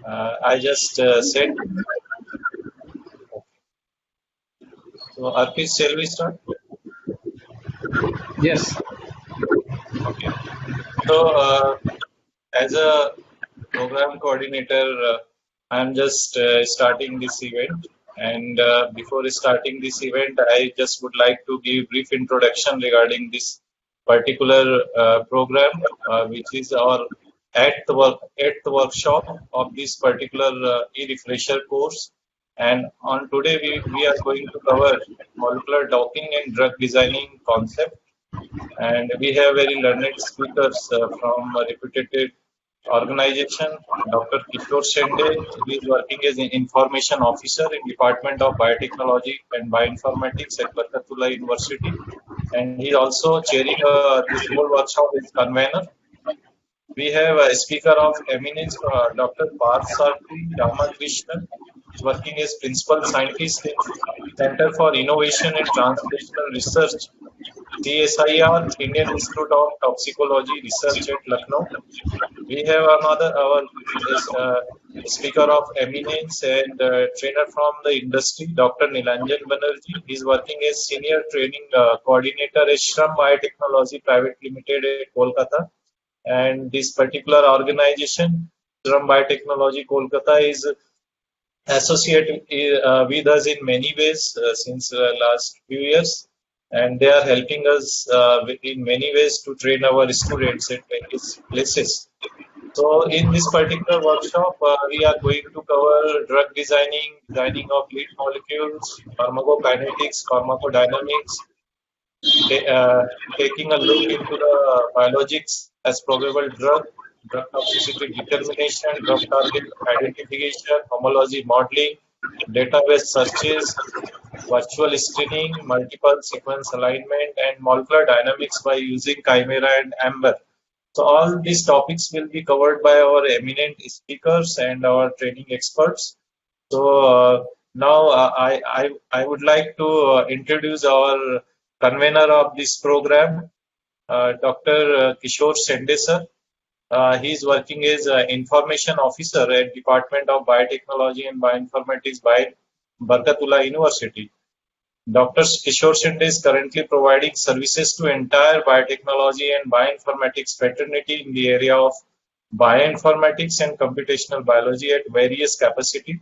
I just said. So, Arpit, shall we start? Yes. Okay. So, as a program coordinator, I'm just starting this event. And before starting this event, I just would like to give brief introduction regarding this particular program, which is our eighth workshop of this particular e-refresher course. And on today, we are going to cover molecular docking and drug designing concept. And we have very learned speakers from a reputed organization. Dr. Kishore Shende, he is working as an information officer in Department of Biotechnology and Bioinformatics at Barkatullah University. And he is also chairing this whole workshop as convener. We have a speaker of eminence, Dr. Parthasarathy Ramakrishnan, working as principal scientist in Center for Innovation and Translational Research, CSIR, Indian Institute of Toxicology Research at Lucknow. We have another our speaker of eminence and trainer from the industry, Dr. Nilanjan Banerjee. He is working as senior training coordinator at Shram Biotechnology Private Limited at Kolkata. And this particular organization, Shram Biotechnology Kolkata, is associated with us in many ways since last few years, and they are helping us in many ways to train our students at various places. So in this particular workshop, we are going to cover drug designing of lead molecules, pharmacokinetics, pharmacodynamics, taking a look into the biologics as probable drug toxicity determination, drug target identification, homology modeling, database searches, virtual screening, multiple sequence alignment, and molecular dynamics by using Chimera and Amber. So all these topics will be covered by our eminent speakers and our training experts. So now I would like to introduce our convener of this program, Dr. Kishore Shende sir. He is working as an information officer at Department of Biotechnology and Bioinformatics by Barkatullah University. Dr. Kishore Shinde is currently providing services to entire biotechnology and bioinformatics fraternity in the area of bioinformatics and computational biology at various capacity.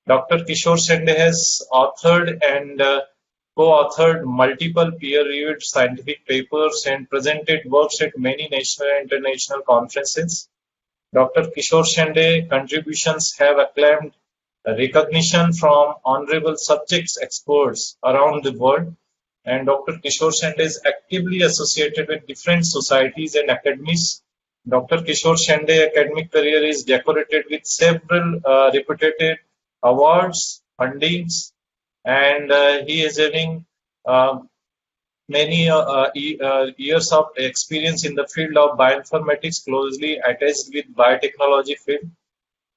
Dr. Kishore Shinde has authored and co-authored multiple peer-reviewed scientific papers and presented works at many national and international conferences. Dr. Kishore Shinde contributions have acclaimed recognition from honorable subjects experts around the world, and Dr. Kishore Shende is actively associated with different societies and academies. Dr. Kishore Shende academic career is decorated with several reputed awards, fundings, and he is having many years of experience in the field of bioinformatics, closely attached with biotechnology field,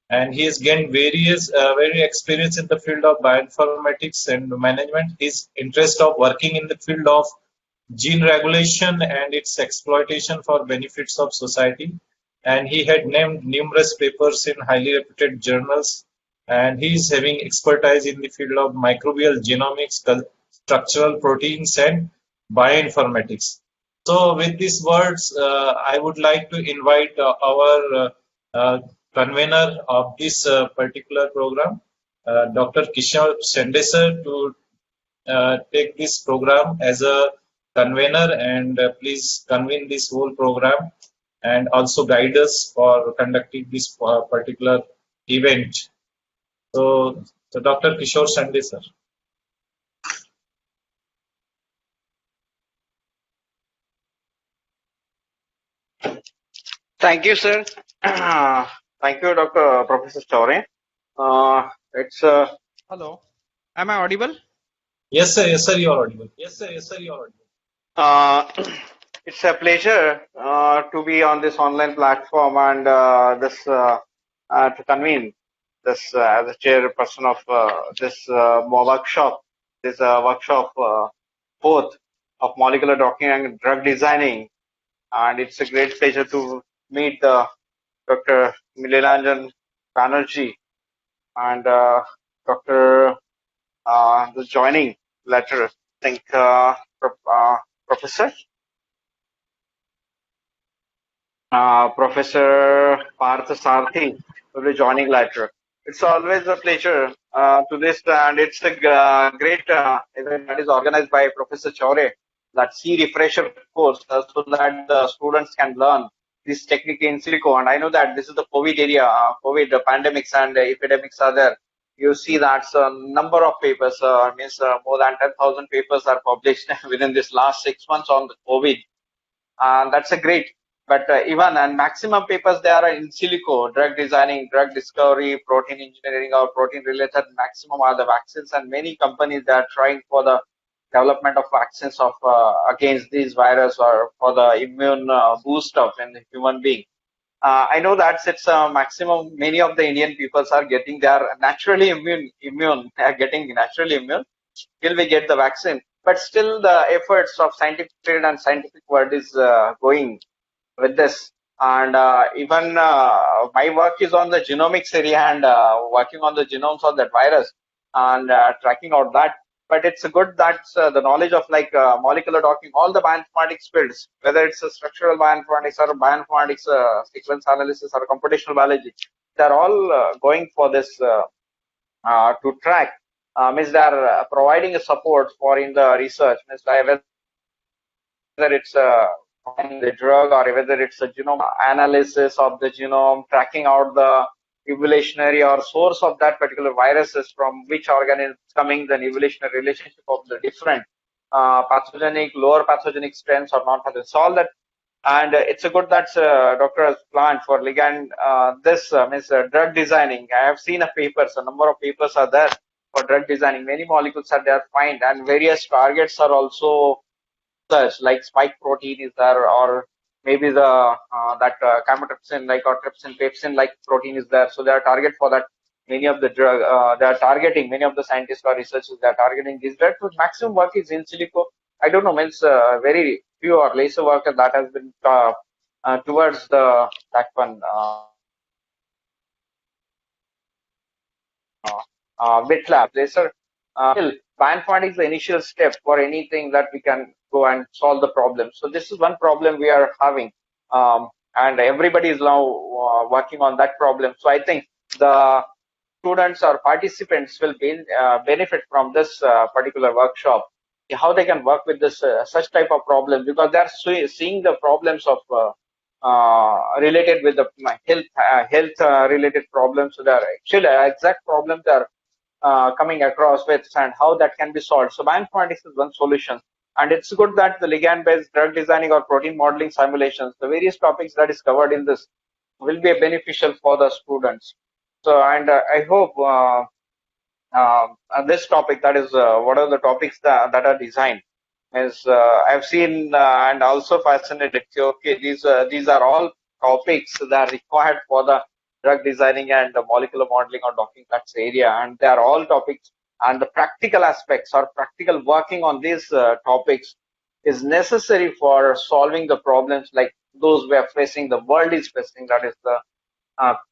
and he has gained various very experience in the field of bioinformatics and management. His interest of working in the field of gene regulation and its exploitation for benefits of society, and he had named numerous papers in highly reputed journals, and he is having expertise in the field of microbial genomics, structural proteins, and bioinformatics. So with these words, I would like to invite our convener of this particular program, Dr. Kishore Shende sir, to take this program as a convener and please convene this whole program and also guide us for conducting this particular event. So Dr. Kishore Shende sir. Thank you, sir. Thank you, Dr. Professor Choure. It's Hello, am I audible? Yes, sir. Yes, sir. You are audible. it's a pleasure to be on this online platform and to convene this as a chairperson of this workshop. This workshop both of molecular docking and drug designing, and it's a great pleasure to meet Dr. Nilanjan Banerjee and Dr. The joining letter. I think Professor Professor Partha Sarthi will be joining later. It's always a pleasure to this, and it's a great event that is organized by Professor Choure, that C refresher course, so that the students can learn this technique in silico. And I know that this is the COVID area, COVID pandemics and epidemics are there. You see that's a number of papers, means more than 10,000 papers are published within this last 6 months on the COVID, and that's a great. But even and maximum papers they are in silico, drug designing, drug discovery, protein engineering, or protein related. Maximum are the vaccines, and many companies they are trying for the development of vaccines of against these virus or for the immune boost of in the human being. I know that it's maximum. Many of the Indian peoples are getting they are naturally immune, they are getting naturally immune till we get the vaccine. But still, the efforts of scientific field and scientific world is going with this. And even my work is on the genomics area and working on the genomes of that virus and tracking out that. But it's good that the knowledge of like molecular docking, all the bioinformatics fields, whether it's a structural bioinformatics or bioinformatics, sequence analysis or computational biology, they're all going for this to track. Means they are providing a support for in the research. Means whether it's the drug or whether it's a genome analysis of the genome, tracking out the evolutionary or source of that particular viruses from which organ is coming, the evolutionary relationship of the different pathogenic, lower pathogenic strains or non-pathogenic. So all that, and it's a good that doctor has planned for ligand. This means drug designing. I have seen a papers, a number of papers are there for drug designing. Many molecules are there find, and various targets are also such like spike protein is there, or maybe the that chymotrypsin like or trypsin pepsin like protein is there. So they are target for that. Many of the drug they are targeting. Many of the scientists or researchers they are targeting these drugs. So maximum work is in silico. I don't know, means very few or lesser work that has been towards the that one. Bit lab. Laser still bioinformatics is the initial step for anything that we can go and solve the problem. So this is one problem we are having, and everybody is now working on that problem. So I think the students or participants will benefit from this particular workshop. How they can work with this such type of problem, because they are seeing the problems of related with the health related problems. So they are actually exact problems they are coming across with and how that can be solved. So bioinformatics is one solution. And it's good that the ligand-based drug designing or protein modeling simulations, the various topics that is covered in this will be beneficial for the students. So, and I hope this topic, that is what are the topics that are designed, is I've seen and also fascinated. Okay, these are all topics that are required for the drug designing and the molecular modeling or docking that's area, and they are all topics, and the practical aspects or practical working on these topics is necessary for solving the problems like those we are facing, the world is facing, that is the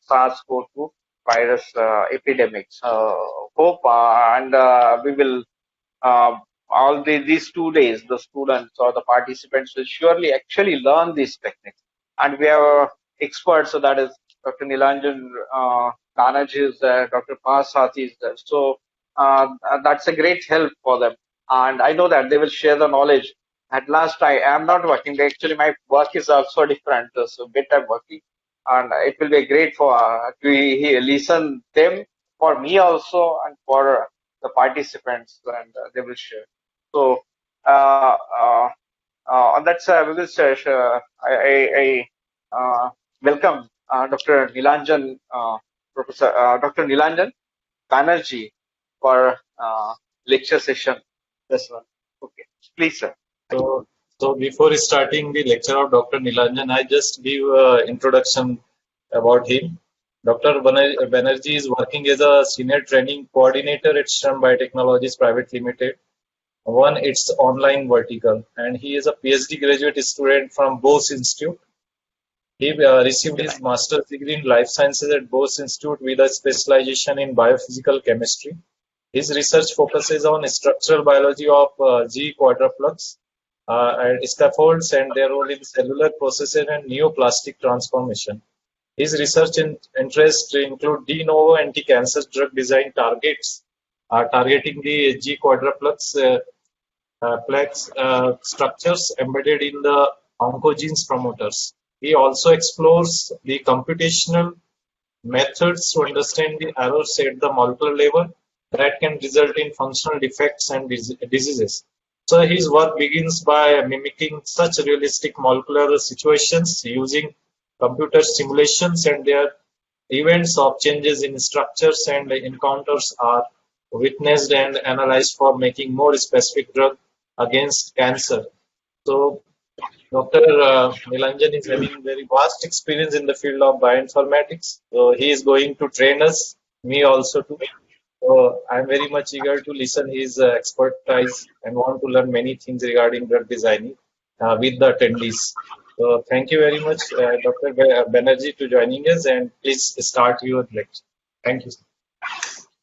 SARS-CoV-2 virus epidemics. Hope and we will these 2 days, the students or the participants will surely actually learn these techniques. And we have experts, so that is Dr. Nilanjan Banerjee is there, Dr. Pasati is there. So that's a great help for them. And I know that they will share the knowledge. At last, I am not working. Actually, my work is also different. So bit I'm working, and it will be great for to listen them, for me also, and for the participants, and they will share. So on that, we will I welcome Dr. Nilanjan, Professor Dr. Nilanjan Banerjee for lecture session. This one. Okay, please, sir. So before starting the lecture of Dr. Nilanjan, I just give introduction about him. Dr. Banerjee is working as a senior training coordinator at Chem Biotechnologies Private Limited, one its online vertical, and he is a Ph.D. graduate student from Bose Institute. He received his master's degree in life sciences at Bose Institute with a specialization in biophysical chemistry. His research focuses on structural biology of G quadruplex and scaffolds and their role in cellular processes and neoplastic transformation. His research interests include de novo anti-cancer drug design targets, targeting the G quadruplex structures embedded in the oncogenes promoters. He also explores the computational methods to understand the errors at the molecular level that can result in functional defects and diseases. So his work begins by mimicking such realistic molecular situations using computer simulations, and their events of changes in structures and encounters are witnessed and analyzed for making more specific drug against cancer. So Dr. Nilanjan is having very vast experience in the field of bioinformatics. So he is going to train us, me also too. So I'm very much eager to listen his expertise and want to learn many things regarding drug designing with the attendees. So thank you very much, Dr. Banerjee, to joining us, and please start your lecture. Thank you.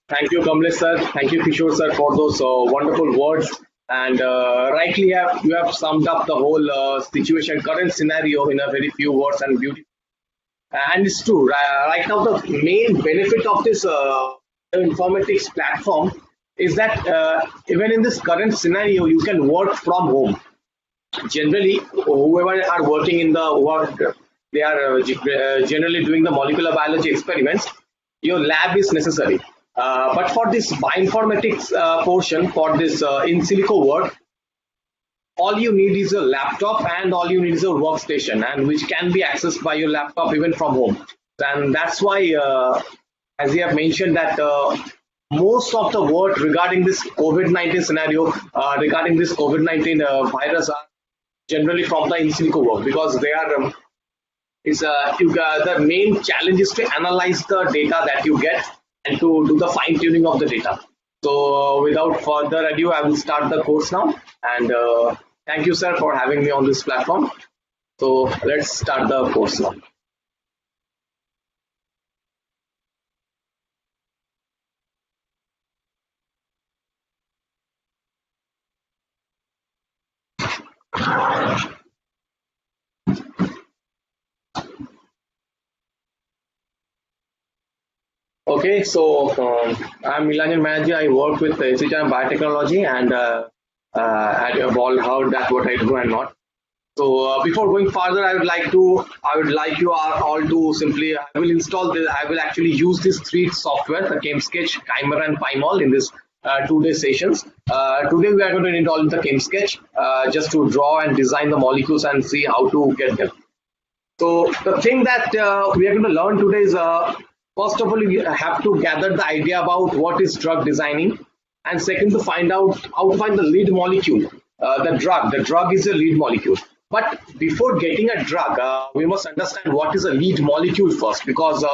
Thank you, Kamlesh sir. Thank you, Kishore sir, for those wonderful words. And rightly, you have summed up the whole situation, current scenario in a very few words and beauty. And it's true. Right now, the main benefit of this informatics platform is that even in this current scenario, you can work from home. Generally, whoever are working in the work, they are generally doing the molecular biology experiments. Your lab is necessary. But for this bioinformatics portion, for this Insilico work, all you need is a laptop and all you need is a workstation, and which can be accessed by your laptop even from home. And that's why, as you have mentioned, that most of the work regarding this COVID-19 scenario, regarding this COVID-19 virus, are generally from the Insilico work, because they are the main challenge is to analyze the data that you get and to do the fine tuning of the data. So without further ado, I will start the course now. And thank you, sir, for having me on this platform. So let's start the course now. Okay, so I'm Nilanjan Manager. I work with Insilico and Biotechnology, and I've all heard that what I do and not. So before going further, I would like you all to simply, I will install this. I will actually use these three software, the ChemSketrch, Chimera, and Pymol in this 2-day sessions. Today we are going to install the ChemSketrch just to draw and design the molecules and see how to get them. So the thing that we are going to learn today is, first of all, you have to gather the idea about what is drug designing, and second, to find out how to find the lead molecule, the drug. The drug is a lead molecule. But before getting a drug, we must understand what is a lead molecule first, because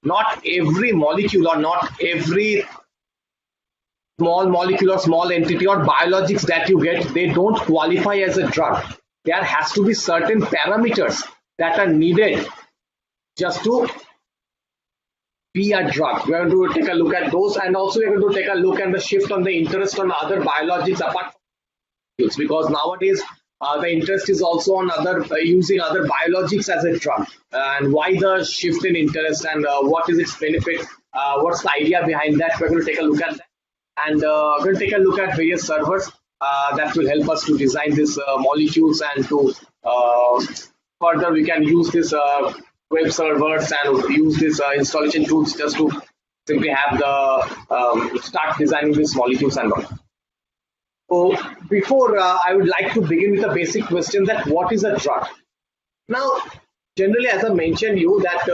not every molecule or not every small molecule or small entity or biologics that you get, they don't qualify as a drug. There has to be certain parameters that are needed just to be a drug. We are going to take a look at those, and also we are going to take a look at the shift on the interest on other biologics apart from molecules, because nowadays the interest is also on other using other biologics as a drug, and why the shift in interest and what is its benefit, what's the idea behind that. We're going to take a look at that, and we're going to take a look at various servers that will help us to design these molecules, and to further we can use this web servers and use this installation tools just to simply have the start designing these molecules and all. So before I would like to begin with a basic question, that what is a drug? Now, generally, as I mentioned you, that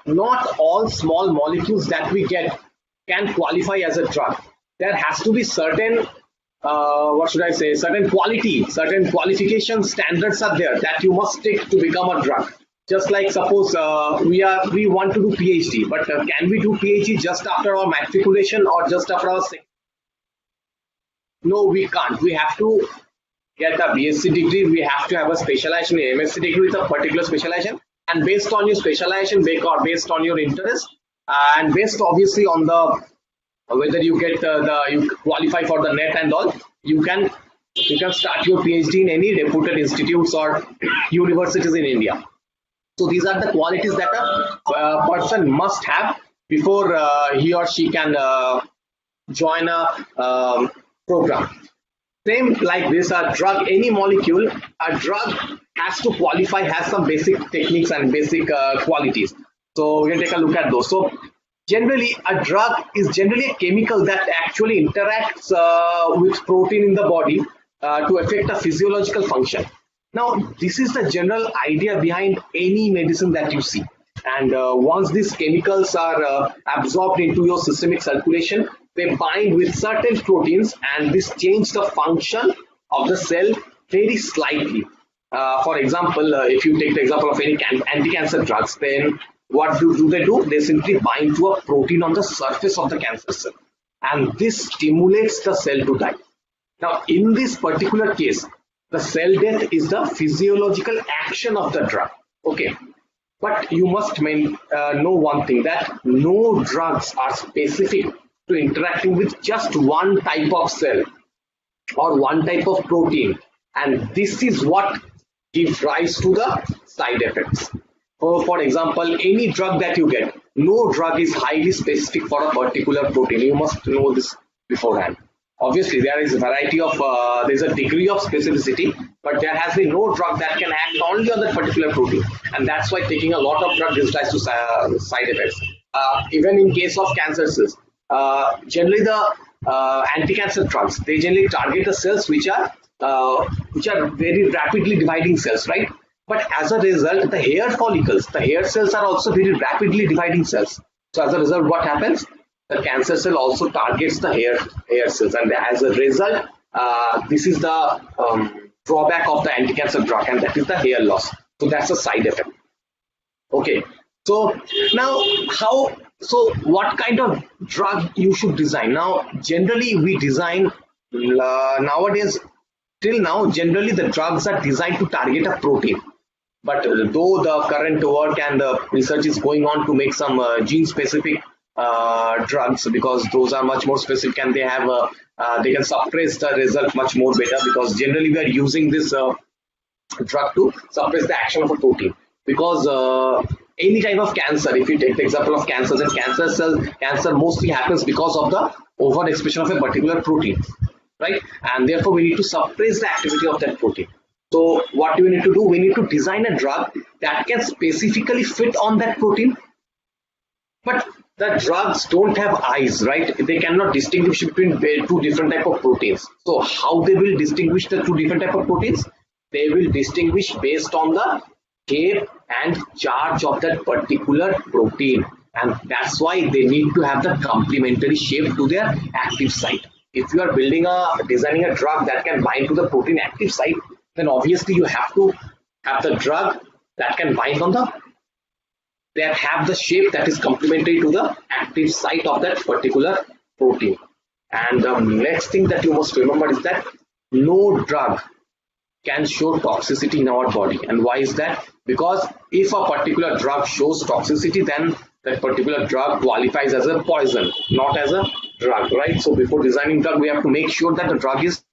not all small molecules that we get can qualify as a drug. There has to be certain certain quality, certain qualification standards are there that you must take to become a drug. Just like suppose we want to do Ph.D, but can we do Ph.D just after our matriculation or just after our second? No, we can't. We have to get a BSc degree. We have to have a specialization in MSc degree with a particular specialization, and based on your specialization, based on your interest, and based obviously on the whether you get you qualify for the net and all, you can start your PhD in any reputed institutes or universities in India. So these are the qualities that a person must have before he or she can join a program. Same like this, a drug, any molecule, a drug has to qualify, has some basic techniques and basic qualities. So we can take a look at those. So generally, a drug is generally a chemical that actually interacts with protein in the body to affect a physiological function. Now, this is the general idea behind any medicine that you see. And once these chemicals are absorbed into your systemic circulation, they bind with certain proteins, and this changes the function of the cell very slightly. For example, if you take the example of any anti-cancer drugs, then what do they do? They simply bind to a protein on the surface of the cancer cell, and this stimulates the cell to die. Now, in this particular case, the cell death is the physiological action of the drug. Okay, but you must know one thing, that no drugs are specific to interacting with just one type of cell or one type of protein, and this is what gives rise to the side effects. For example, any drug that you get, no drug is highly specific for a particular protein. You must know this beforehand. Obviously, there is a variety of, there's a degree of specificity, but there has been no drug that can act only on that particular protein. And that's why taking a lot of drug gives rise to side effects. Even in case of cancer cells, generally the anti-cancer drugs, they generally target the cells which are very rapidly dividing cells, right? But as a result, the hair follicles, the hair cells are also very rapidly dividing cells. So as a result, what happens? The cancer cell also targets the hair cells, and as a result, this is the drawback of the anti-cancer drug, and that is the hair loss. So that's a side effect. Okay. So now, what kind of drug you should design? Now, generally we design nowadays. Till now, generally the drugs are designed to target a protein. But though the current work and the research is going on to make some gene-specific drugs, because those are much more specific and they have they can suppress the result much more better, because generally we are using this drug to suppress the action of a protein. Because any type of cancer, if you take the example of cancers, and cancer mostly happens because of the overexpression of a particular protein, right? And therefore we need to suppress the activity of that protein. So what do we need to do? We need to design a drug that can specifically fit on that protein. But the drugs don't have eyes, right? They cannot distinguish between two different type of proteins. So how they will distinguish the two different type of proteins? They will distinguish based on the shape and charge of that particular protein. And that's why they need to have the complementary shape to their active site. If you are designing a drug that can bind to the protein active site, then obviously you have to have the drug that can bind on that have the shape that is complementary to the active site of that particular protein. And the next thing that you must remember is that no drug can show toxicity in our body. And why is that? Because if a particular drug shows toxicity, then that particular drug qualifies as a poison, not as a drug, right? So before designing drug, we have to make sure that the drug is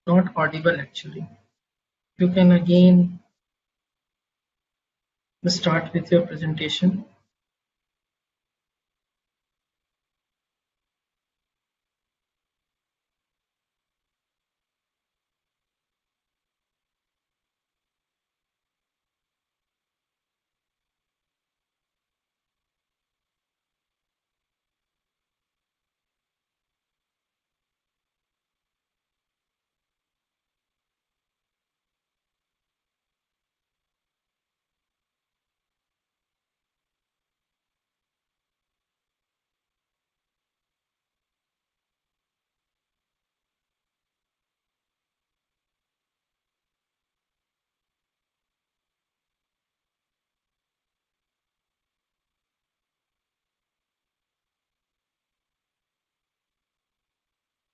Not audible actually. You can again start with your presentation.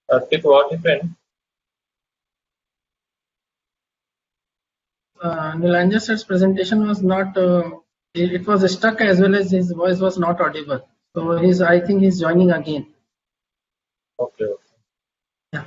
Arpit, what happened? Nilanjan sir's presentation was not, it was stuck as well as his voice was not audible. So I think he's joining again. Okay. Yeah.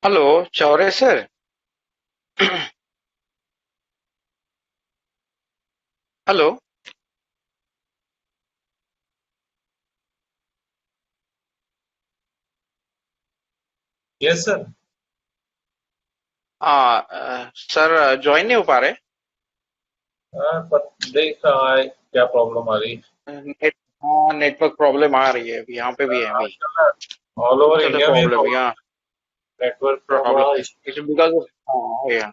Hello, Choure sir. Hello. Yes, sir. Sir join नहीं हो पा रहे? पर देख क्या problem आ रही net हाँ network problem आ रही है अभी, यहाँ पे भी है अभी ऑल ओवर चलो इंडिया में प्रॉब्लम यहाँ नेटवर्क का प्रॉब्लम बड़ा it's because yeah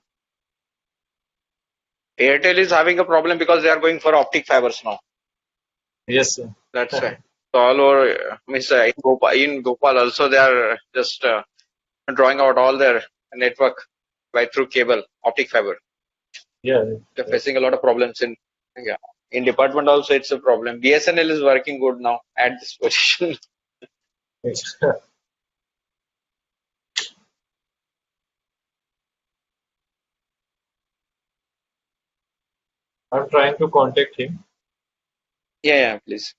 Airtel is having a problem because they are going for optic fibers now. Yes sir That's why. So all over means in Gopal also they are just drawing out all their network by through cable optic fiber. या They're facing a lot of problems in yeah. In department also it's a problem. BSNL is working good now at this position. I'm trying to contact him. Yeah, please.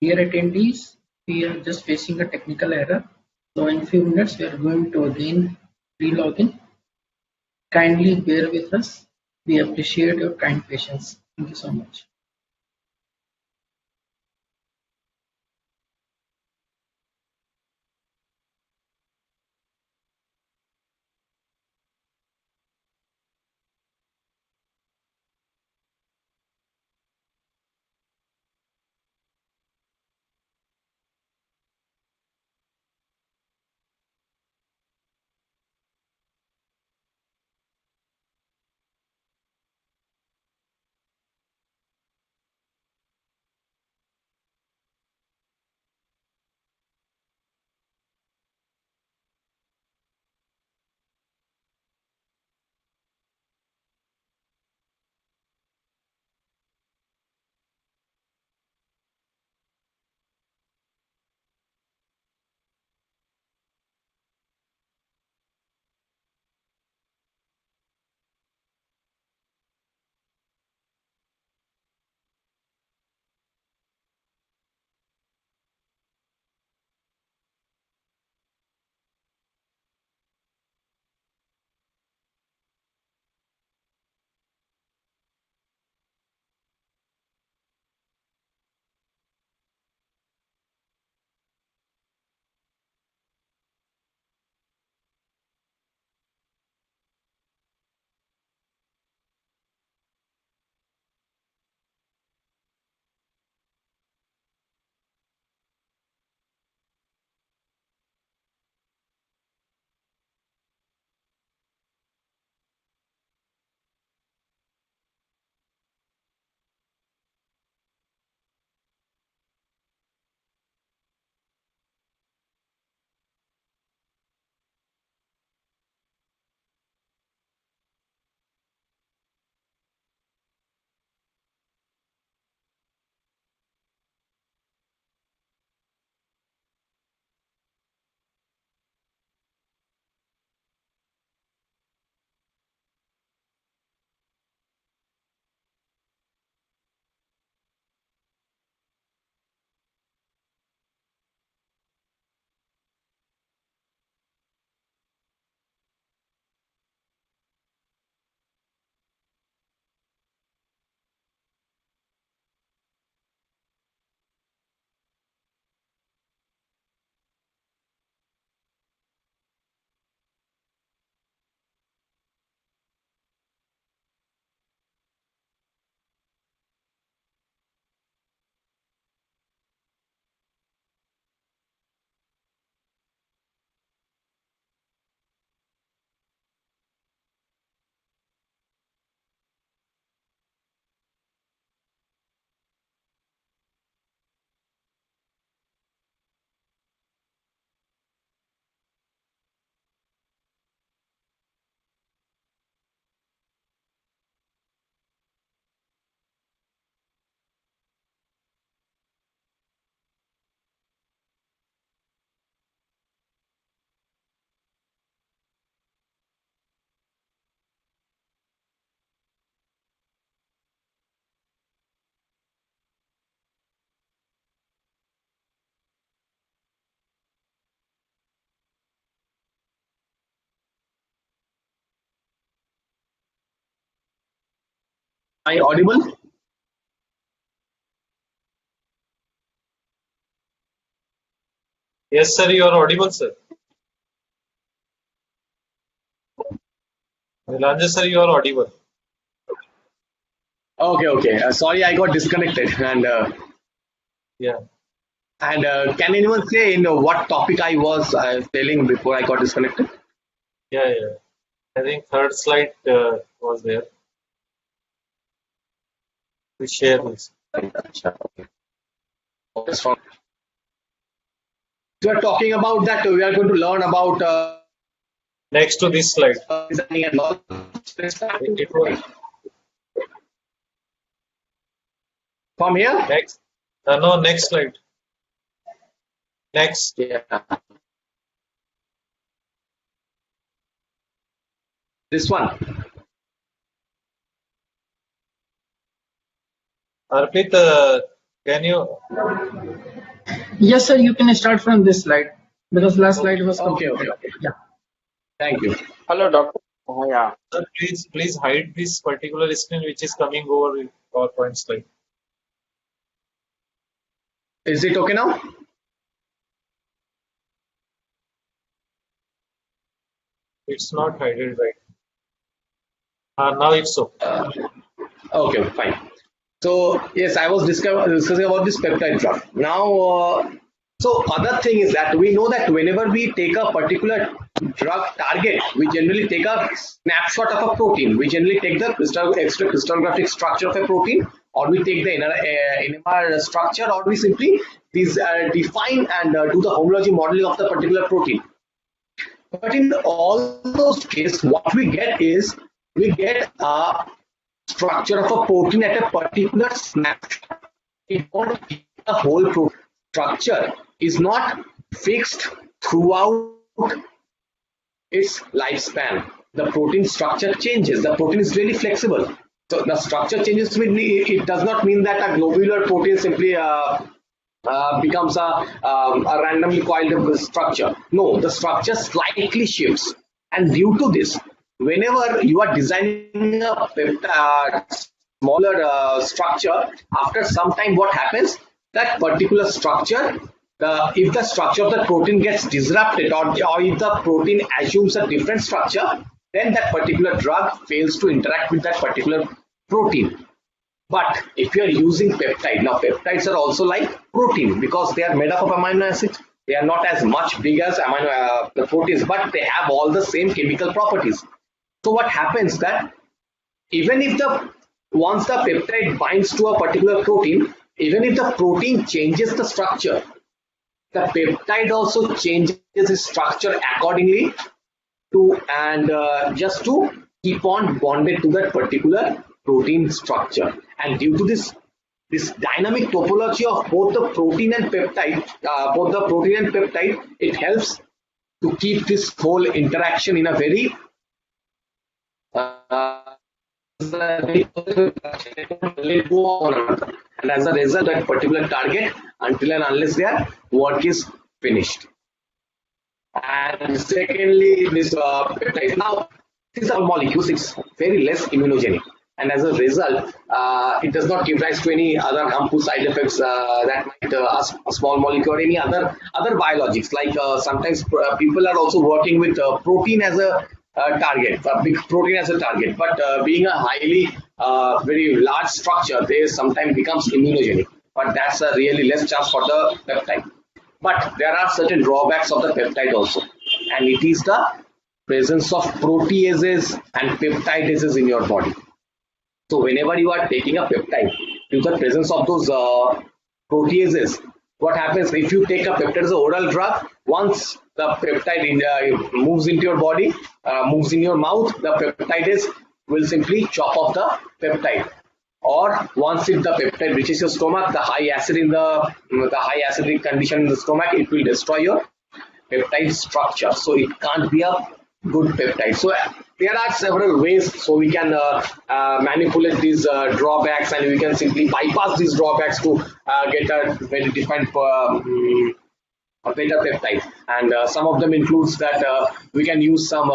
Dear attendees, we are just facing a technical error. So in few minutes, we are going to again re-log in. Kindly bear with us. We appreciate your kind patience. Thank you so much. I audible? Yes, sir, you are audible, sir. Nilanjan, sir, you are audible. Okay. Sorry, I got disconnected. Yeah, Can anyone say what topic I was telling before I got disconnected? yeah. I think third slide was there. We share this. That's fine. So we're talking about that. We are going to learn about Next to this slide. designing and all. It was From here? next. No, next slide. Next. Yeah. This one. Arpit, can you? Yes, sir, you can start from this slide because last slide was Okay. completed. Yeah. Thank you. Hello, doctor. Yeah. Sir, please hide this particular screen which is coming over in PowerPoint slide. Is it okay now? It's not hidden right. Now it's okay. Okay, fine. So yes, I was discussing about this peptide drug. Now, so other thing is that we know that whenever we take a particular drug target, we generally take a snapshot of a protein. We generally take the crystallographic structure of a protein, or we take the NMR structure, or we simply define and do the homology modeling of the particular protein. But in all those cases, what we get is we get a structure of a protein at a particular snapshot. The whole protein structure is not fixed throughout its lifespan. The protein structure changes. The protein is really flexible. So the structure changes. It does not mean that a globular protein simply becomes a randomly coiled structure. No, the structure slightly shifts. And due to this, whenever you are designing a smaller structure, after some time what happens, that particular structure, if the structure of the protein gets disrupted, or if the protein assumes a different structure, then that particular drug fails to interact with that particular protein. But if you are using peptide, now peptides are also like protein because they are made up of amino acids. They are not as much big as the proteins, but they have all the same chemical properties. So what happens that even if once the peptide binds to a particular protein, even if the protein changes the structure, the peptide also changes its structure accordingly just to keep on bonded to that particular protein structure. And due to this dynamic topology of both the protein and peptide, it helps to keep this whole interaction in a very and as a result, that particular target, until and unless their work is finished. And secondly, this peptide. Now, these are molecules, it's very less immunogenic. And as a result, it does not give rise to any other harmful side effects that might a small molecule or any other biologics. Like sometimes people are also working with protein as a target, big protein as a target. But being a highly very large structure, they sometimes becomes immunogenic. But that's a really less chance for the peptide. But there are certain drawbacks of the peptide also, and it is the presence of proteases and peptidases in your body. So whenever you are taking a peptide, due to the presence of those proteases, what happens if you take a peptide as an oral drug? Once the peptide moves into your body, moves in your mouth, the peptidase will simply chop off the peptide. Or once if the peptide reaches your stomach, the high acid in the high acidic condition in the stomach, it will destroy your peptide structure. So it can't be a good peptide. So there are several ways so we can manipulate these drawbacks, and we can simply bypass these drawbacks to get a very defined beta peptide. And some of them includes that we can use some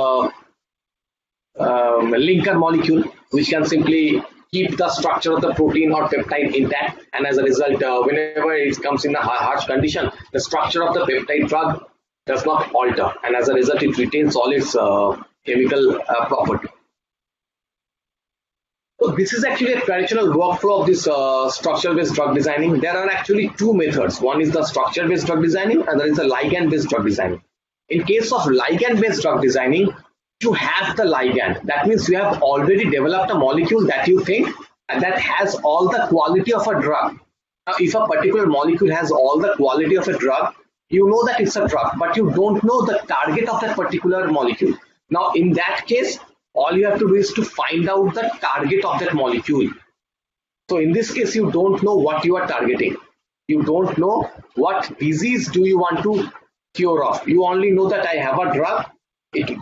linker molecule which can simply keep the structure of the protein or peptide intact, and as a result, whenever it comes in a harsh condition, the structure of the peptide drug does not alter, and as a result, it retains all its chemical property. So this is actually a traditional workflow of this structure-based drug designing. There are actually two methods. One is the structure-based drug designing, and there is the ligand-based drug designing. In case of ligand-based drug designing, you have the ligand. That means you have already developed a molecule that you think and that has all the quality of a drug. Now, if a particular molecule has all the quality of a drug, you know that it's a drug, but you don't know the target of that particular molecule. Now, in that case, all you have to do is to find out the target of that molecule. So in this case, you don't know what you are targeting. You don't know what disease do you want to cure of. You only know that I have a drug.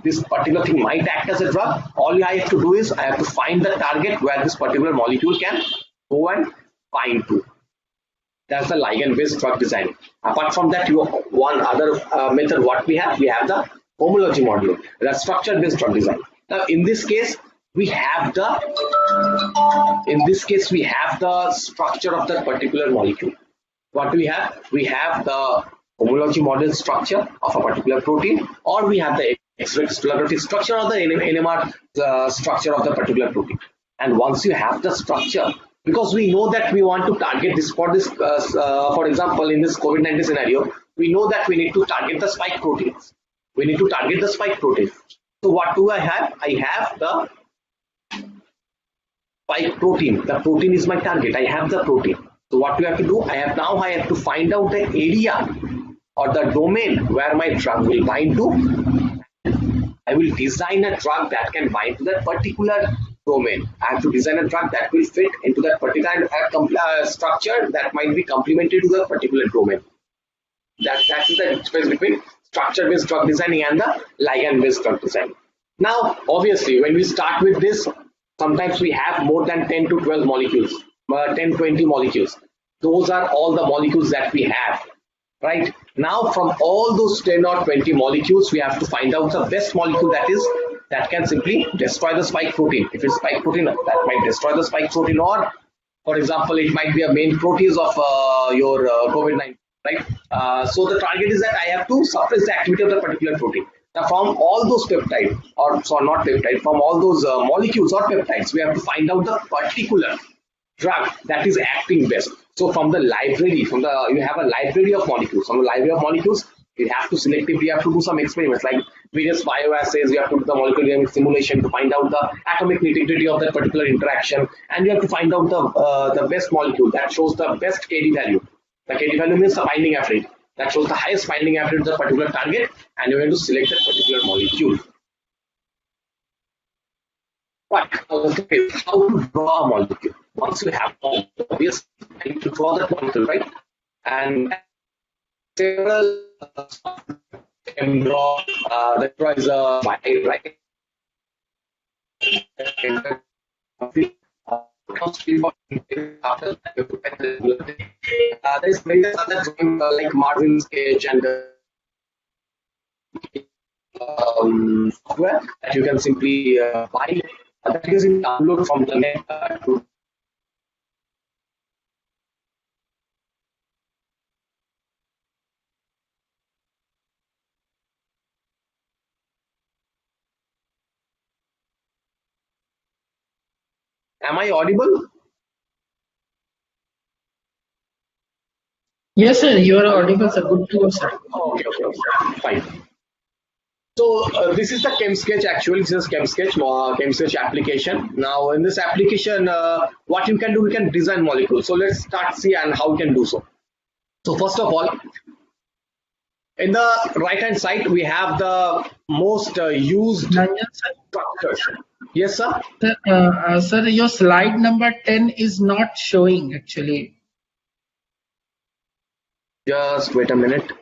This particular thing might act as a drug. All I have to do is I have to find the target where this particular molecule can go and bind to. That's the ligand-based drug design. Apart from that, one other method what we have the homology modeling. That's structure-based drug design. Now, in this case, we have the structure of that particular molecule. What do we have? We have the homology model structure of a particular protein, or we have the X-ray crystallographic structure of the NMR structure of the particular protein. And once you have the structure, because we know that we want to target this for example, in this COVID-19 scenario, we know that we need to target the spike proteins. So what do I have? I have the spike protein. The protein is my target. I have the protein. So what do I have to do? I have to find out the area or the domain where my drug will bind to. I will design a drug that can bind to that particular domain. I have to design a drug that will fit into that particular structure that might be complementary to the particular domain. That is the difference between structure-based drug designing and the ligand-based drug design. Now, obviously, when we start with this, sometimes we have more than 10 to 12 molecules, 10-20 molecules. Those are all the molecules that we have, right? Now, from all those 10 or 20 molecules, we have to find out the best molecule that can simply destroy the spike protein. If it's spike protein, that might destroy the spike protein, or, for example, it might be a main protease of your COVID-19. Right? So the target is that I have to suppress the activity of the particular protein. Now, from all those peptides, from all those molecules or peptides, we have to find out the particular drug that is acting best. So from the library, you have a library of molecules. From the library of molecules, you have to selectively do some experiments like various bioassays. You have to do the molecular dynamics simulation to find out the atomic nitty-gritty of that particular interaction, and you have to find out the best molecule that shows the best KD value. The KD value means the binding affinity that shows the highest binding affinity to the particular target, and you have to select that particular molecule. But how to draw a molecule? Once you have all, obviously, you need to draw that molecule, right? And several can draw that is a file, right? There's various other drawing like MarvinSketch and software that you can simply buy. That you can download from the net. Am I audible? Yes, sir, you are audible, sir. Good to go, sir. Okay, fine. So this is the ChemSketrch. Actually, this is ChemSketrch application. Now, in this application, what you can do, we can design molecules. So let's start see and how we can do so. So first of all, in the right hand side, we have the most used structures. Yes, sir. Sir, your slide number 10 is not showing actually. Just wait a minute.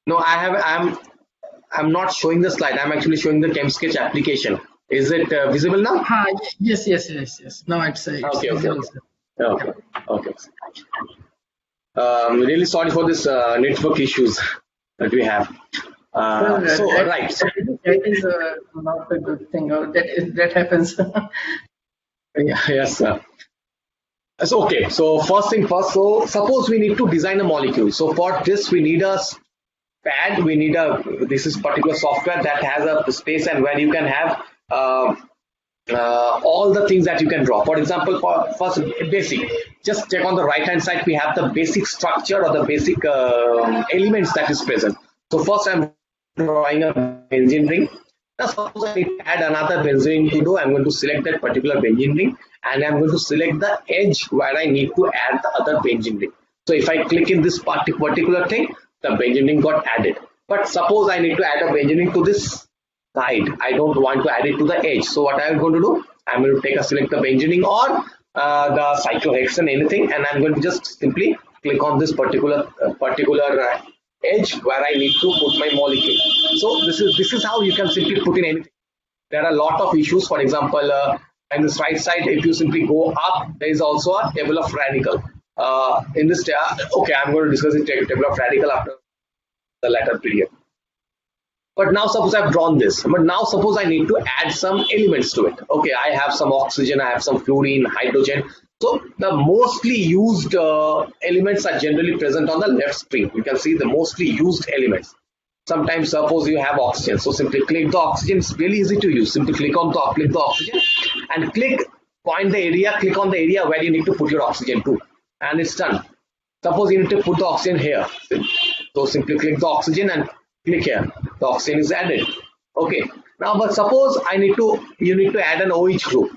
No, I'm not showing the slide. I'm actually showing the ChemSketrch application. Is it visible now? Yes. Now it's okay. visible, Okay. Really sorry for this network issues that we have. Right. that is not a good thing. That happens. Yeah, yes, sir. So, okay, so first thing first, so suppose we need to design a molecule. So for this, we need a pad, we need this is particular software that has a space and where you can have all the things that you can draw. For example, for first basic, just check on the right hand side, we have the basic structure or the basic elements that is present. So first I'm drawing a benzene ring. Now suppose I add another benzene to do, I'm going to select that particular benzene ring and I'm going to select the edge where I need to add the other benzene ring. So if I click in this particular thing, the benzene ring got added. But suppose I need to add a benzene ring to this side. I don't want to add it to the edge. So what I'm going to do, I'm going to select the benzene ring or the cyclohexane, anything, and I'm going to just simply click on this particular edge where I need to put my molecule. So this is how you can simply put in anything. There are a lot of issues. For example, on this right side, if you simply go up, there is also a table of radical. In this, okay, I'm going to discuss the table of radical after the latter period. But now suppose I've drawn this, but now suppose I need to add some elements to it. Okay, I have some oxygen, I have some fluorine, hydrogen. So the mostly used elements are generally present on the left screen. You can see the mostly used elements. Sometimes suppose you have oxygen, so simply click the oxygen. It's really easy to use. Simply click the oxygen and point the area, click on the area where you need to put your oxygen to, and it's done. Suppose you need to put the oxygen here, so simply click the oxygen and click here. The oxygen is added. Okay. Now, but suppose you need to add an OH group,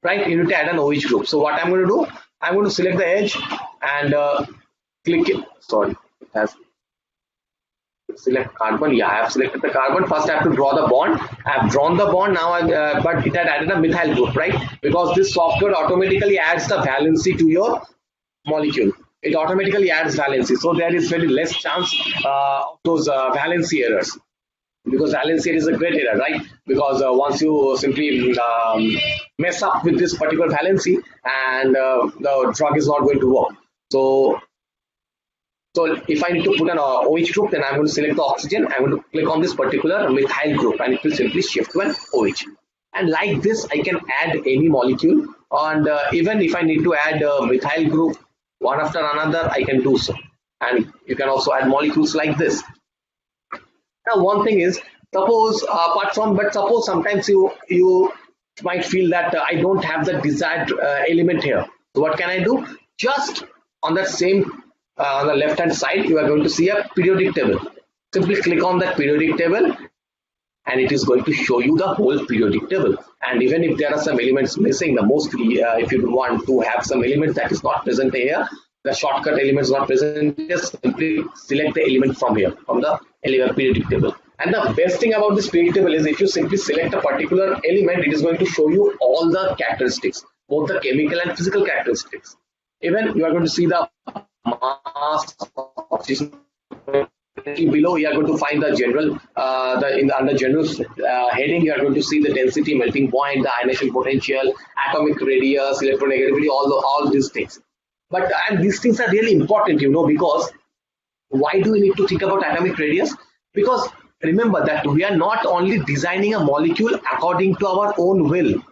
right? You need to add an OH group. So what I'm going to do, I'm going to select the edge and click it. Sorry, it has select carbon. Yeah, I have selected the carbon. First, I have to draw the bond. I have drawn the bond now, but it had added a methyl group, right? Because this software automatically adds the valency to your molecule. It automatically adds valency, so there is very less chance of those valency errors, because valency error is a great error, right? Because once you simply mess up with this particular valency, and the drug is not going to work. So if I need to put an OH group, then I'm going to select the oxygen. I'm going to click on this particular methyl group, and it will simply shift to an OH. And like this, I can add any molecule, and even if I need to add a methyl group one after another, I can do so. And you can also add molecules like this. Now, one thing is, suppose suppose sometimes you might feel that I don't have the desired element here. So what can I do? Just on that same on the left hand side, you are going to see a periodic table. Simply click on that periodic table, and it is going to show you the whole periodic table. And even if there are some elements missing, mostly if you want to have some element that is not present here, the shortcut element is not present, just simply select the element from here, from the periodic table. And the best thing about this periodic table is if you simply select a particular element, it is going to show you all the characteristics, both the chemical and physical characteristics. Even you are going to see the mass oxygen. Below, you are going to find the general, under general heading, you are going to see the density, melting point, the ionization potential, atomic radius, electronegativity, all these things. But and these things are really important, because why do we need to think about atomic radius? Because remember that we are not only designing a molecule according to our own will.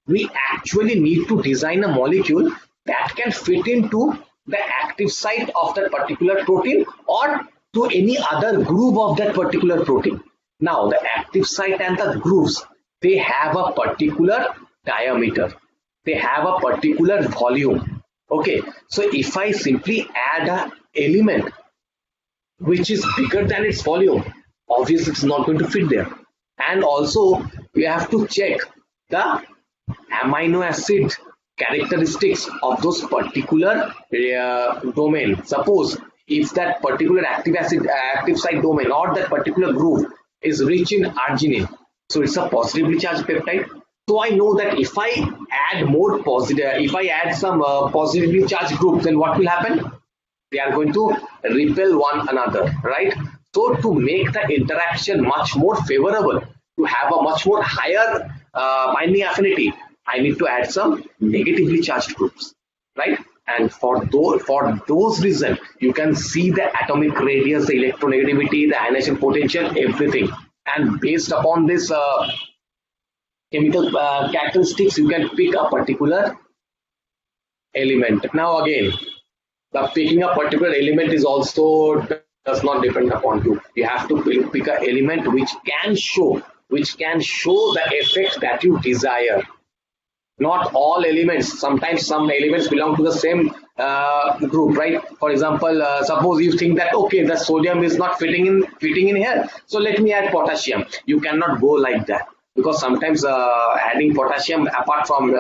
We actually need to design a molecule that can fit into the active site of that particular protein or to any other groove of that particular protein. Now, the active site and the grooves, they have a particular diameter. They have a particular volume. Okay, so if I simply add an element which is bigger than its volume, obviously it's not going to fit there. And also, we have to check the amino acid characteristics of those particular domain. Suppose if that particular active site domain or that particular groove is rich in arginine, so it's a positively charged peptide. So I know that if I add some positively charged groups, then what will happen? They are going to repel one another, right? So to make the interaction much more favorable, to have a much more higher binding affinity, I need to add some negatively charged groups, right? And for those reasons, you can see the atomic radius, the electronegativity, the ionization potential, everything. and based upon this chemical characteristics, you can pick a particular element. Now again, the picking a particular element is also does not depend upon you. You have to pick an element which can show the effect that you desire. Not all elements. Sometimes some elements belong to the same group, right? For example, suppose you think that okay, the sodium is not fitting in here, so let me add potassium. You cannot go like that, because sometimes adding potassium apart from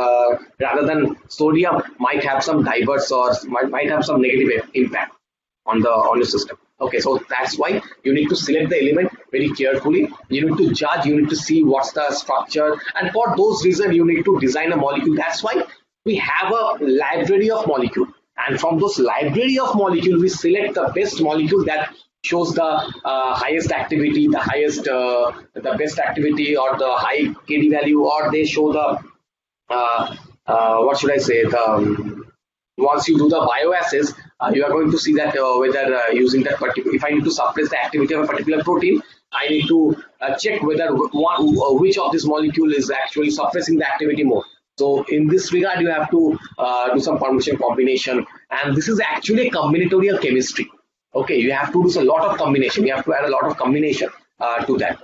rather than sodium might have some diverse or might have some negative impact on your system. Okay, so that's why you need to select the element very carefully. You need to judge, you need to see what's the structure, and for those reasons you need to design a molecule. That's why we have a library of molecule, and from those library of molecule we select the best molecule that shows the highest activity, the best activity, or the high KD value, or they show the what should I say, once you do the bioassays, you are going to see that whether using that particular, if I need to suppress the activity of a particular protein, I need to check whether which of this molecule is actually suppressing the activity more. So in this regard, you have to do some permutation combination, and this is actually a combinatorial chemistry. Okay, you have to do a lot of combination. You have to add a lot of combination to that.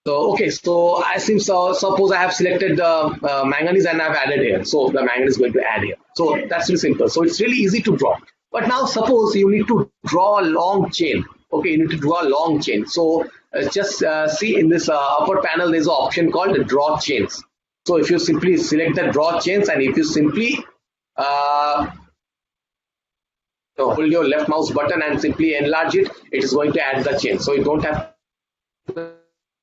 So okay, so I seem suppose I have selected the manganese and I've added here. So the manganese is going to add here. So that's really simple. So it's really easy to draw. But now suppose you need to draw a long chain. Okay, you need to draw a long chain. So just see in this upper panel, there's an option called draw chains. So if you simply select the draw chains, and if you simply hold your left mouse button and simply enlarge it, it is going to add the chain. So you don't have to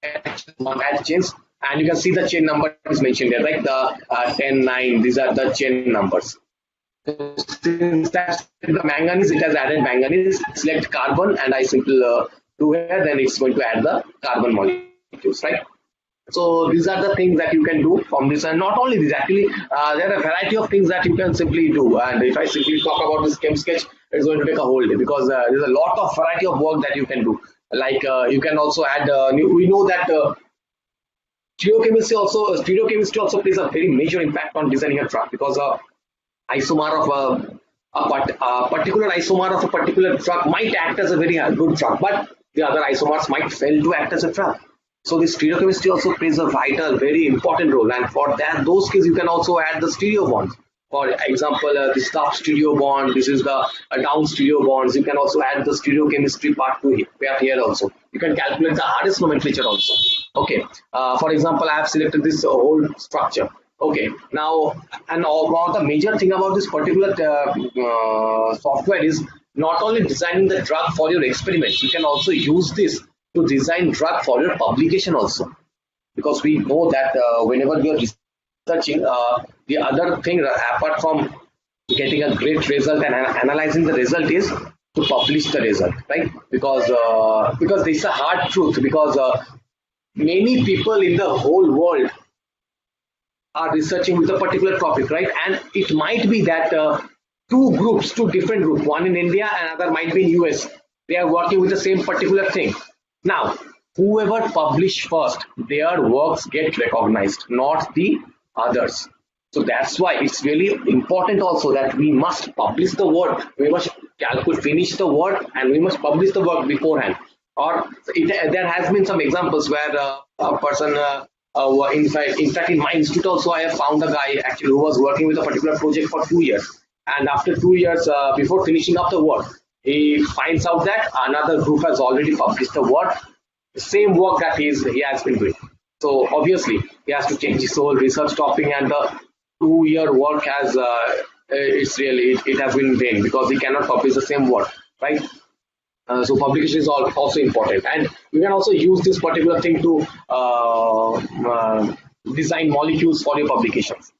add chains, and you can see the chain number is mentioned here, right? The 10, 9, these are the chain numbers. So since that's the manganese, it has added manganese. Select carbon, and I simply do here, then it's going to add the carbon molecules, right? So these are the things that you can do from this, and not only this, actually there are a variety of things that you can simply do. And if I simply talk about this ChemSketrch, it's going to take a whole day, because there's a lot of variety of work that you can do. Like you can also add, we know that stereochemistry also plays a very major impact on designing a drug, because isomer of a particular isomer of a particular drug might act as a very good drug, but the other isomers might fail to act as a drug. So this stereochemistry also plays a vital, very important role, and for that, those cases you can also add the stereo bonds. For example, this top stereo bond, this is the down stereo bonds. You can also add the stereochemistry part to here also. You can calculate the RS nomenclature also. Okay. For example, I have selected this whole structure. Okay. Now, and all the major thing about this particular software is not only designing the drug for your experiments. You can also use this to design drug for your publication also, because we know that whenever you are researching, the other thing apart from getting a great result and analyzing the result is to publish the result, right? Because this is a hard truth, because many people in the whole world are researching with a particular topic, right? And it might be that two different groups, one in India and another might be in US, they are working with the same particular thing. Now, whoever publish first, their works get recognized, not the others. So that's why it's really important also that we must publish the work. We must finish the work, and we must publish the work beforehand. Or there has been some examples where a person, in fact, in my institute also, I have found a guy actually who was working with a particular project for 2 years, and after 2 years, before finishing up the work, he finds out that another group has already published the work, the same work that he has been doing. So obviously he has to change his whole research topic, and the 2-year work has it has been in vain, because he cannot publish the same work, right? So publication is also important, and you can also use this particular thing to design molecules for your publications.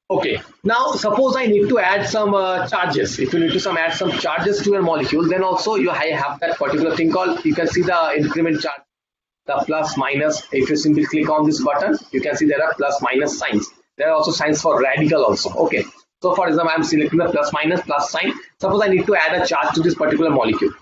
Okay, now suppose I need to add some charges. If you need to add some charges to your molecule, then also I have that particular thing called, you can see the increment charge, the plus minus. If you simply click on this button, you can see there are plus minus signs. There are also signs for radical also. Okay, so for example, I am selecting the plus minus plus sign. Suppose I need to add a charge to this particular molecule.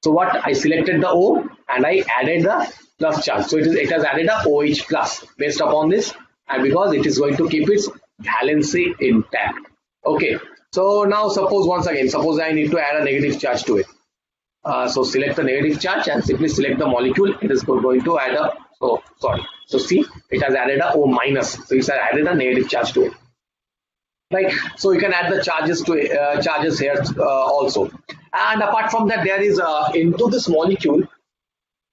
So what I selected the O, and I added the plus charge. So it has added a OH plus based upon this, and because it is going to keep its valency intact. Okay. So now suppose I need to add a negative charge to it. So select the negative charge and simply select the molecule. It is going to add a, so see, it has added a O minus. So it has added a negative charge to it. Right. So you can add the charges to charges here also. And apart from that, there is into this molecule,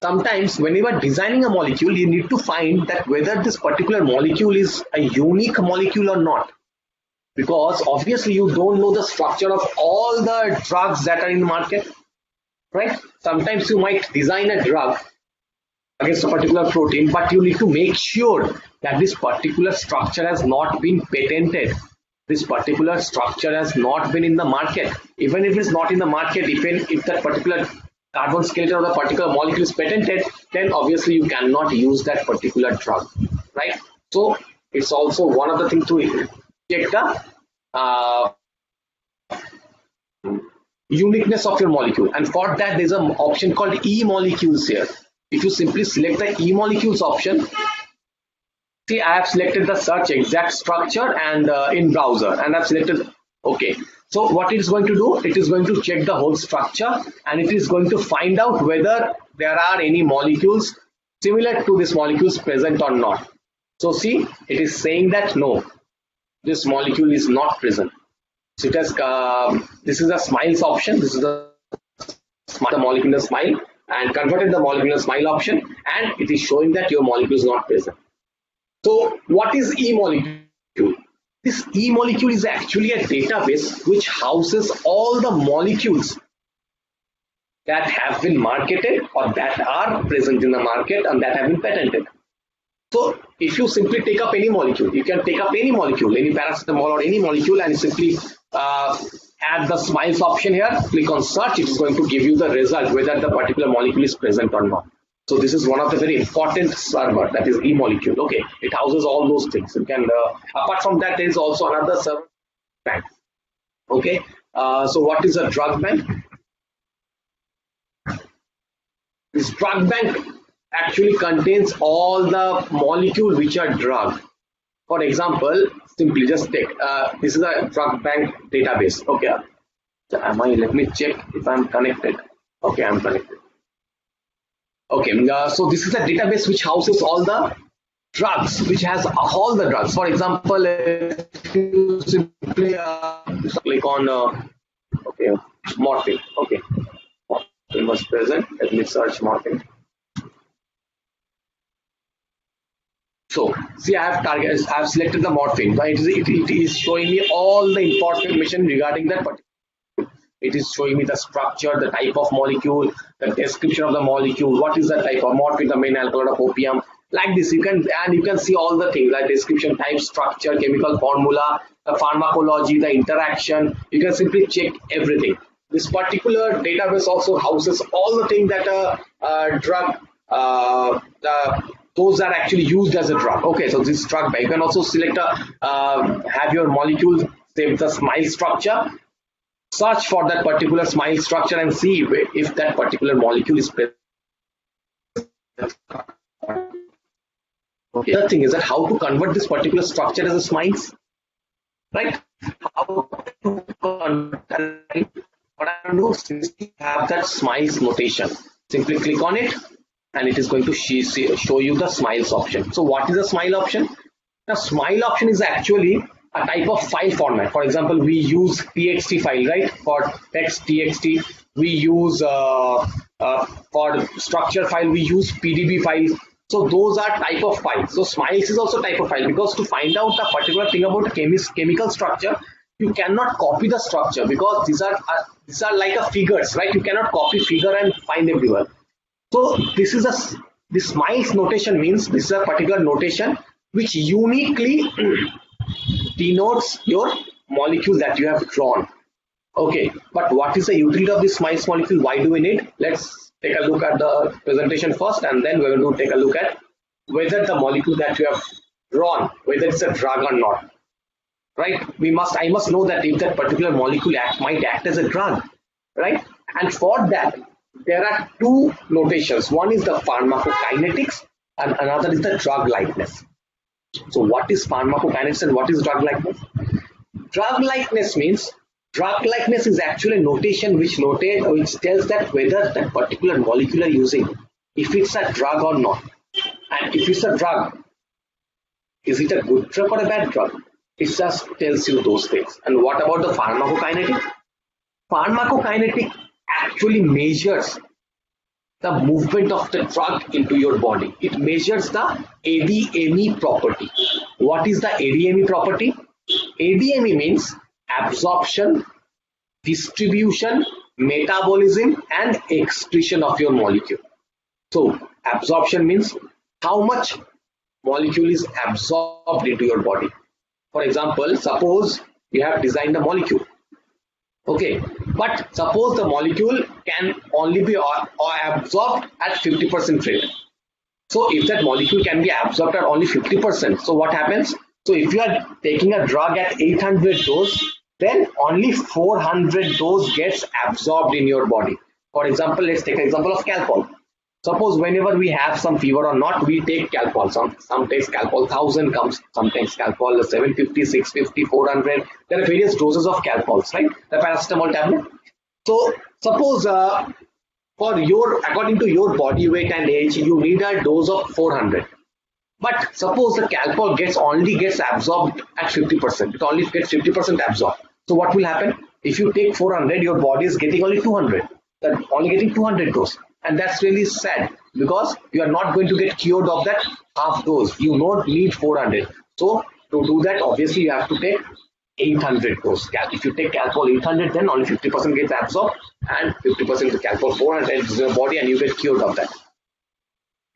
sometimes when you are designing a molecule, you need to find that whether this particular molecule is a unique molecule or not. Because obviously you don't know the structure of all the drugs that are in the market, right? Sometimes you might design a drug against a particular protein, but you need to make sure that this particular structure has not been patented. This particular structure has not been in the market. Even if it's not in the market, even if that particular carbon skeleton of the particular molecule is patented, then obviously you cannot use that particular drug, right? So it's also one of the things to check the uniqueness of your molecule, and for that there's an option called Emolecules here. If you simply select the Emolecules option, see, I have selected the search exact structure and in browser, and I've selected OK. So what it is going to do, it is going to check the whole structure, and it is going to find out whether there are any molecules similar to this molecules present or not. So see, it is saying that no, this molecule is not present. So it has this is a smiles option. This is the molecular smile, and converted the molecular smile option, and it is showing that your molecule is not present. So what is E-molecule? This E-molecule is actually a database which houses all the molecules that have been marketed or that are present in the market and that have been patented. So if you simply take up any molecule, you can take up any molecule, any paracetamol or any molecule, and simply add the smiles option here, click on search, it is going to give you the result whether the particular molecule is present or not. So this is one of the very important server, that is E-molecule. Okay, it houses all those things. You can apart from that, there is also another server bank. Okay, so what is a drug bank? This drug bank actually contains all the molecules which are drug. For example, simply just take this is a drug bank database. Okay, so let me check if I'm connected. Okay, I'm connected. Okay, so this is a database which houses all the drugs, which has all the drugs. For example, if you simply click on okay, morphine. Okay, morphine was present. Let me search morphine. So see, I have selected the morphine. Right? It is showing me all the important information regarding that particular. It is showing me the structure, the type of molecule, the description of the molecule, what is the type of morphine, the main alkaloid of opium. Like this, you can see all the things like description, type, structure, chemical formula, the pharmacology, the interaction. You can simply check everything. This particular database also houses all the things that a drug, those are actually used as a drug. Okay, so this drug bank. You can also select have your molecule save the smile structure. Search for that particular smile structure and see if that particular molecule is present. Okay. The other thing is that how to convert this particular structure as a smiles, right? How to convert what I do is have that smiles notation. Simply click on it, and it is going to show you the smiles option. So what is the smile option? The smile option is actually a type of file format. For example, we use txt file, right? For text txt, we use for structure file, we use pdb file. So those are type of files. So smiles is also type of file, because to find out the particular thing about chemical structure, you cannot copy the structure, because these are like a figures, right? You cannot copy figure and find everywhere. So this smiles notation means this is a particular notation which uniquely denotes your molecule that you have drawn. Okay, but what is the utility of this smiles molecule? Why do we need? Let's take a look at the presentation first, and then we're going to take a look at whether the molecule that you have drawn, whether it's a drug or not. Right? I must know that if that particular molecule might act as a drug, right? And for that, there are two notations. One is the pharmacokinetics and another is the drug likeness. So what is pharmacokinetics and what is drug likeness? Drug likeness means, drug likeness is actually a notation which tells that whether that particular molecule are using, if it's a drug or not. And if it's a drug, is it a good drug or a bad drug? It just tells you those things. And what about the pharmacokinetic? Pharmacokinetic actually measures the movement of the drug into your body. It measures the Adme property. What is the Adme property? Adme means absorption, distribution, metabolism, and excretion of your molecule. So absorption means how much molecule is absorbed into your body. For example, suppose you have designed a molecule. Okay, but suppose the molecule can only be absorbed at 50% rate. So if that molecule can be absorbed at only 50%, so what happens? So if you are taking a drug at 800 dose, then only 400 dose gets absorbed in your body. For example, let's take an example of Calpol. Suppose whenever we have some fever or not, we take Calpol. Sometimes Calpol 1000 comes, sometimes Calpol 750, 650, 400. There are various doses of Calpols, right? The paracetamol tablet. So suppose according to your body weight and age, you need a dose of 400. But suppose the Calpol only gets absorbed at 50%. It only gets 50% absorbed. So what will happen? If you take 400, your body is getting only 200. That only getting 200 dose. And that's really sad because you are not going to get cured of that half dose. You don't need 400. So to do that, obviously you have to take 800 dose. If you take Calpol 800, then only 50% gets absorbed and 50% of Calpol 400 is your body and you get cured of that.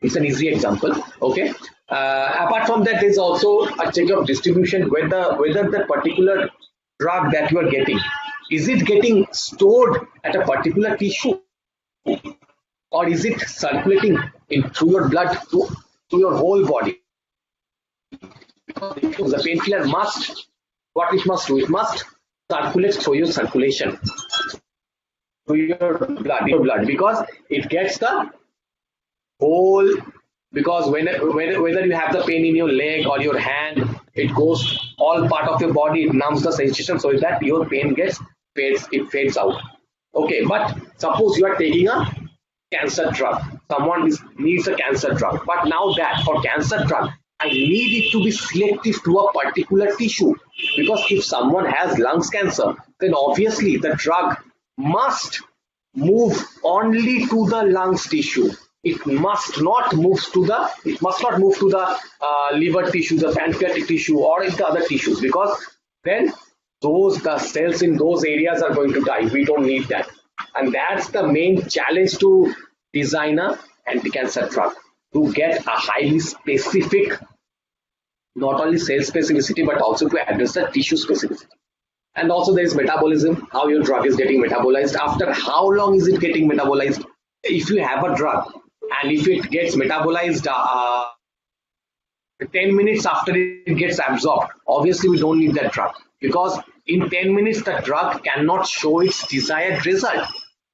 It's an easy example. Okay. Apart from that, there's also a check of distribution, whether the particular drug that you are getting, is it getting stored at a particular tissue, or is it circulating through your blood to your whole body? Because the painkiller must, what it must do, it must circulate through your circulation, through your blood, because it gets the whole, because whether you have the pain in your leg or your hand, it goes all part of your body, it numbs the sensation so that your pain fades out. Okay, but suppose you are taking a cancer drug, someone needs a cancer drug, but now that for cancer drug I need it to be selective to a particular tissue, because if someone has lungs cancer, then obviously the drug must move only to the lungs tissue. It must not move to the liver tissue, the pancreatic tissue, or the other tissues, because then the cells in those areas are going to die. We don't need that. And that's the main challenge to design an anti-cancer drug, to get a highly specific, not only cell specificity, but also to address the tissue specificity. And also there is metabolism, how your drug is getting metabolized, after how long is it getting metabolized. If you have a drug and if it gets metabolized 10 minutes after it gets absorbed, obviously we don't need that drug, because in 10 minutes the drug cannot show its desired result.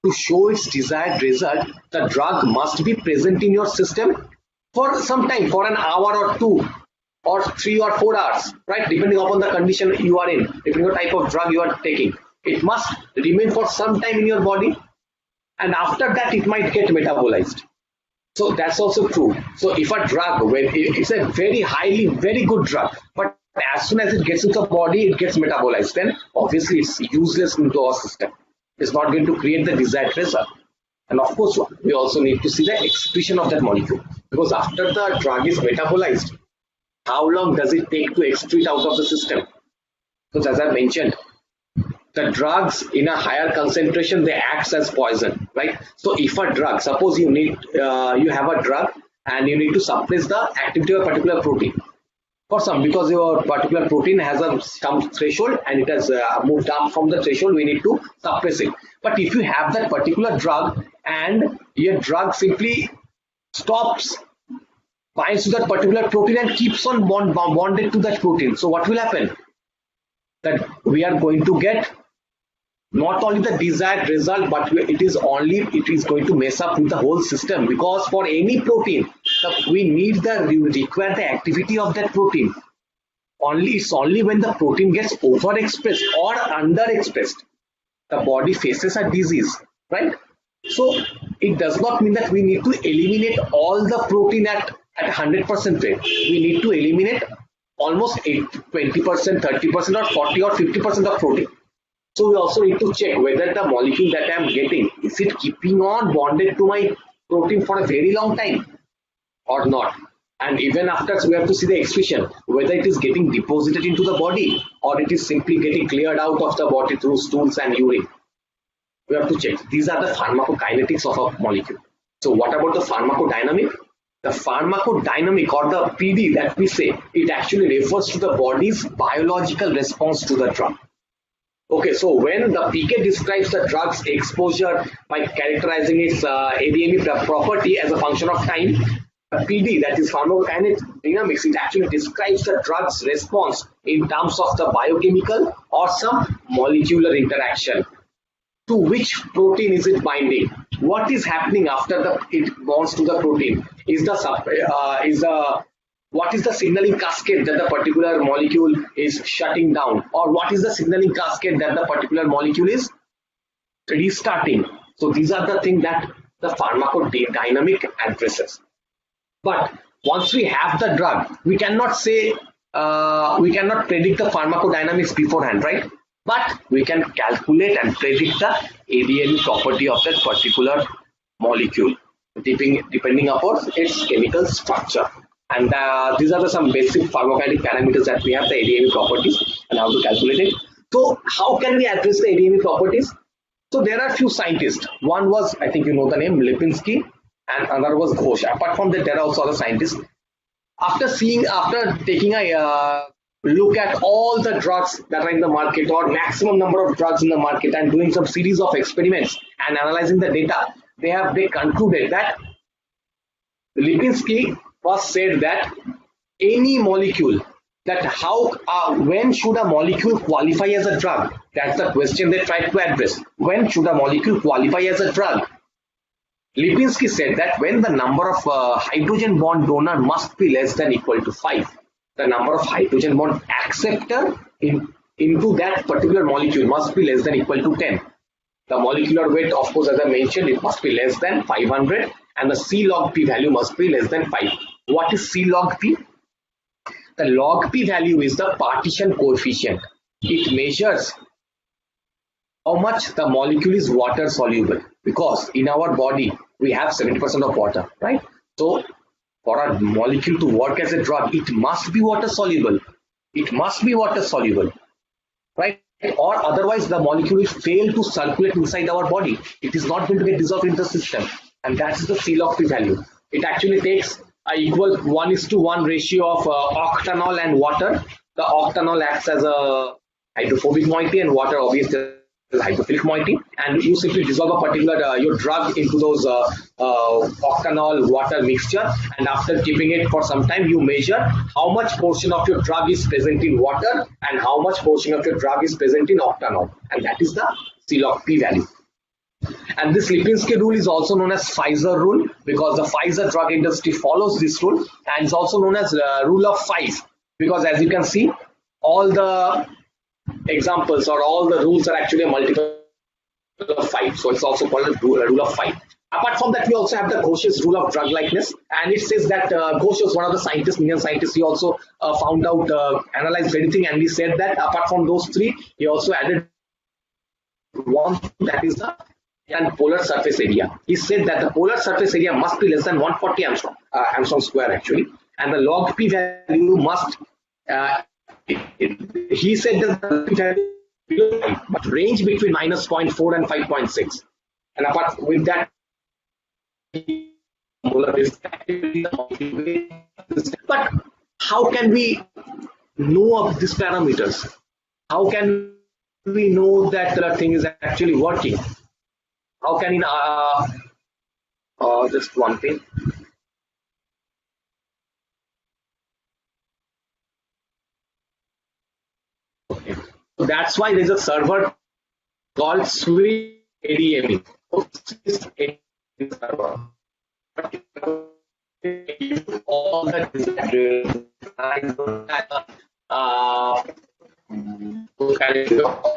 To show its desired result, the drug must be present in your system for some time, for an hour or 2 or 3 or 4 hours, right? Depending upon the condition you are in, depending on the type of drug you are taking. It must remain for some time in your body, and after that it might get metabolized. So that's also true. So if a drug, it's a very good drug, but as soon as it gets into the body, it gets metabolized, then obviously it's useless into our system. It's not going to create the desired result. And of course, we also need to see the excretion of that molecule, because after the drug is metabolized, how long does it take to excrete out of the system? Because as I mentioned, the drugs in a higher concentration, they act as poison, right? So if a drug, suppose you have a drug and you need to suppress the activity of a particular protein. For some, because your particular protein has some threshold and it has moved up from the threshold, we need to suppress it. But if you have that particular drug and your drug simply binds to that particular protein and keeps on bonded to that protein, so what will happen? That we are going to get not only the desired result, but it is going to mess up with the whole system, because for any protein we require the activity of that protein. It's only when the protein gets overexpressed or underexpressed the body faces a disease, right? So it does not mean that we need to eliminate all the protein at 100% rate. We need to eliminate almost 20%, 30% or 40 or 50% of protein. So we also need to check whether the molecule that I am getting, is it keeping on bonded to my protein for a very long time or not. And even after, so we have to see the excretion, whether it is getting deposited into the body or it is simply getting cleared out of the body through stools and urine. We have to check. These are the pharmacokinetics of a molecule. So what about the pharmacodynamic? The pharmacodynamic, or the PD that we say, it actually refers to the body's biological response to the drug. Okay, so when the PK describes the drug's exposure by characterizing its Adme property as a function of time, the PD, that is pharmacodynamics, it actually describes the drug's response in terms of the biochemical or some molecular interaction. To which protein is it binding? What is happening after it bonds to the protein? What is the signaling cascade that the particular molecule is shutting down, or what is the signaling cascade that the particular molecule is restarting? So these are the things that the pharmacodynamic addresses. But once we have the drug, we cannot say we cannot predict the pharmacodynamics beforehand, right? But we can calculate and predict the Adme property of that particular molecule, depending upon its chemical structure. And these are some basic pharmacokinetic parameters that we have, the Adme properties, and how to calculate it. So how can we address the Adme properties? So there are a few scientists. One was, I think you know the name, Lipinski, and another was Ghosh. Apart from that, there are also other scientists. After taking a look at all the drugs that are in the market, or maximum number of drugs in the market, and doing some series of experiments and analyzing the data, they concluded that Lipinski was said that any molecule, that when should a molecule qualify as a drug? That's the question they tried to address. When should a molecule qualify as a drug? Lipinski said that when the number of hydrogen bond donor must be less than equal to 5. The number of hydrogen bond acceptor into that particular molecule must be less than equal to 10. The molecular weight, of course, as I mentioned, it must be less than 500, and the C log P value must be less than 5. What is C log P? The log P value is the partition coefficient. It measures how much the molecule is water soluble, because in our body we have 70% of water, right? So for a molecule to work as a drug, it must be water soluble. It must be water soluble, right? Or otherwise the molecule will fail to circulate inside our body. It is not going to get dissolved in the system, and that is the C log P value. It actually takes a equal 1:1 ratio of octanol and water. The octanol acts as a hydrophobic moiety, and water obviously is hydrophilic moiety, and you simply dissolve a particular your drug into those octanol water mixture, and after keeping it for some time, you measure how much portion of your drug is present in water and how much portion of your drug is present in octanol, and that is the C log P value. And this Lipinski rule is also known as Pfizer rule, because the Pfizer drug industry follows this rule, and it's also known as rule of 5, because as you can see, all the examples or all the rules are actually a multiple of 5, so it's also called a rule of 5. Apart from that, we also have the Ghosh's rule of drug likeness, and it says that Ghosh was one of the scientists, Indian scientists. He also found out, analyzed everything, and he said that apart from those 3, he also added one, that is the polar surface area. He said that the polar surface area must be less than 140 Armstrong square actually, and the log P value must he said that the P value must range between -0.4 and 5.6, and apart with that, but how can we know of these parameters? How can we know that the thing is actually working? How can just one thing. Okay. So that's why there's a server called Swedish ADME. Swiss ADME server. All the uh,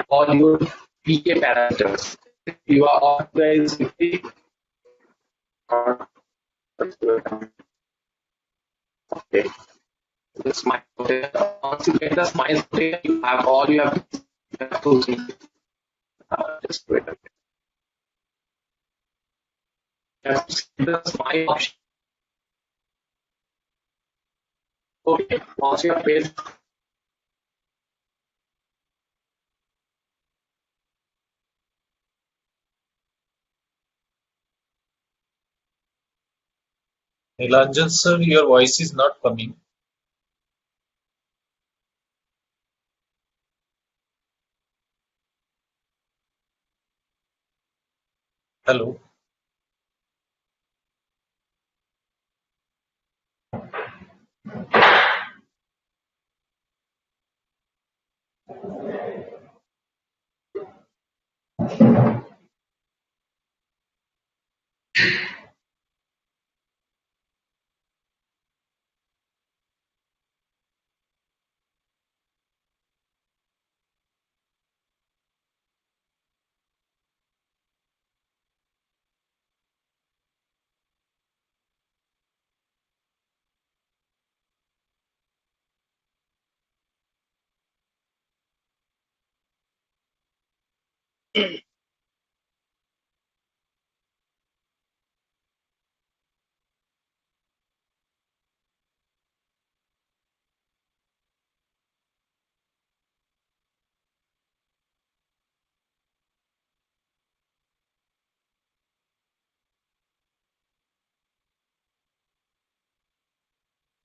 all your PK parameters. You are authorized okay. This my once you get the smile you have all you have to just wait a minute. You have to see the smile option. Okay, once you have paid Nilanjan sir, your voice is not coming. Hello.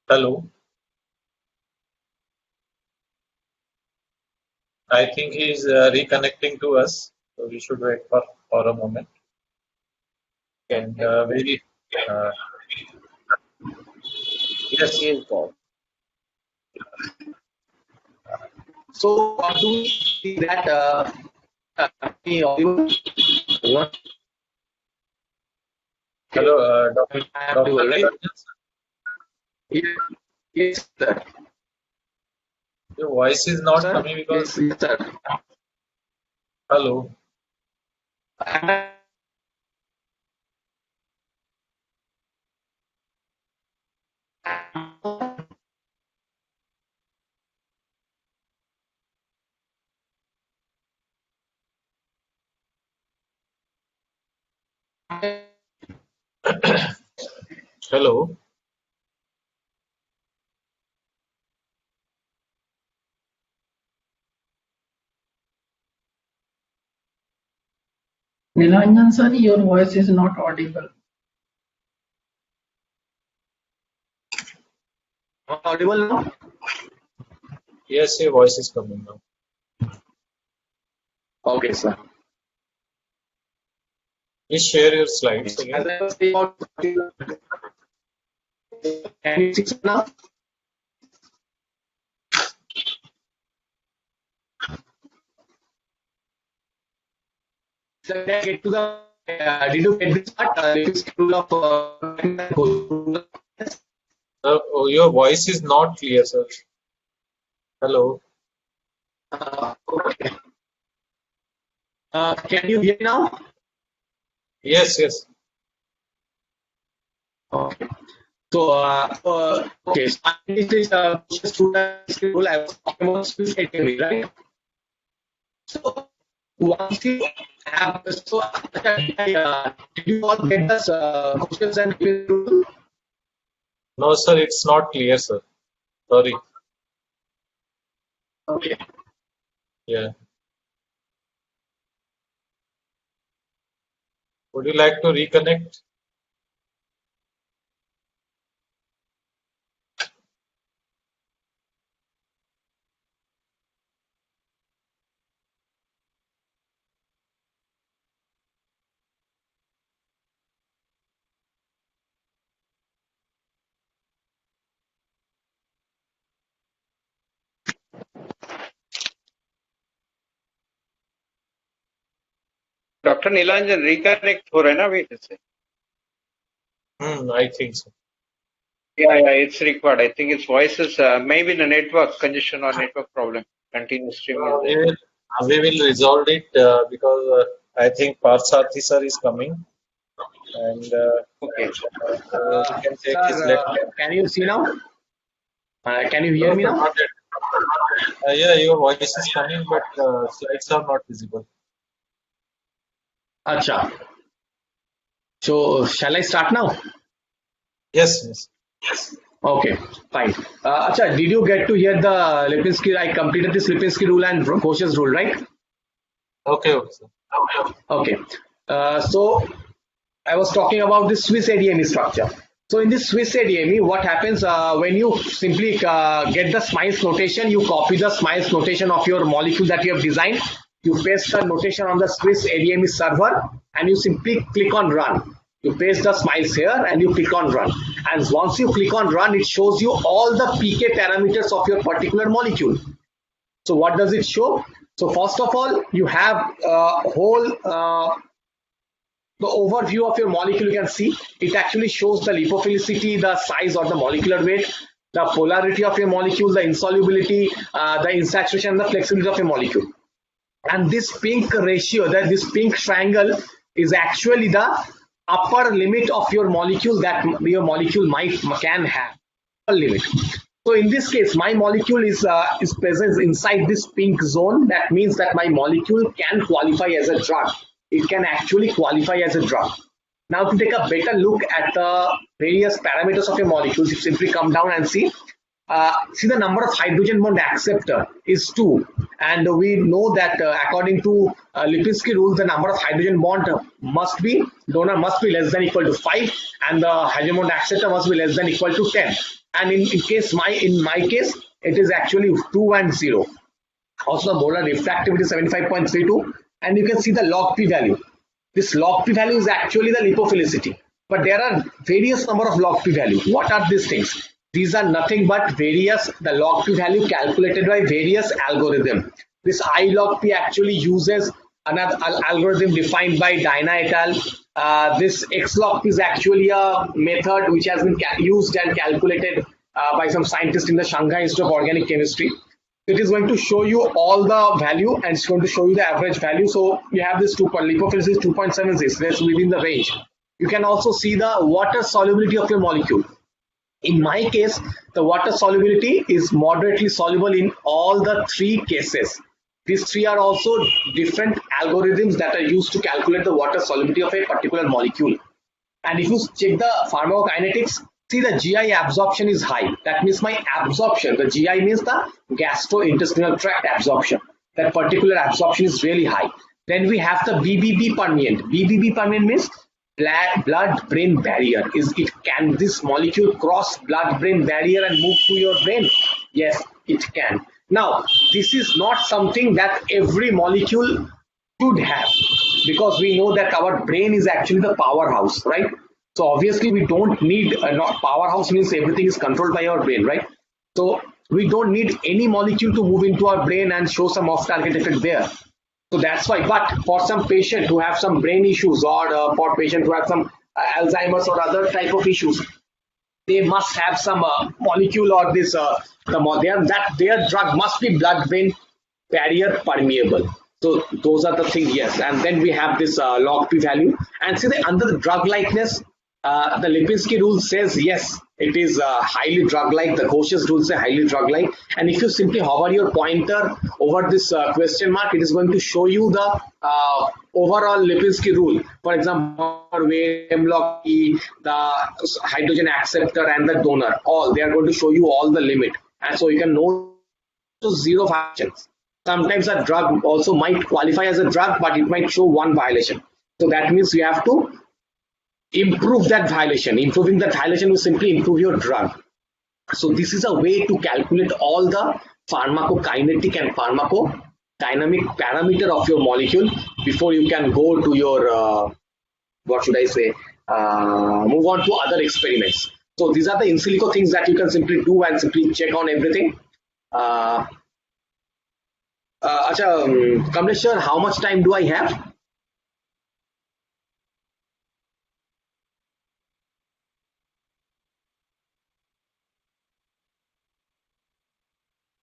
Hello. I think he is reconnecting to us, so we should wait for a moment. And very uh, He yes. is gone. so do we see that any audible? What okay. Hello, I am Dr. audible, right? Nilanjan sir. Yes, yes, sir. Your voice is not Sir, coming because yes, yes, sir. hello. Hello. Nilanjan sir, your voice is not audible. Audible now? Yes, your voice is coming now. Okay, sir. Please share your slides As again. I was saying about can you see now? So when I get to the did you get this part? This schedule of Oh, your voice is not clear, sir. Hello. okay. Can you hear now? Yes, yes. Okay. So, okay, so this is just to schedule. I was talking about Swiss Academy, right? So, once you have, so did you all get the questions and No, sir, it's not clear, sir. Sorry. okay. Yeah. Would you like to reconnect? Dr. Nilanjan, reconnect हो रहा है ना अभी से? I think so. Yeah, it's required. I think its voice is maybe the network congestion or network problem. Continuous streaming is there. We will resolve it because I think Parsathi sir is coming, and Okay. we can take his Sir, lecture. can you see now? Can you hear me now? Not yet. Yeah, your voice is coming, but slides are not visible. Acha. So shall I start now? Yes. Okay, fine. Acha, did you get to hear the Lipinski? I completed this Lipinski rule and Koch's rule, right? Okay, sir. Okay. So I was talking about the Swiss ADME structure. So in this Swiss ADME, what happens when you simply get the Smiles notation, you copy the Smiles notation of your molecule that you have designed, you paste the notation on the Swiss ADME server, and you simply click on run. You paste the Smiles here and you click on run. And once you click on run, it shows you all the pK parameters of your particular molecule. So what does it show? So first of all, you have a whole the overview of your molecule. You can see it actually shows the lipophilicity, the size or the molecular weight, the polarity of your molecule, the insolubility, the insaturation, and the flexibility of your molecule. And this pink ratio, that this pink triangle is actually the upper limit of your molecule that your molecule can have upper limit. So in this case, my molecule is present inside this pink zone. That means that my molecule can qualify as a drug. It can actually qualify as a drug. Now to take a better look at the various parameters of your molecules, you simply come down and see the number of hydrogen bond acceptor is 2, and we know that according to Lipinski rule, the number of hydrogen bond donor must be less than equal to 5, and the hydrogen bond acceptor must be less than equal to 10. And in my case, it is actually 2 and 0. Also, the molar refractivity is 75.32, and you can see the log p value. This log p value is actually the lipophilicity, but there are various number of log p value. What are these things? These are nothing but the log p value calculated by various algorithm. This I log p actually uses another algorithm defined by Dyna et al. This X log p is actually a method which has been used and calculated by some scientists in the Shanghai Institute of Organic Chemistry. It is going to show you all the value and it's going to show you the average value. So you have this lipophilicity is 2.76, that's within the range. You can also see the water solubility of your molecule. In my case, the water solubility is moderately soluble in all the 3 cases. These 3 are also different algorithms that are used to calculate the water solubility of a particular molecule. And if you check the pharmacokinetics, see the GI absorption is high. That means my absorption, the GI means the gastrointestinal tract absorption. That particular absorption is really high. Then we have the BBB permeant. BBB permeant means blood-brain barrier. Can this molecule cross blood-brain barrier and move to your brain? Yes, it can. Now, this is not something that every molecule should have, because we know that our brain is actually the powerhouse, right? So obviously we don't need powerhouse means everything is controlled by our brain, right? So we don't need any molecule to move into our brain and show some off-target effect there. So that's why. But for some patient who have some brain issues, or for patient who have some Alzheimer's or other type of issues, they must have some molecule or this their drug must be blood-brain barrier permeable. So those are the things, yes. And then we have this log p value, and see under the drug likeness. The Lipinski rule says yes, it is highly drug-like. The Koch's rule says highly drug-like. And if you simply hover your pointer over this question mark, it is going to show you the overall Lipinski rule. For example, log P, the hydrogen acceptor and the donor, all they are going to show you all the limit. And so you can know 0 functions. Sometimes a drug also might qualify as a drug, but it might show 1 violation. So that means you have to improve that violation. Improving that violation will simply improve your drug. So this is a way to calculate all the pharmacokinetic and pharmacodynamic parameter of your molecule before you can go to your move on to other experiments. So these are the Insilico things that you can simply do and simply check on everything. Kamlesh sir, how much time do I have?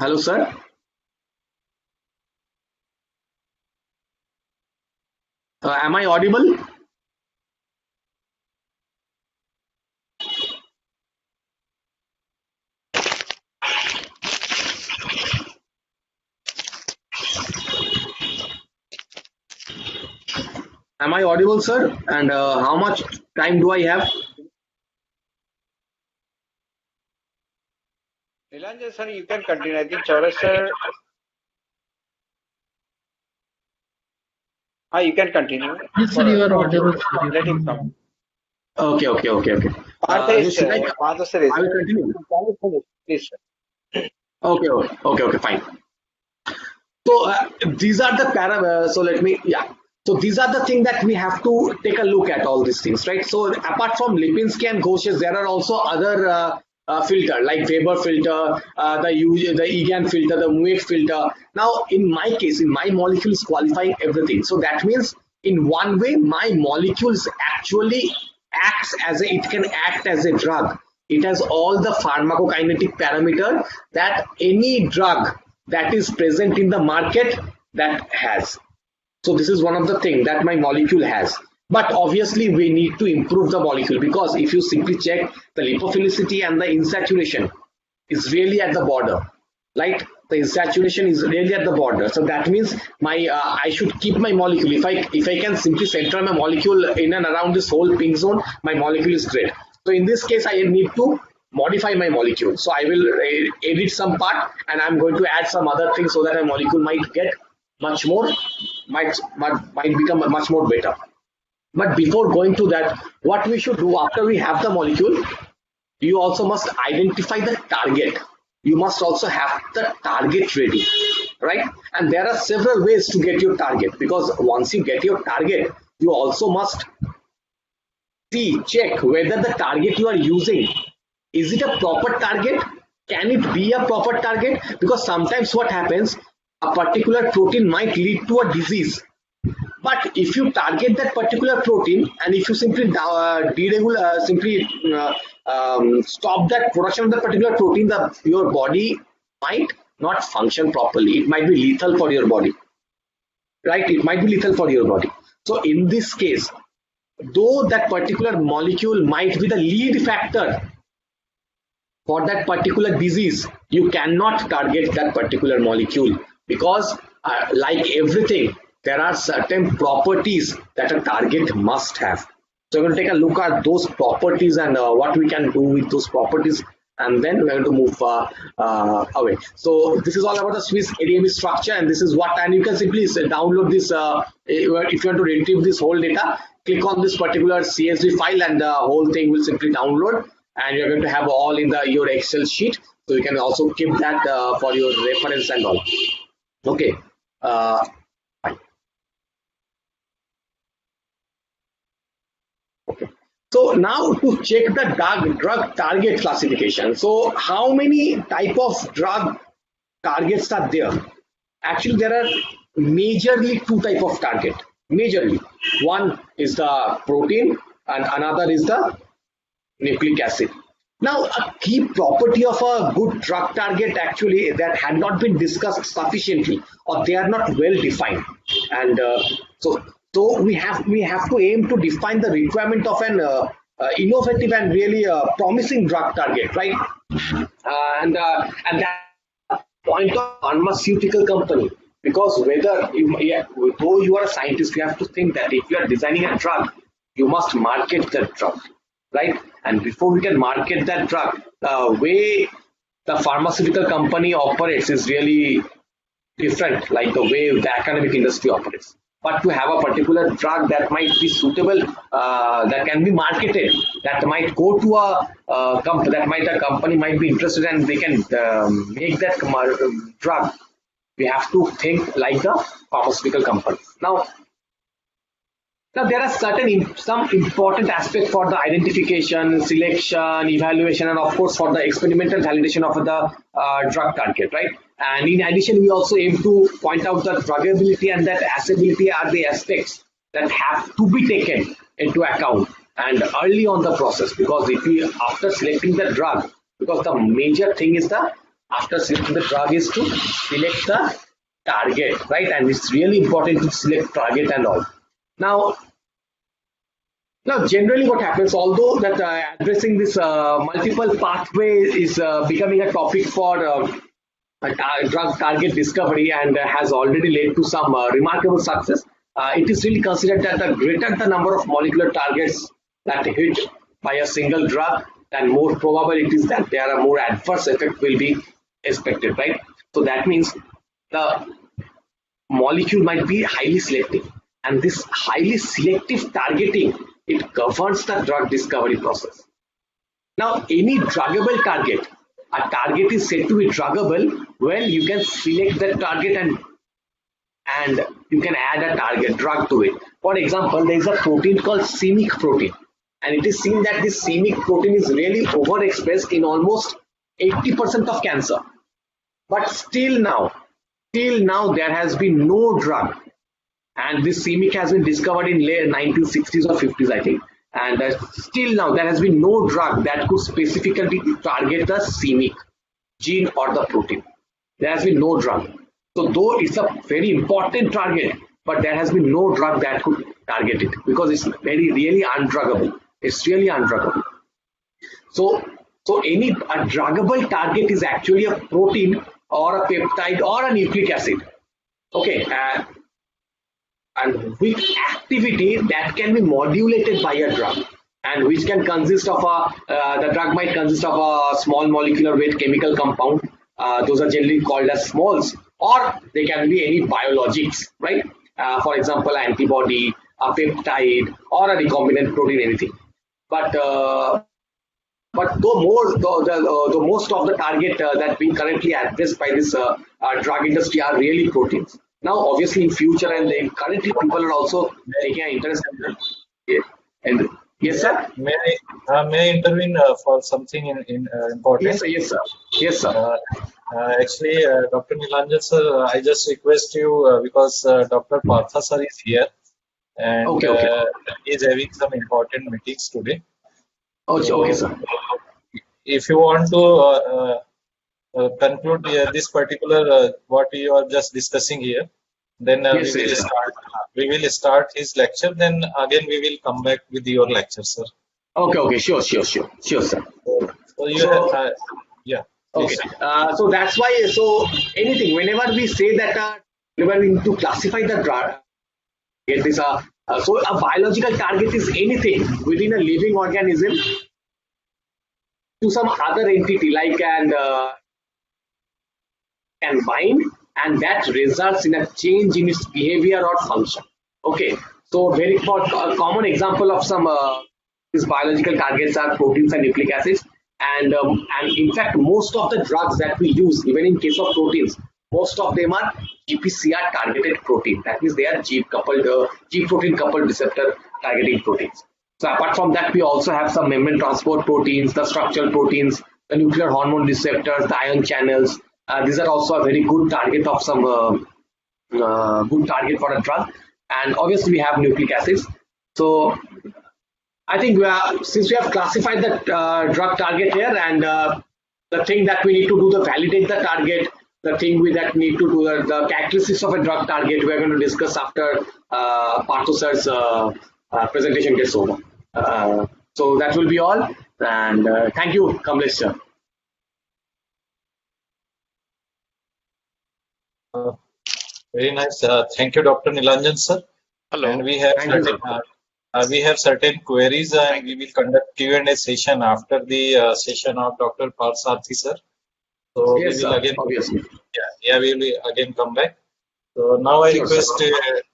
Hello, sir. Am I audible? Am I audible, sir? And how much time do I have? Nilanjan sir, you can continue. I think Choure sir, you can continue. Yes, sir, you are audible, sir. Let him come. Okay. Should I will continue? Please, sir. Okay, fine. So these are the So these are the things that we have to take a look at all these things, right? So apart from Lipinski and Ghosh's, there are also other filter like Weber filter, the Egan filter, the Mueck filter. Now, in my case, in my molecule is qualifying everything. So that means in one way, my molecules actually it can act as a drug. It has all the pharmacokinetic parameter that any drug that is present in the market that has. So this is one of the things that my molecule has. But obviously we need to improve the molecule, because if you simply check the lipophilicity and the insaturation is really at the border, right? The insaturation is really at the border. So that means my I should keep my molecule. If I can simply center my molecule in and around this whole pink zone, my molecule is great. So in this case, I need to modify my molecule. So I will edit some part and I'm going to add some other things so that my molecule might get much more, might become much more better. But before going to that, what we should do after we have the molecule, you also must identify the target. You must also have the target ready, right? And there are several ways to get your target, because once you get your target, you also must check whether the target you are using, is it a proper target? Can it be a proper target? Because sometimes what happens, a particular protein might lead to a disease. But if you target that particular protein and if you simply stop that production of that particular protein, your body might not function properly. It might be lethal for your body, right? It might be lethal for your body. So in this case, though that particular molecule might be the lead factor for that particular disease, you cannot target that particular molecule, because like everything, there are certain properties that a target must have. So we're going to take a look at those properties and what we can do with those properties, and then we're going to move away. So this is all about the Swiss Adme structure, and this is what, and you can simply download this if you want to retrieve this whole data, click on this particular CSV file and the whole thing will simply download, and you're going to have all in your Excel sheet. So you can also keep that for your reference and all. Okay. So now to check the drug target classification. So how many type of drug targets are there? Actually, there are majorly two type of target. Majorly, one is the protein and another is the nucleic acid. Now, a key property of a good drug target actually that had not been discussed sufficiently, or they are not well defined, and so we have to aim to define the requirement of an innovative and really promising drug target, right? And that point of pharmaceutical company, because whether though you are a scientist, you have to think that if you are designing a drug, you must market that drug, right? And before we can market that drug, the way the pharmaceutical company operates is really different, like the way the academic industry operates. But to have a particular drug that might be suitable, that can be marketed, that might go to a company might be interested and they can make that drug. We have to think like the pharmaceutical company. Now there are some important aspects for the identification, selection, evaluation, and of course for the experimental validation of the drug target, right? And in addition, we also aim to point out that druggability and that acceptability are the aspects that have to be taken into account and early on the process, because if we, after selecting the drug, because the major thing is the after selecting the drug is to select the target, right? And it's really important to select target and all. Now, generally what happens, although that addressing this multiple pathway is becoming a topic for drug target discovery and has already led to some remarkable success, it is really considered that the greater the number of molecular targets that hit by a single drug, then more probable it is that there are more adverse effect will be expected, right? So that means the molecule might be highly selective, and this highly selective targeting, it governs the drug discovery process. Now, any druggable target, a target is said to be druggable when you can select the target and you can add a target drug to it. For example, there is a protein called c-Myc protein, and it is seen that this c-Myc protein is really overexpressed in almost 80% of cancer. But till now, there has been no drug, and this c-Myc has been discovered in late 1960s or 50s, I think. And still now, there has been no drug that could specifically target the c-Myc gene or the protein. There has been no drug. So though it's a very important target, but there has been no drug that could target it because it's really undruggable. It's really undruggable. So a druggable target is actually a protein or a peptide or a nucleic acid. Okay, and with activity that can be modulated by a drug, and which can consist of the drug might consist of a small molecular weight chemical compound. Those are generally called as smalls, or they can be any biologics, right? For example, antibody, a peptide, or a recombinant protein, anything. But the most of the target that being currently addressed by this drug industry are really proteins. Now, obviously, in future and currently, people are also taking an interest in that. Yeah. And yes, sir. May I intervene for something important? Yes, sir. Yes, sir. Yes, sir. Actually, Dr. Nilanjan sir, I just request you because Dr. Partha sir is here and Okay. he is having some important meetings today. Okay, sir. If you want to conclude this particular what you are just discussing here, then Yes, we will start his lecture. Then again we will come back with your lecture, sir. Okay. Sure, sir. So you have, yeah. Okay. Please. So that's why. So anything, whenever we say that, whenever we need to classify the drug, it is so a biological target is anything within a living organism to some other entity, like can bind, and that results in a change in its behavior or function. Okay. So very a common example of some these biological targets are proteins and nucleic acids. And in fact, most of the drugs that we use, even in case of proteins, most of them are GPCR targeted protein. That means they are G protein coupled receptor targeting proteins. So apart from that, we also have some membrane transport proteins, the structural proteins, the nuclear hormone receptors, the ion channels. These are also a very good target of some good target for a drug. And obviously, we have nucleic acids. So I think since we have classified the drug target here, and the thing that we need to do to validate the target, the thing we that need to do the characteristics of a drug target, we are going to discuss after Partho sir's presentation gets over. So that will be all, and thank you, Kamlesh sir. Very nice. Thank you, Dr. Nilanjan sir. Hello. And we have certain queries, and we will conduct Q&A session after the session of Dr. Partha sir. So Yes, we will sir, again, obviously. we will again come back. So now I request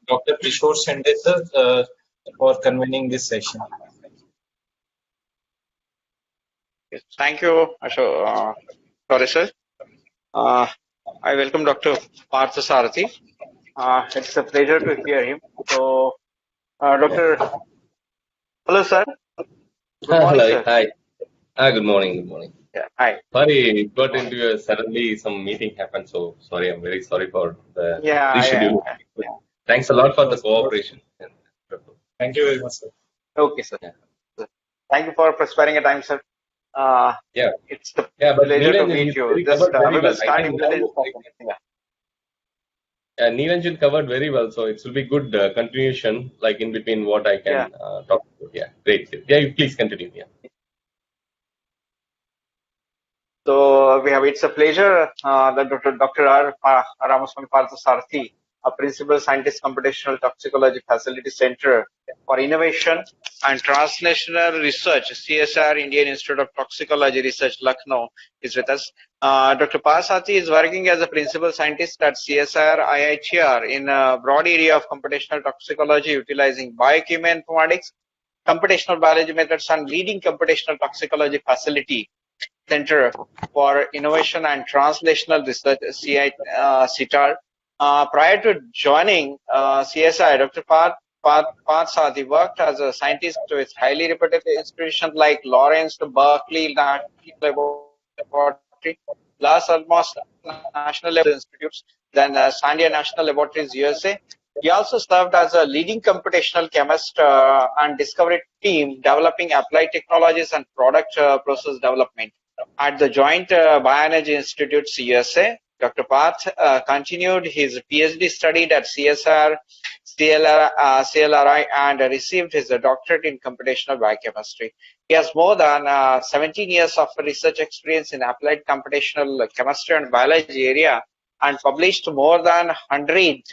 Dr. Kishore Shende sir for convening this session. Yes, thank you, Choure sir. I welcome Dr. Partha Sarathi. It's a pleasure to hear him. So, hello, sir. Good morning, Hello. sir. Hi. Good morning. Yeah, hi. Sorry, got into suddenly some meeting happened. So sorry. I'm very sorry for the reschedule. Yeah. Thanks a lot for the cooperation. Thank you very much, sir. Okay, sir. Yeah. Thank you for sparing a time, sir. Yeah. It's a Yeah, but pleasure to Neelanjan, meet he's you. very Just covered very we will well. I start think now, immediately this session. Yeah. Neelanjan covered very well, so it will be good continuation, like in between what I Yeah. can talk about. Yeah, great. Yeah, you please continue. Yeah. So it's a pleasure that Dr. R. Ramaswamy Parthasarathy, a principal scientist, computational toxicology facility center for innovation and translational research, CSR, Indian Institute of Toxicology Research, Lucknow, is with us. Dr. Parthasarathy is working as a principal scientist at CSR IITR in a broad area of computational toxicology utilizing bioinformatics, computational biology methods, and leading computational toxicology facility Center for Innovation and Translational Research, CITR. Prior to joining CSI, Dr. Parthasarathy worked as a scientist with highly reputed institutions like Lawrence Berkeley National Laboratory, Los Alamos National Institutes, then Sandia National Laboratories, USA. He also served as a leading computational chemist and discovery team developing applied technologies and product process development. At the Joint Bioenergy Institutes, USA, Dr. Parth continued his PhD studied at CLRI and received his doctorate in computational biochemistry. He has more than 17 years of research experience in applied computational chemistry and biology area and published more than 100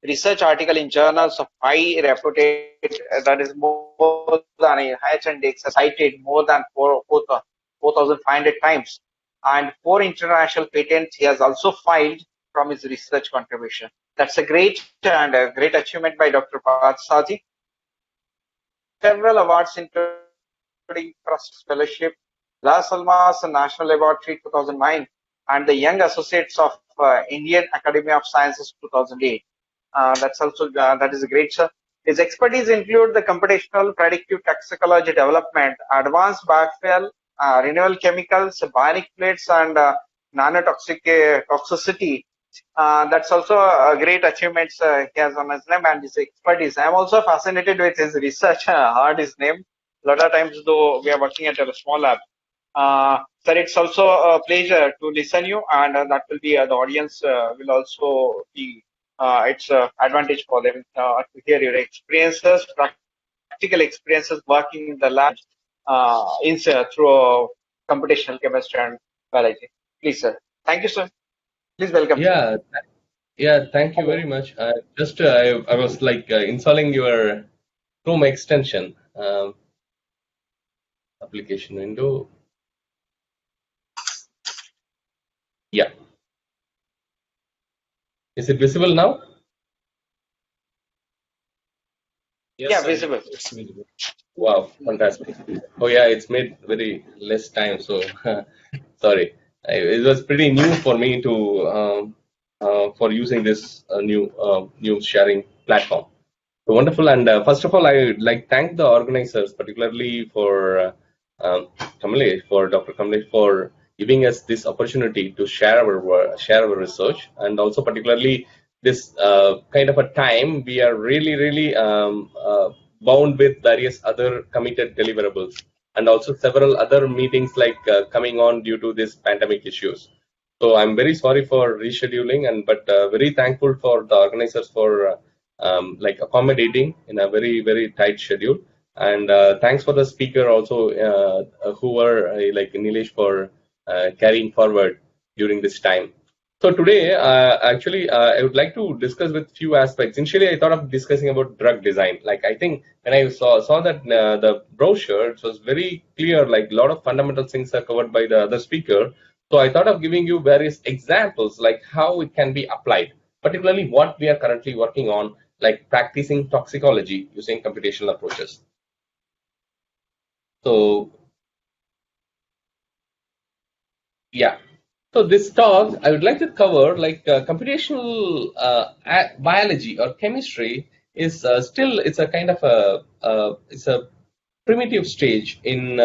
research article in journals of high reputed, that is more than a H index cited more than 4,500 times, and 4 international patents he has also filed from his research contribution. That's a great and a great achievement by Dr. Parthasarathy. Several awards including Trust Fellowship, Las Almas National Laboratory 2009, and the Young Associates of Indian Academy of Sciences 2008. That is a great, sir. His expertise include the computational predictive toxicology development, advanced backfill, renewable chemicals, bionic plates, and toxicity. That's also a great achievement he has on his name and his expertise. I'm also fascinated with his research. Heard his name a lot of times, though we are working at a small lab. Sir, it's also a pleasure to listen you, and that will be the audience will also be. It's an advantage for them to hear your experiences, practical experiences working in the lab through computational chemistry and biology. Please, sir. Thank you, sir. Please welcome, sir. Yeah, yeah. Thank you very much. Just I was like installing your Chrome extension application window. Yeah. Is it visible now? Yes, Yeah, sir, visible. it's visible. Wow, fantastic. Oh yeah, it's made very less time, so sorry. It was pretty new for me to for using this new sharing platform. So wonderful, and first of all, I would like thank the organizers, particularly for Dr. Kamlesh, for giving us this opportunity to share our research, and also particularly this kind of a time we are really bound with various other committed deliverables, and also several other meetings like coming on due to this pandemic issues. So I'm very sorry for rescheduling, and but very thankful for the organizers for like accommodating in a very tight schedule. And thanks for the speaker also, who were like Nilesh for carrying forward during this time. So today, actually, I would like to discuss with few aspects. Initially, I thought of discussing about drug design. Like I think when I saw that the brochure, it was very clear. Like a lot of fundamental things are covered by the other speaker. So I thought of giving you various examples, like how it can be applied, particularly what we are currently working on, like practicing toxicology using computational approaches. So yeah. So this talk, I would like to cover like computational biology or chemistry is still, it's a kind of it's a primitive stage in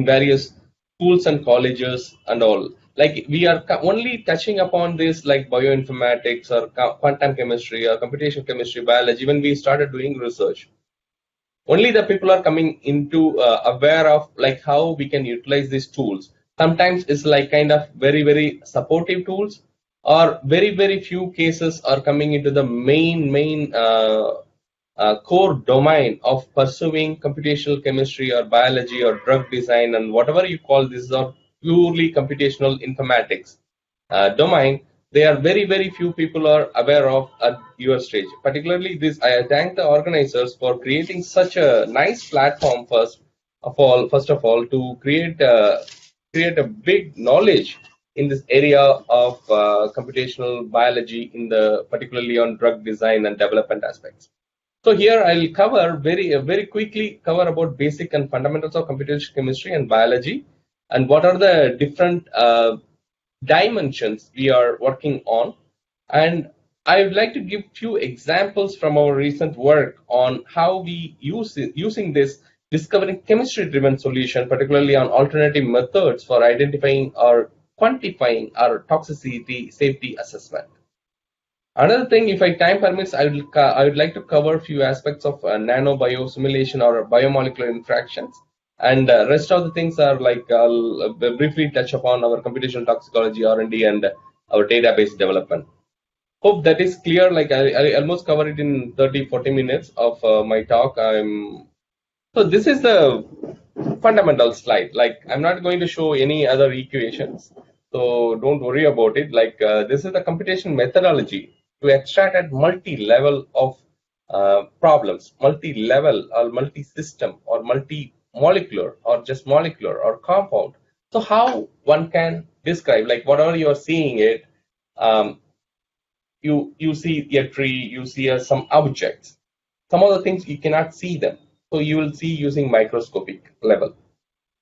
various schools and colleges and all. Like we are only touching upon this like bioinformatics or quantum chemistry or computational chemistry, biology when we started doing research. Only the people are coming into aware of like how we can utilize these tools. Sometimes it's like kind of very supportive tools, or very few cases are coming into the main core domain of pursuing computational chemistry or biology or drug design, and whatever you call this are purely computational informatics domain. They are very few people are aware of at your stage. Particularly this, I thank the organizers for creating such a nice platform first of all to create a big knowledge in this area of computational biology, in the particularly on drug design and development aspects. So here I'll cover very quickly cover about basic and fundamentals of computational chemistry and biology, and what are the different dimensions we are working on. And I would like to give few examples from our recent work on how we using this discovering chemistry driven solution, particularly on alternative methods for identifying or quantifying our toxicity safety assessment. Another thing, if time permits, I would like to cover a few aspects of nanobio simulation or biomolecular interactions, and rest of the things are like I'll briefly touch upon our computational toxicology R&D and our database development. Hope that is clear. Like I almost cover it in 30-40 minutes of my talk. So this is the fundamental slide. Like I'm not going to show any other equations, so don't worry about it. Like this is the computation methodology to extract at multi-level of problems, multi-level or multi-system or multi-molecular or just molecular or compound. So how one can describe, like whatever you are seeing it, you see a tree, you see some objects. Some of the things you cannot see them, so you will see using microscopic level.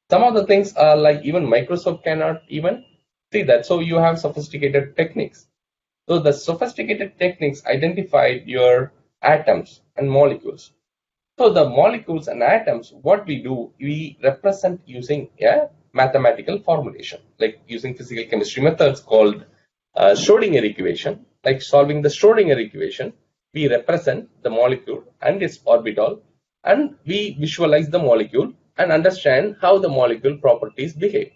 Some of the things are like even microscope cannot even see that, so you have sophisticated techniques. So the sophisticated techniques identified your atoms and molecules. So the molecules and atoms, what we do, we represent using a mathematical formulation, like using physical chemistry methods called Schrodinger equation. Like solving the Schrodinger equation, we represent the molecule and its orbital, and we visualize the molecule and understand how the molecule properties behave.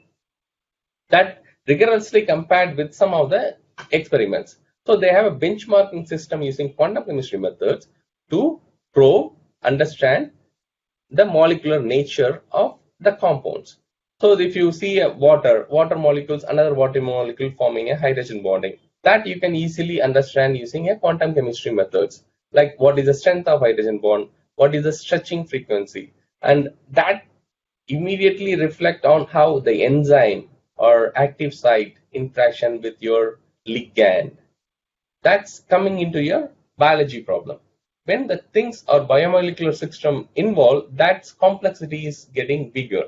That rigorously compared with some of the experiments. So they have a benchmarking system using quantum chemistry methods to probe, understand the molecular nature of the compounds. So if you see a water molecules, another water molecule forming a hydrogen bonding, that you can easily understand using a quantum chemistry methods. Like what is the strength of hydrogen bond, what is the stretching frequency, and that immediately reflect on how the enzyme or active site interaction with your ligand. That's coming into your biology problem. When the things or biomolecular system involved, that complexity is getting bigger.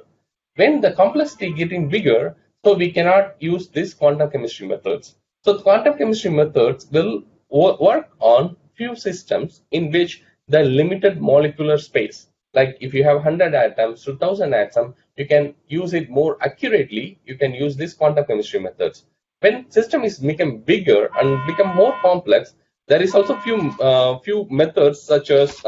When the complexity getting bigger, so we cannot use these quantum chemistry methods. So quantum chemistry methods will work on few systems in which the limited molecular space, like if you have 100 atoms to 1000 atoms, you can use it more accurately. You can use these quantum chemistry methods. When system is become bigger and become more complex, there is also few methods such as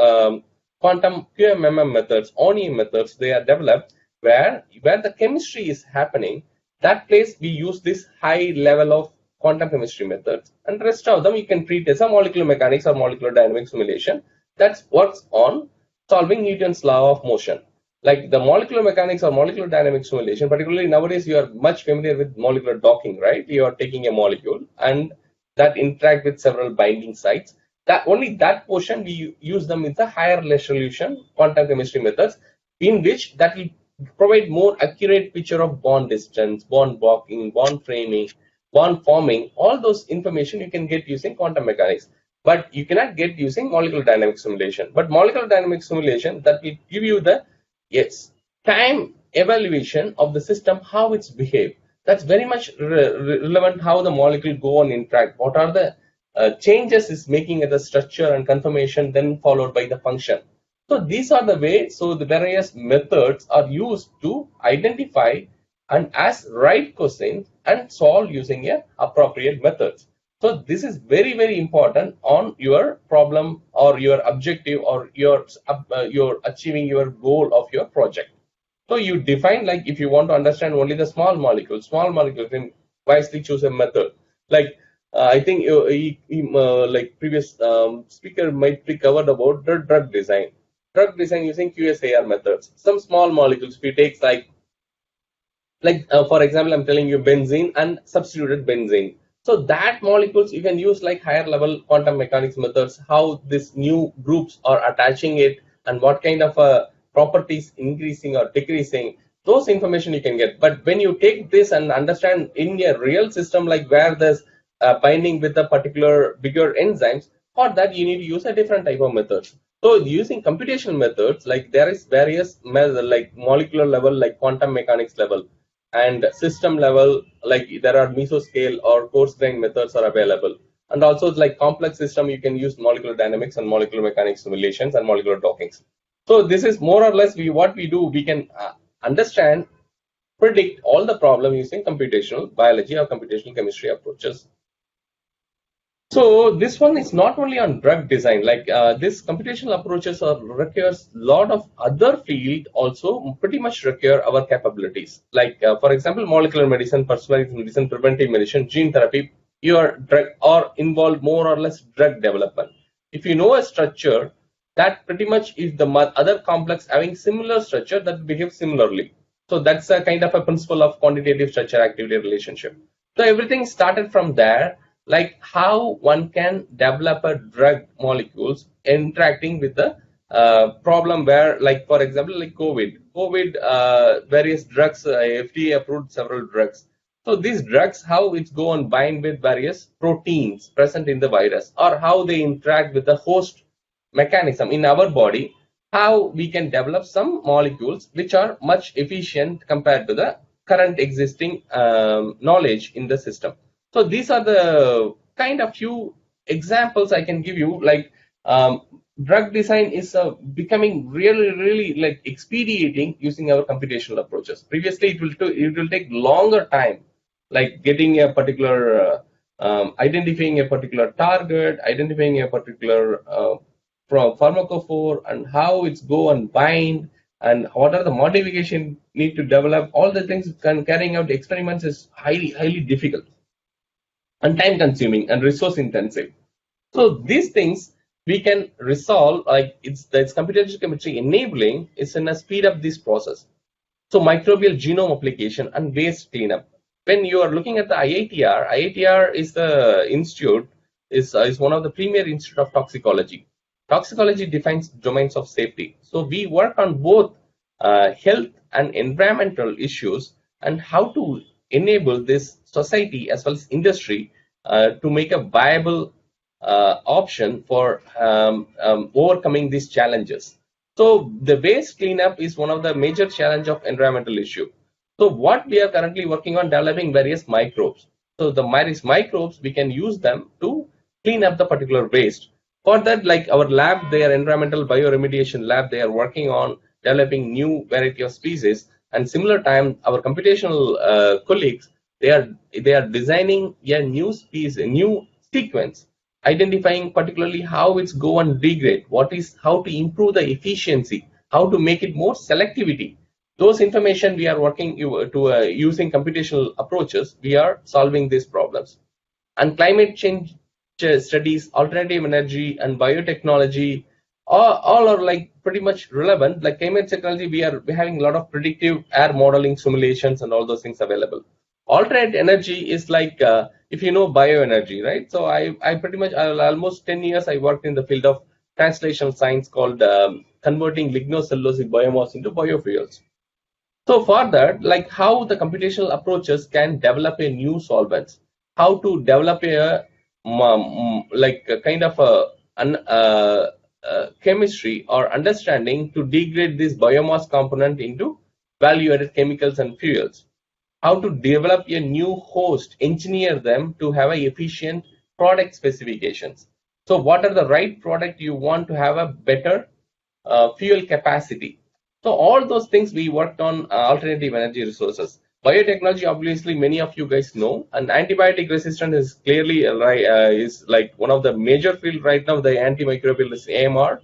quantum QMMM methods, ONI methods. They are developed where the chemistry is happening. That place we use this high level of quantum chemistry methods, and rest of them you can treat as a molecular mechanics or molecular dynamics simulation that works on solving Newton's law of motion. Like the molecular mechanics or molecular dynamics simulation, particularly nowadays you are much familiar with molecular docking, right? You are taking a molecule and that interact with several binding sites. That only that portion we use them with the higher resolution quantum chemistry methods, in which that will provide more accurate picture of bond distance, bond blocking, bond framing, bond forming. All those information you can get using quantum mechanics, but you cannot get using molecular dynamics simulation. But molecular dynamics simulation, that will give you the time evaluation of the system, how it's behaved. That's very much relevant, how the molecule go on interact, what are the changes is making at the structure and conformation, then followed by the function. So these are the ways. So the various methods are used to identify and ask right questions and solve using a appropriate methods. So this is very important on your problem or your objective, or your achieving your goal of your project. So you define, like if you want to understand only the small molecules, then wisely choose a method. Like I think like previous speaker might be covered about the drug design. Drug design using QSAR methods. Some small molecules, if you take like for example, I'm telling you benzene and substituted benzene. So that molecules you can use like higher level quantum mechanics methods, how these new groups are attaching it and what kind of properties increasing or decreasing. Those information you can get. But when you take this and understand in a real system, like where there's binding with a particular bigger enzymes, for that you need to use a different type of methods. So using computational methods, like there is various methods, like molecular level, like quantum mechanics level, and system level, like there are mesoscale or coarse grain methods are available. And also like complex system, you can use molecular dynamics and molecular mechanics simulations and molecular dockings. So this is more or less what we do. We can understand, predict all the problem using computational biology or computational chemistry approaches. So this one is not only on drug design, like this computational approaches requires a lot of other field also pretty much require our capabilities. Like for example, molecular medicine, personalized medicine, preventive medicine, gene therapy, your drug or involved more or less drug development. If you know a structure, that pretty much is the other complex having similar structure that behaves similarly. So that's a kind of a principle of quantitative structure activity relationship. So everything started from there, like how one can develop a drug molecules interacting with the problem where, like for example, like COVID, various drugs, FDA approved several drugs. So these drugs, how it's go and bind with various proteins present in the virus, or how they interact with the host mechanism in our body, how we can develop some molecules which are much efficient compared to the current existing knowledge in the system. So these are the kind of few examples I can give you. Like drug design is becoming really like expediting using our computational approaches. Previously, it will take longer time, like getting a particular identifying a particular target, identifying a particular pharmacophore, and how it's go and bind, and what are the modification need to develop. All the things carrying out experiments is highly difficult and time consuming and resource intensive. So these things we can resolve, like it's computational chemistry enabling is in a speed up this process. So microbial genome application and waste cleanup. When you are looking at the IITR is the institute, is one of the premier institute of toxicology. Toxicology defines domains of safety. So we work on both health and environmental issues, and how to enable this society as well as industry to make a viable option for overcoming these challenges. So the waste cleanup is one of the major challenge of environmental issue. So what we are currently working on, developing various microbes. So the various microbes, we can use them to clean up the particular waste. For that, like our lab, their environmental bioremediation lab, they are working on developing new variety of species. And similar time, our computational colleagues, they are designing a new species, a new sequence, identifying particularly how it's go and degrade, how to improve the efficiency, how to make it more selectivity. Those information we are working to using computational approaches, we are solving these problems. And climate change studies, alternative energy, and biotechnology, all are like pretty much relevant. Like climate technology, we are having a lot of predictive air modeling simulations and all those things available. Alternate energy is like if you know bioenergy, right? So I pretty much almost 10 years I worked in the field of translational science called converting lignocellulosic biomass into biofuels. So for that, like how the computational approaches can develop a new solvents, how to develop a like a kind of a chemistry or understanding to degrade this biomass component into value-added chemicals and fuels, how to develop a new host, engineer them to have a efficient product specifications. So what are the right product you want to have a better fuel capacity. So all those things we worked on alternative energy resources. biotechnology, obviously many of you guys know, and antibiotic resistance is clearly is like one of the major field right now. The antimicrobial is AMR,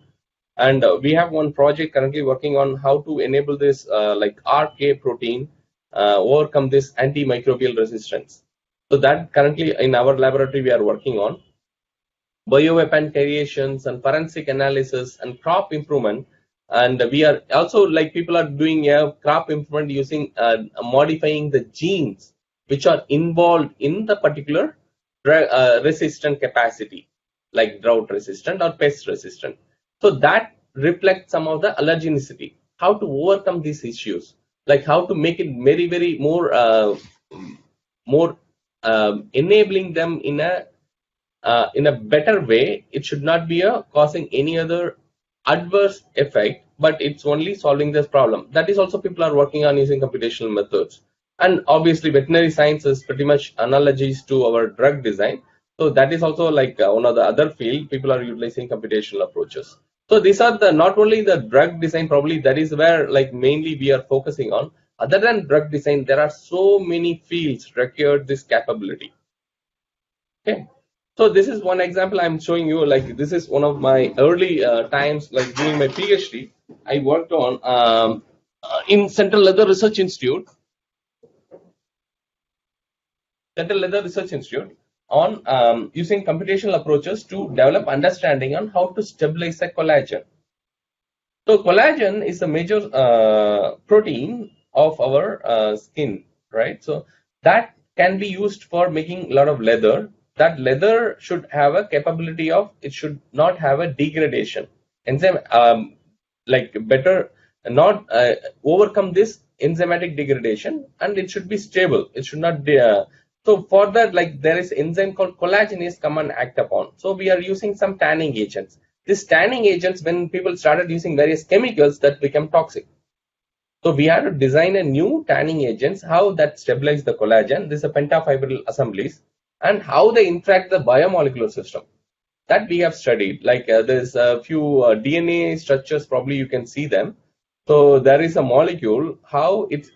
and we have one project currently working on how to enable this like RK protein overcome this antimicrobial resistance. So that currently in our laboratory we are working on bioweapon creations and forensic analysis and crop improvement. And we are also like people are doing a crop improvement using modifying the genes which are involved in the particular resistant capacity, like drought resistant or pest resistant. So that reflects some of the allergenicity, how to overcome these issues, like how to make it very more enabling them in a better way. It should not be causing any other adverse effect, but it's only solving this problem. That is also people are working on using computational methods. And obviously veterinary science is pretty much analogies to our drug design. So that is also like one of the other field people are utilizing computational approaches. So these are the not only the drug design, probably that is where like mainly we are focusing on. Other than drug design, there are so many fields required this capability. Okay. So this is one example I'm showing you. Like this is one of my early times, like during my PhD, I worked on in Central Leather Research Institute, on using computational approaches to develop understanding on how to stabilize a collagen. So collagen is a major protein of our skin, right? So that can be used for making a lot of leather. That leather should have a capability of, it should not have a degradation. Enzyme like better not overcome this enzymatic degradation, and it should be stable. It should not so for that, like there is enzyme called collagenase come and act upon. So we are using some tanning agents. These tanning agents, when people started using various chemicals, that become toxic. So we had to design a new tanning agents, how that stabilize the collagen. This is a pentafibril assemblies, and how they interact the biomolecular system. That we have studied. Like there's a few DNA structures, probably you can see them. So there is a molecule, how it's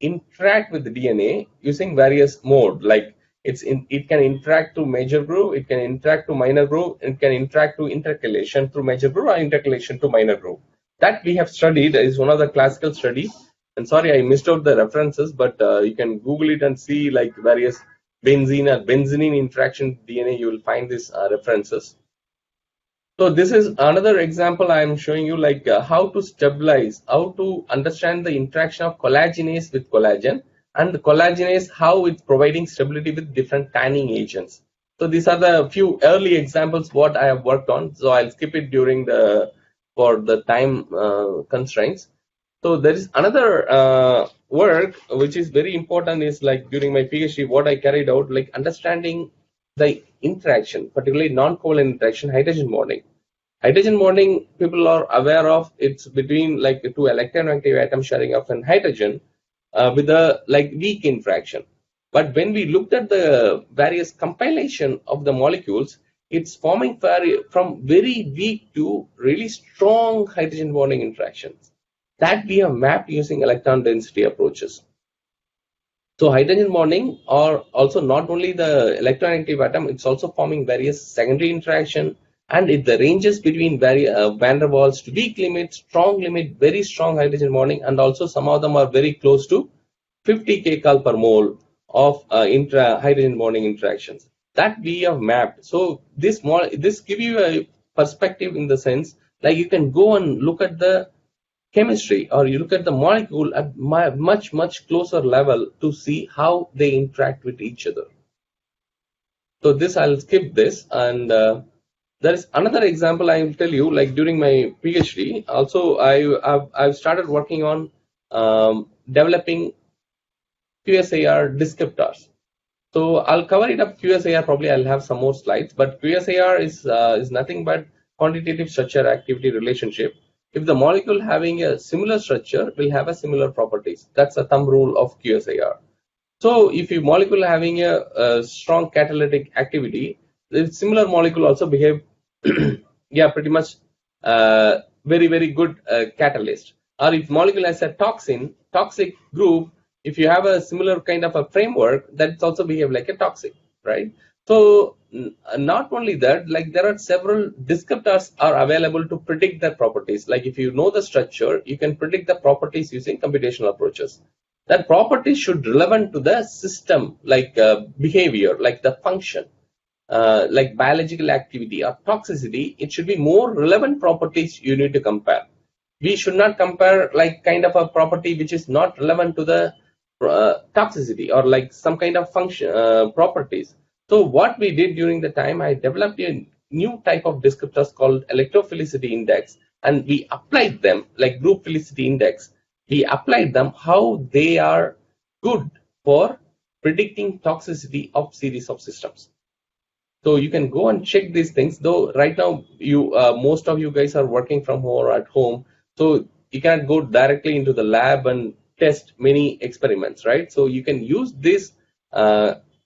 interact with the DNA using various mode. Like it can interact to major groove, it can interact to minor groove, it can interact to intercalation through major groove or intercalation to minor groove. That we have studied is one of the classical studies. And sorry, I missed out the references, but you can Google it and see like various benzene or benzenine interaction DNA. You will find these references. So this is another example I am showing you, like how to stabilize, how to understand the interaction of collagenase with collagen, and the collagenase, how it's providing stability with different tanning agents. So these are the few early examples what I have worked on. So I'll skip it during for the time constraints. So there is another work which is very important, is like during my PhD what I carried out, like understanding the interaction, particularly non-covalent interaction, hydrogen bonding. Hydrogen bonding, people are aware of, it's between like two electronegative atoms sharing of an hydrogen with a like weak interaction. But when we looked at the various compilation of the molecules, it's forming from very weak to really strong hydrogen bonding interactions that we have mapped using electron density approaches. So hydrogen bonding are also not only the electronegative atom, it's also forming various secondary interaction, and the ranges between van der Waals to weak limit, strong limit, very strong hydrogen bonding, and also some of them are very close to 50 kcal per mole of hydrogen bonding interactions that we have mapped. So this give you a perspective in the sense like you can go and look at the chemistry, or you look at the molecule at much closer level to see how they interact with each other. So this I'll skip this, and there is another example I will tell you. Like during my PhD, also I've started working on developing QSAR descriptors. So I'll cover it up. QSAR, probably I'll have some more slides, but QSAR is nothing but quantitative structure activity relationship. If the molecule having a similar structure will have a similar properties. That's a thumb rule of QSAR. So if your molecule having a strong catalytic activity, the similar molecule also behave yeah, pretty much very good catalyst. Or if molecule has a toxic group, if you have a similar kind of a framework, that's also behave like a toxic, right? So not only that, like there are several descriptors are available to predict their properties. Like if you know the structure, you can predict the properties using computational approaches. That property should relevant to the system, like behavior, like the function, like biological activity or toxicity. It should be more relevant properties you need to compare. We should not compare like kind of a property which is not relevant to the toxicity or like some kind of function properties. So what we did during the time, I developed a new type of descriptors called electrophilicity index, and we applied them like group philicity index. We applied them how they are good for predicting toxicity of series of systems. So you can go and check these things. Though right now, most of you guys are working from home or at home, so you can't go directly into the lab and test many experiments, right? So you can use this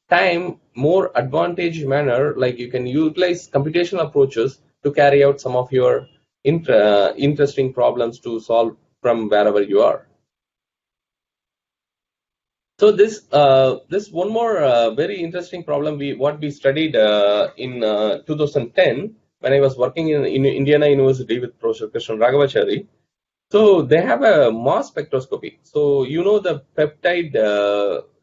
time more advantage manner, like you can utilize computational approaches to carry out some of your interesting problems to solve from wherever you are. So this one more very interesting problem what we studied in 2010 when I was working in Indiana University with Professor Krishnan Raghavachari. So they have a mass spectroscopy. So you know the peptide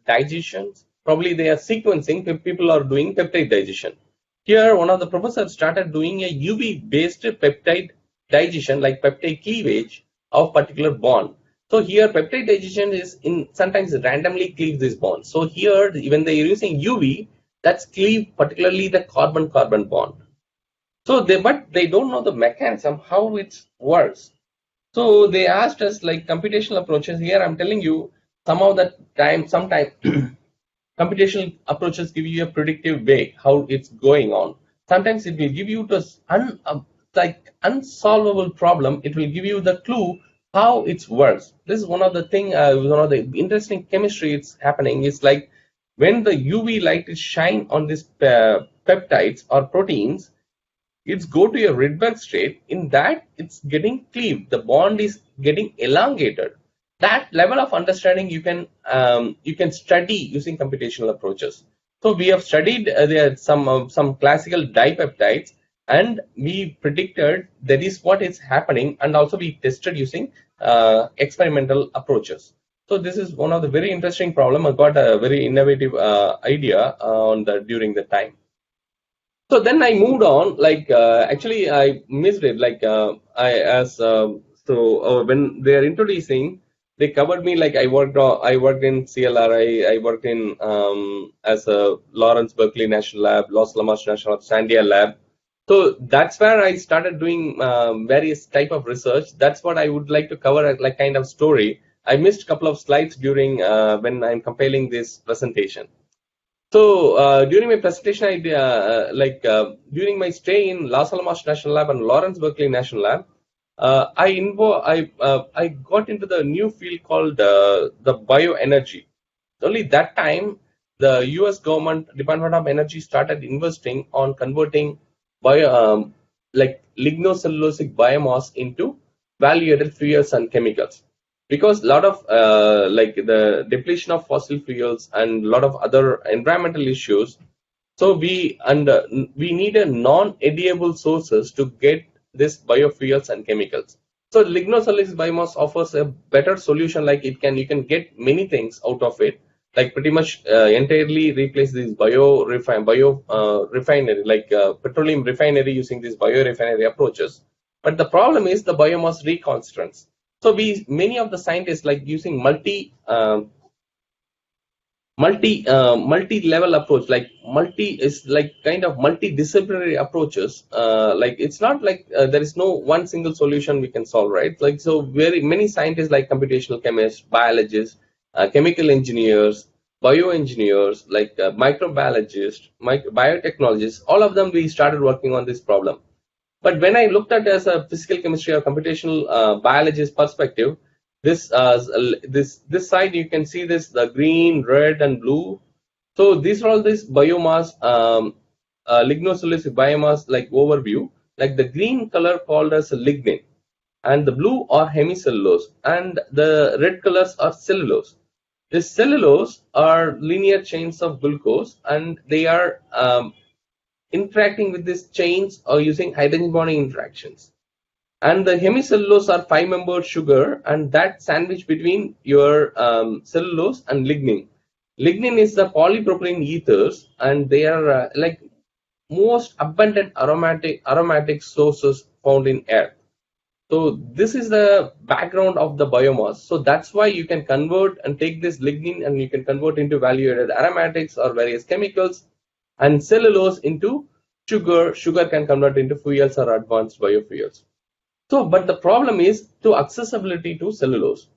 digestions. Probably they are sequencing. People are doing peptide digestion. Here, one of the professors started doing a UV based peptide digestion, like peptide cleavage of particular bond. So here peptide digestion is in sometimes randomly cleaves this bond. So here when they are using UV, that's cleave particularly the carbon-carbon bond. So but they don't know the mechanism how it works. So they asked us like computational approaches. Here I'm telling you somehow that sometime computational approaches give you a predictive way how it's going on. Sometimes it will give you this like unsolvable problem. It will give you the clue how it works. This is one of the thing, one of the interesting chemistry it's happening is like when the UV light is shine on these peptides or proteins, it's go to a Rydberg state. In that, it's getting cleaved. The bond is getting elongated. That level of understanding you can study using computational approaches. So we have studied there some classical dipeptides, and we predicted that is what is happening, and also we tested using experimental approaches. So this is one of the very interesting problem. I got a very innovative idea on during the time. So then I moved on. Like actually, I missed it. Like when they are introducing, they covered me. Like I worked in CLR. I worked in as a Lawrence Berkeley National Lab, Los Alamos National Lab, Sandia Lab. So that's where I started doing various type of research. That's what I would like to cover, like kind of story. I missed a couple of slides during when I'm compiling this presentation. So during my presentation, during my stay in Los Alamos National Lab and Lawrence Berkeley National Lab, I got into the new field called the bioenergy. Only that time, the U.S. government Department of Energy started investing on converting like lignocellulosic biomass into value-added fuels and chemicals. Because a lot of like the depletion of fossil fuels and a lot of other environmental issues, so we need a non-edible sources to get this biofuels and chemicals. So lignocellulosic biomass offers a better solution. Like you can get many things out of it, like pretty much entirely replace these refinery, like petroleum refinery using these biorefinery approaches. But the problem is the biomass reconstituents. So many of the scientists like using multi-level approach, like is like kind of multidisciplinary approaches. Like it's not like there is no one single solution we can solve, right? Like so very many scientists like computational chemists, biologists, chemical engineers, bioengineers, like microbiologists, biotechnologists, all of them we started working on this problem. But when I looked at as a physical chemistry or computational biologist perspective, this side you can see the green, red, and blue. So these are all this biomass, lignocellulosic biomass like overview. Like the green color called as lignin, and the blue are hemicellulose, and the red colors are cellulose. The cellulose are linear chains of glucose, and they are interacting with these chains or using hydrogen bonding interactions. And the hemicellulose are 5-membered sugar, and that sandwich between your cellulose and lignin. Lignin is the polypropylene ethers, and they are like most abundant aromatic sources found in air. So this is the background of the biomass. So that's why you can convert and take this lignin and you can convert into value-added aromatics or various chemicals, and cellulose into sugar. Sugar can convert into fuels or advanced biofuels. So, but the problem is to accessibility to cellulose.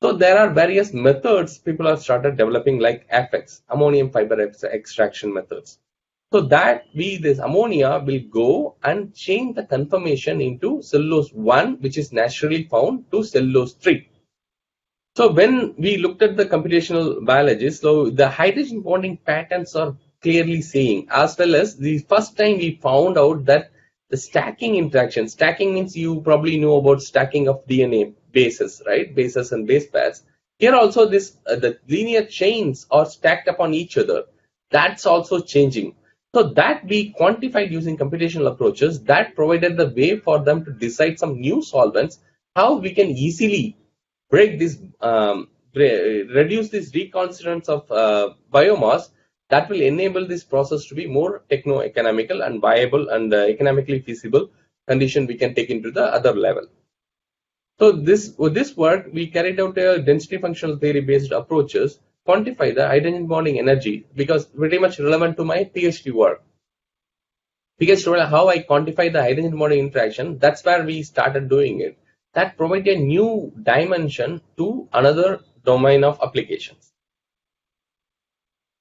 So there are various methods people have started developing, like FX, ammonium fiber extraction methods. So that this ammonia will go and change the conformation into cellulose 1, which is naturally found, to cellulose 3. So when we looked at the computational biology, so the hydrogen bonding patterns are clearly saying, as well as the first time we found out that the stacking interaction. Stacking means you probably know about stacking of DNA bases, right? Bases and base pairs. Here also this the linear chains are stacked upon each other. That's also changing. So that we quantified using computational approaches that provided the way for them to decide some new solvents, how we can easily break this, reduce these reconstituents of biomass that will enable this process to be more techno-economical and viable and economically feasible condition we can take into the other level. So with this work, we carried out a density functional theory based approaches, quantify the hydrogen bonding energy, because pretty much relevant to my PhD work. Because how I quantify the hydrogen bonding interaction, that's where we started doing it. That provided a new dimension to another domain of applications.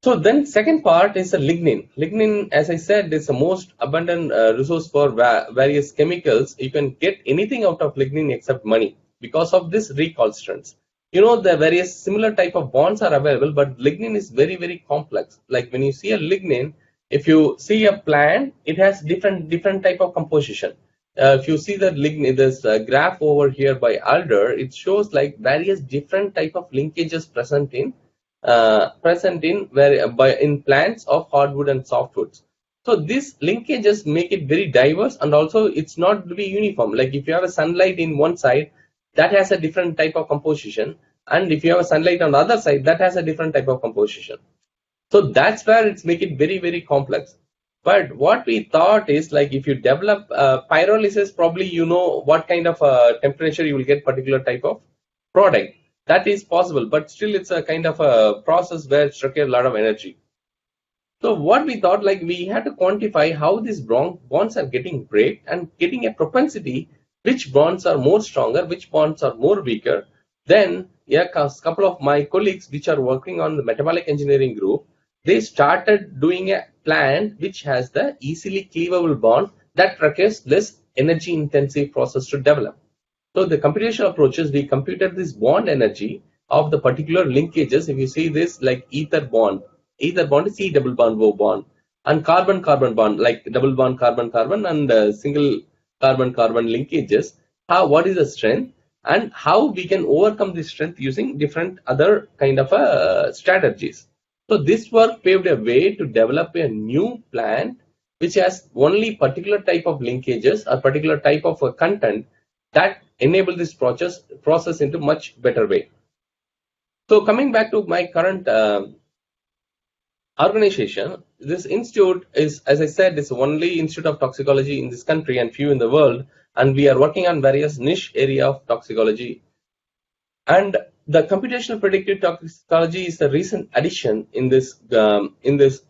So then second part is the lignin. Lignin, as I said, is the most abundant resource for various chemicals. You can get anything out of lignin except money because of this recalcitrance. You know, the various similar type of bonds are available, but lignin is very, very complex. Like when you see a lignin, if you see a plant, it has different type of composition. If you see the lignin, this graph over here by Alder, it shows like various different type of linkages present in plants of hardwood and softwoods. So these linkages make it very diverse, and also it's not to be uniform. Like if you have a sunlight in one side, that has a different type of composition, and if you have a sunlight on the other side, that has a different type of composition. So that's where it's make it very, very complex. But what we thought is, like, if you develop pyrolysis, probably you know what kind of temperature you will get particular type of product. That is possible, but still it's a kind of a process where it requires a lot of energy. So what we thought, like, we had to quantify how these bonds are getting break and getting a propensity, which bonds are more stronger, which bonds are more weaker. Then a couple of my colleagues which are working on the metabolic engineering group, they started doing a plant which has the easily cleavable bond that requires less energy intensive process to develop. So the computational approaches, we computed this bond energy of the particular linkages. If you see this, like ether bond is C double bond O bond, and carbon-carbon bond, like double bond carbon-carbon and single carbon-carbon linkages. What is the strength and how we can overcome this strength using different other kind of strategies. So this work paved a way to develop a new plant which has only particular type of linkages or particular type of content that enable this process into much better way. So coming back to my current organization, this institute is, as I said, is the only institute of toxicology in this country and few in the world, and we are working on various niche area of toxicology. And the computational predictive toxicology is the recent addition in this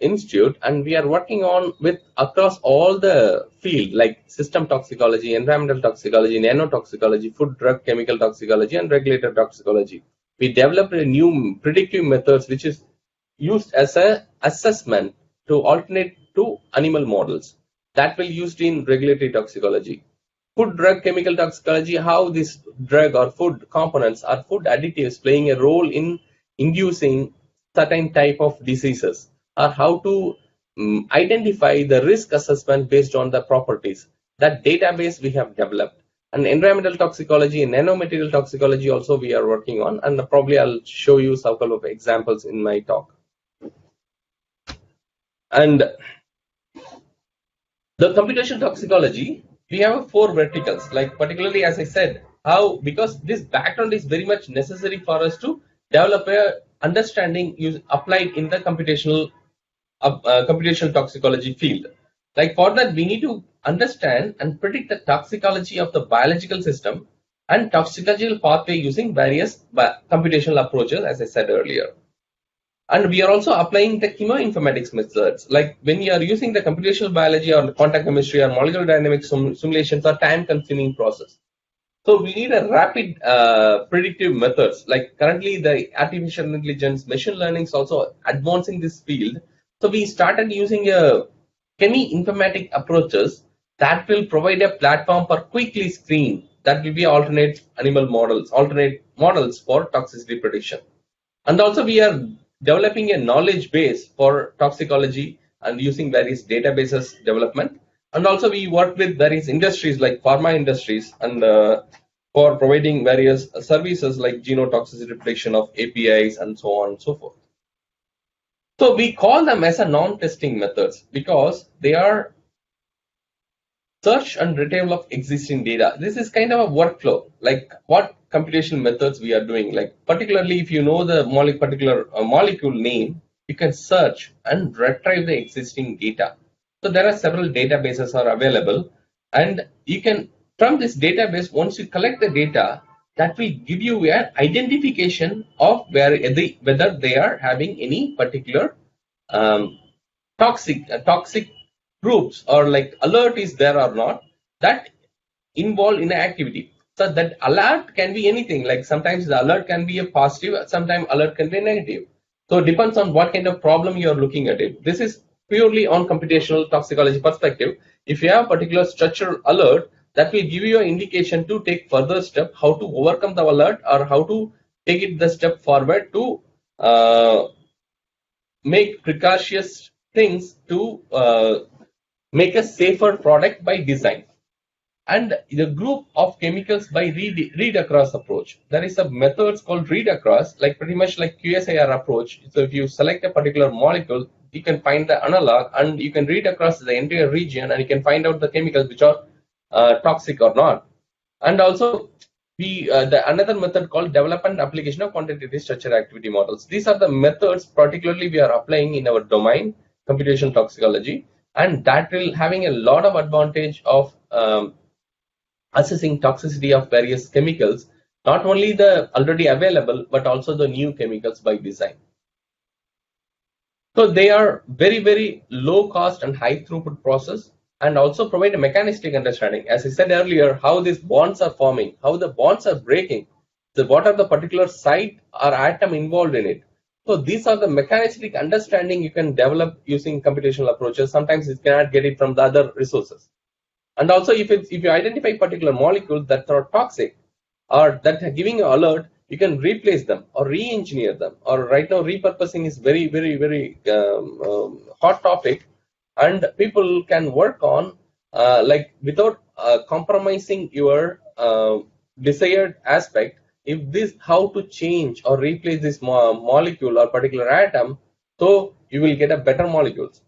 institute, and we are working on with across all the field, like system toxicology, environmental toxicology, nanotoxicology, food, drug, chemical toxicology, and regulator toxicology. We developed a new predictive methods which is used as a assessment to alternate to animal models that will used in regulatory toxicology. Food, drug, chemical toxicology, how this drug or food components or food additives playing a role in inducing certain type of diseases, or how to identify the risk assessment based on the properties. That database we have developed. And environmental toxicology and nanomaterial toxicology also we are working on, and probably I'll show you some couple of examples in my talk. And the computational toxicology, we have 4 verticals, like particularly as I said, how, because this background is very much necessary for us to develop a understanding applied in the computational toxicology field. Like for that, we need to understand and predict the toxicology of the biological system and toxicological pathway using various computational approaches, as I said earlier. And we are also applying the chemoinformatics methods, like when you are using the computational biology or quantum chemistry or molecular dynamics simulations are time-consuming process. So we need a rapid predictive methods. Like currently the artificial intelligence, machine learning is also advancing this field. So we started using chemoinformatic approaches that will provide a platform for quickly screen that will be alternate models for toxicity prediction. And also we are developing a knowledge base for toxicology and using various databases development. And also we work with various industries like pharma industries and for providing various services like genotoxicity prediction of APIs and so on and so forth. So we call them as a non-testing methods because they are search and retrieval of existing data. This is kind of a workflow, like what computational methods we are doing. Like particularly if you know the particular molecule name, you can search and retrieve the existing data. So there are several databases are available, and you can, from this database, once you collect the data, that will give you an identification of whether they are having any particular toxic groups or like alert is there or not that involved in an activity. So that alert can be anything, like sometimes the alert can be a positive, sometimes alert can be negative. So it depends on what kind of problem you are looking at it. This is purely on computational toxicology perspective. If you have a particular structural alert, that will give you an indication to take further step, how to overcome the alert or how to take it the step forward to make precarious things to make a safer product by design. And the group of chemicals by read across approach. There is a methods called read across, like pretty much like QSAR approach. So if you select a particular molecule, you can find the analog and you can read across the entire region and you can find out the chemicals which are toxic or not. And also another method called development application of quantitative structure activity models. These are the methods particularly we are applying in our domain, computational toxicology, and that will having a lot of advantage of assessing toxicity of various chemicals, not only the already available, but also the new chemicals by design. So they are very, very low cost and high throughput process, and also provide a mechanistic understanding. As I said earlier, how these bonds are forming, how the bonds are breaking, what are the particular site or atom involved in it. So these are the mechanistic understanding you can develop using computational approaches. Sometimes you cannot get it from the other resources. And also if you identify particular molecules that are toxic or that are giving an alert, you can replace them or re-engineer them. Or right now repurposing is very, very, very hot topic, and people can work on like without compromising your desired aspect. If this how to change or replace this molecule or particular atom, so you will get a better molecules.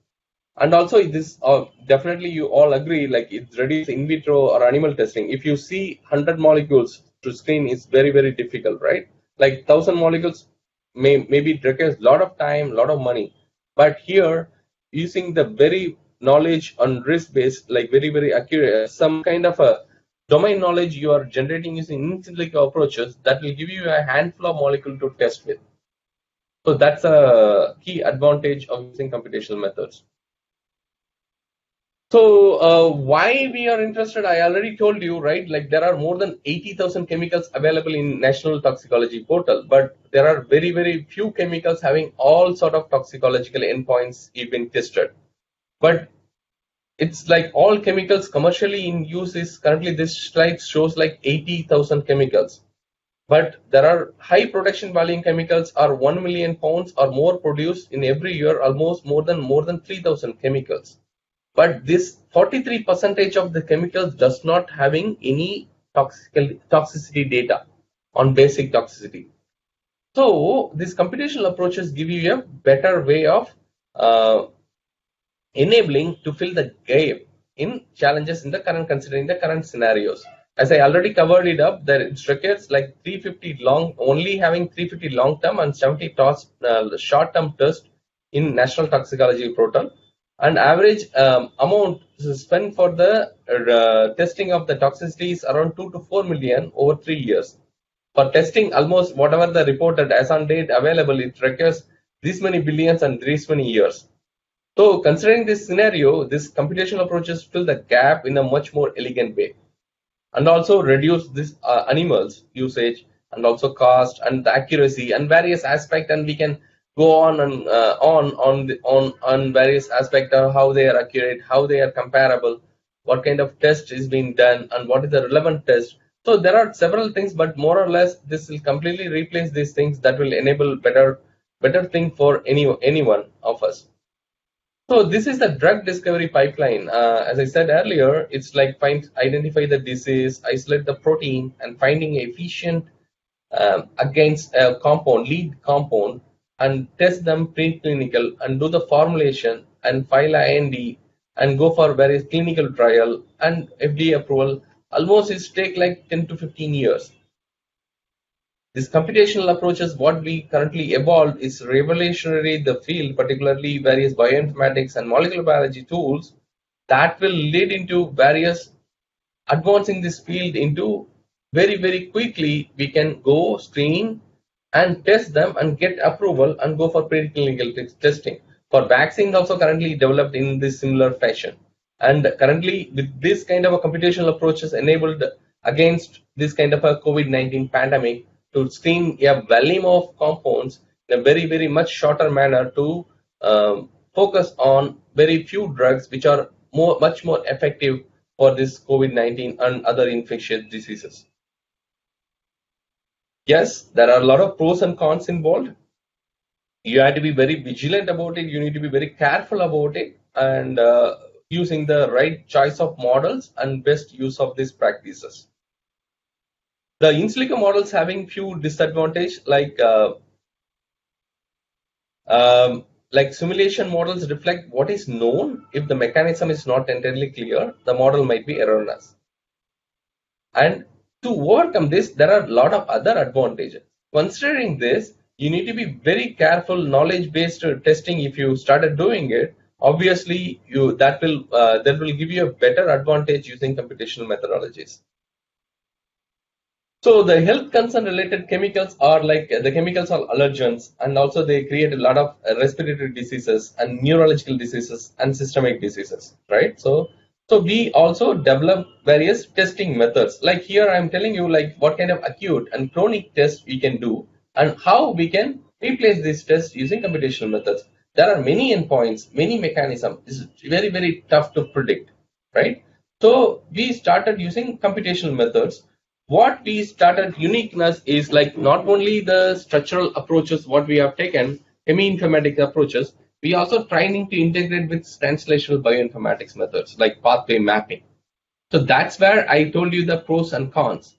And also this definitely you all agree, like it reduces in vitro or animal testing. If you see 100 molecules to screen, is very, very difficult, right? Like 1000 molecules maybe it requires a lot of time, a lot of money. But here, using the very knowledge on risk based, like very, very accurate, some kind of a domain knowledge you are generating using Insilico approaches, that will give you a handful of molecule to test with. So that's a key advantage of using computational methods. So why we are interested, I already told you, right? Like there are more than 80,000 chemicals available in National Toxicology Portal, but there are very, very few chemicals having all sort of toxicological endpoints even tested. But it's like all chemicals commercially in use is currently, this slide shows like 80,000 chemicals. But there are high production volume chemicals are 1 million pounds or more produced in every year, almost more than 3,000 chemicals. But this 43% of the chemicals does not having any toxicity data on basic toxicity. So these computational approaches give you a better way of enabling to fill the gap in challenges in the current, considering the current scenarios. As I already covered it up, that it requires like 350 long, only having 350 long term and 70 short term tests in National Toxicology Portal, and average amount spent for the testing of the toxicity is around 2 to 4 million over 3 years. For testing almost whatever the reported as on date available, it requires this many billions and this many years. So considering this scenario, this computational approaches fill the gap in a much more elegant way, and also reduce this animals usage, and also cost and the accuracy and various aspects, and we can go on and on various aspects of how they are accurate, how they are comparable, what kind of test is being done, and what is the relevant test. So there are several things, but more or less this will completely replace these things that will enable better thing for anyone of us. So this is the drug discovery pipeline. As I said earlier, it's like identify the disease, isolate the protein, and finding efficient against a lead compound, and test them preclinical, and do the formulation, and file IND, and go for various clinical trial and FDA approval. Almost it take like 10 to 15 years. This computational approaches, what we currently evolved, is revolutionary the field, particularly various bioinformatics and molecular biology tools that will lead into various advancing this field into very quickly. We can go screen and test them and get approval and go for preclinical testing. For vaccines also currently developed in this similar fashion. And currently with this kind of a computational approaches enabled against this kind of a COVID-19 pandemic, to screen a volume of compounds in a very much shorter manner, to focus on very few drugs which are much more effective for this COVID-19 and other infectious diseases. Yes, there are a lot of pros and cons involved. You have to be very vigilant about it. You need to be very careful about it, and using the right choice of models and best use of these practices. The Insilico models having few disadvantages, like simulation models reflect what is known. If the mechanism is not entirely clear, the model might be erroneous. And to overcome this, there are a lot of other advantages. Considering this, you need to be very careful. Knowledge-based testing, if you started doing it, obviously that will give you a better advantage using computational methodologies. So the health concern related chemicals are like the chemicals are allergens, and also they create a lot of respiratory diseases and neurological diseases and systemic diseases, right? So we also develop various testing methods. Like here I'm telling you like what kind of acute and chronic tests we can do and how we can replace these tests using computational methods. There are many endpoints, many mechanisms. It's very tough to predict, right? So we started using computational methods. What we started uniqueness is like not only the structural approaches what we have taken, hemi-informatics approaches, we also trying to integrate with translational bioinformatics methods like pathway mapping. So that's where I told you the pros and cons.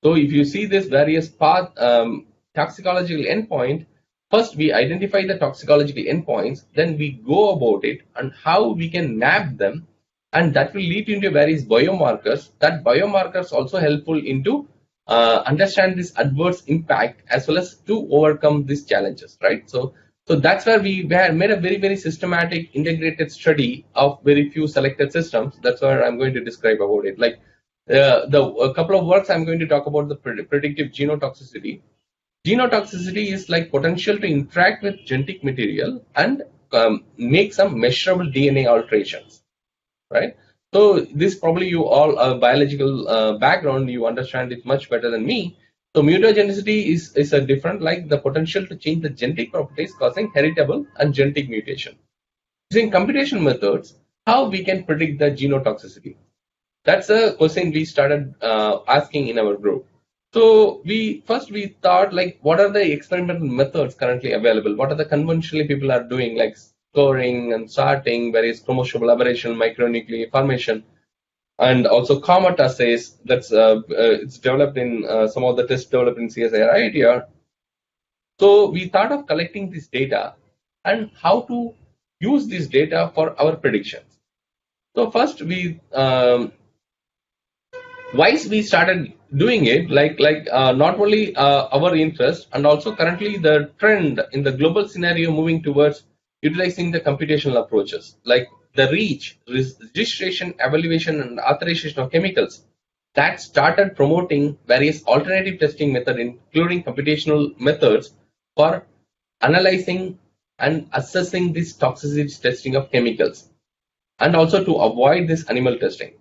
So if you see this various toxicological endpoint, first we identify the toxicological endpoints, then we go about it and how we can map them, and that will lead into various biomarkers. That biomarkers also helpful into understand this adverse impact as well as to overcome these challenges, right? So that's where we made a very systematic integrated study of very few selected systems. That's where I'm going to describe about it. Like a couple of works I'm going to talk about the predictive genotoxicity. Genotoxicity is like potential to interact with genetic material and make some measurable DNA alterations, right? So this probably you all biological background, you understand it much better than me. So mutagenicity is a different, like the potential to change the genetic properties causing heritable and genetic mutation. Using computation methods, how we can predict the genotoxicity? That's a question we started asking in our group. So we thought like what are the experimental methods currently available? What are the conventionally people are doing, like scoring and sorting, various chromosome aberration, micronuclei formation. and also Comet assays. That's it's developed in some of the tests developed in CSIR IITR. So we thought of collecting this data and how to use this data for our predictions. So first we why we started doing it, not only our interest, and also currently the trend in the global scenario moving towards utilizing the computational approaches, like the registration, evaluation, and authorization of chemicals, that started promoting various alternative testing methods, including computational methods for analyzing and assessing this toxicity testing of chemicals, and also to avoid this animal testing.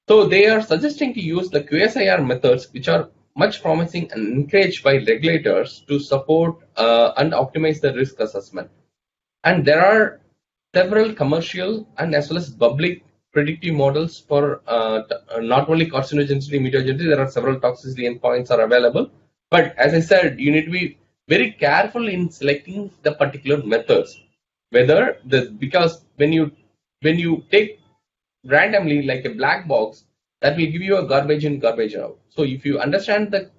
So they are suggesting to use the QSIR methods, which are much promising and encouraged by regulators to support and optimize the risk assessment. And there are several commercial and as well as public predictive models for not only carcinogenicity, mutagenicity. There are several toxicity endpoints are available. But as I said, you need to be very careful in selecting the particular methods. Because when you take randomly like a black box, that will give you a garbage in, garbage out. So if you understand the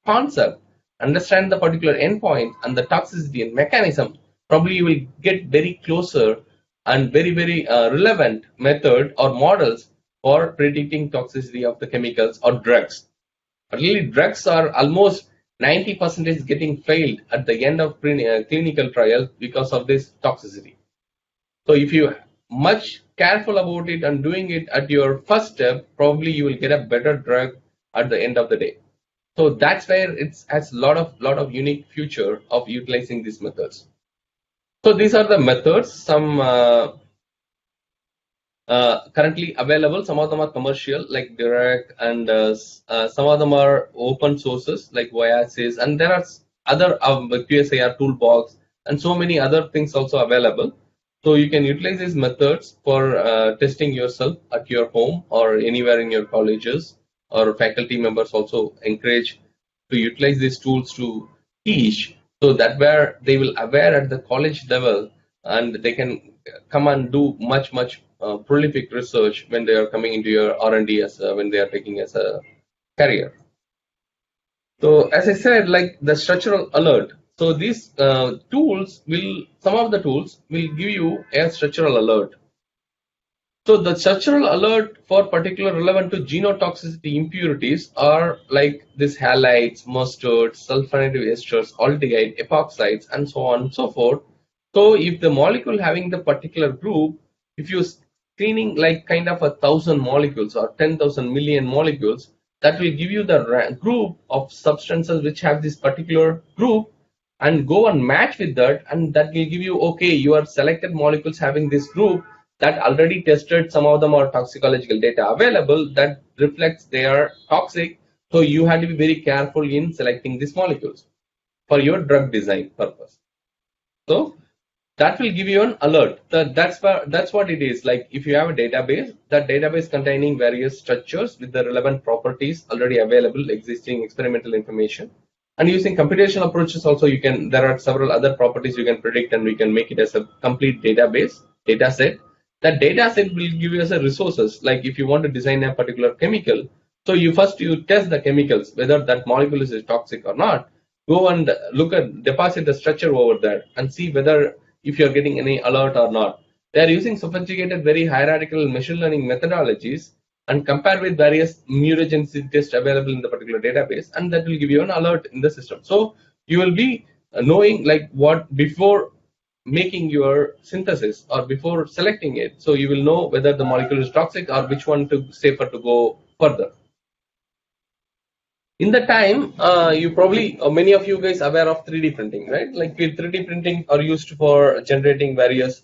concept, understand the particular endpoint and the toxicity and mechanism, probably you will get very closer and very relevant method or models for predicting toxicity of the chemicals or drugs. But really, drugs are almost 90% getting failed at the end of clinical trial because of this toxicity. So if you much careful about it and doing it at your first step, probably you will get a better drug at the end of the day. So that's where it has a lot of unique future of utilizing these methods. So these are the methods, some currently available. Some of them are commercial like Direct, and some of them are open sources like VIII, and there are other QSIR toolbox and so many other things also available. So you can utilize these methods for testing yourself at your home or anywhere in your colleges, or faculty members also encourage to utilize these tools to teach, so that where they will aware at the college level and they can come and do much prolific research when they are coming into your R&D as when they are taking as a career. So as I said, like the structural alert. So these some of the tools will give you a structural alert. So the structural alert for particular relevant to genotoxicity impurities are like this halides, mustards, sulfonated esters, aldehyde, epoxides, and so on and so forth. So if the molecule having the particular group, if you screening like kind of 1,000 molecules or 10,000 million molecules, that will give you the group of substances which have this particular group, and go and match with that, and that will give you, okay, your selected molecules having this group that already tested, some of them are toxicological data available that reflects they are toxic. So you have to be very careful in selecting these molecules for your drug design purpose. So that will give you an alert. That's what it is. Like if you have a database, that database containing various structures with the relevant properties already available, existing experimental information, and using computational approaches also, there are several other properties you can predict, and we can make it as a complete database data set. That data set will give you as a resources. Like if you want to design a particular chemical, so you test the chemicals whether that molecule is toxic or not. Go and deposit the structure over there and see whether if you're getting any alert or not. They are using sophisticated, very hierarchical machine learning methodologies and compare with various mutagenicity tests available in the particular database, and that will give you an alert in the system. So you will be knowing like what before making your synthesis or before selecting it. So you will know whether the molecule is toxic or which one to safer to go further. In the time, you probably, many of you guys aware of 3D printing, right? Like 3D printing are used for generating various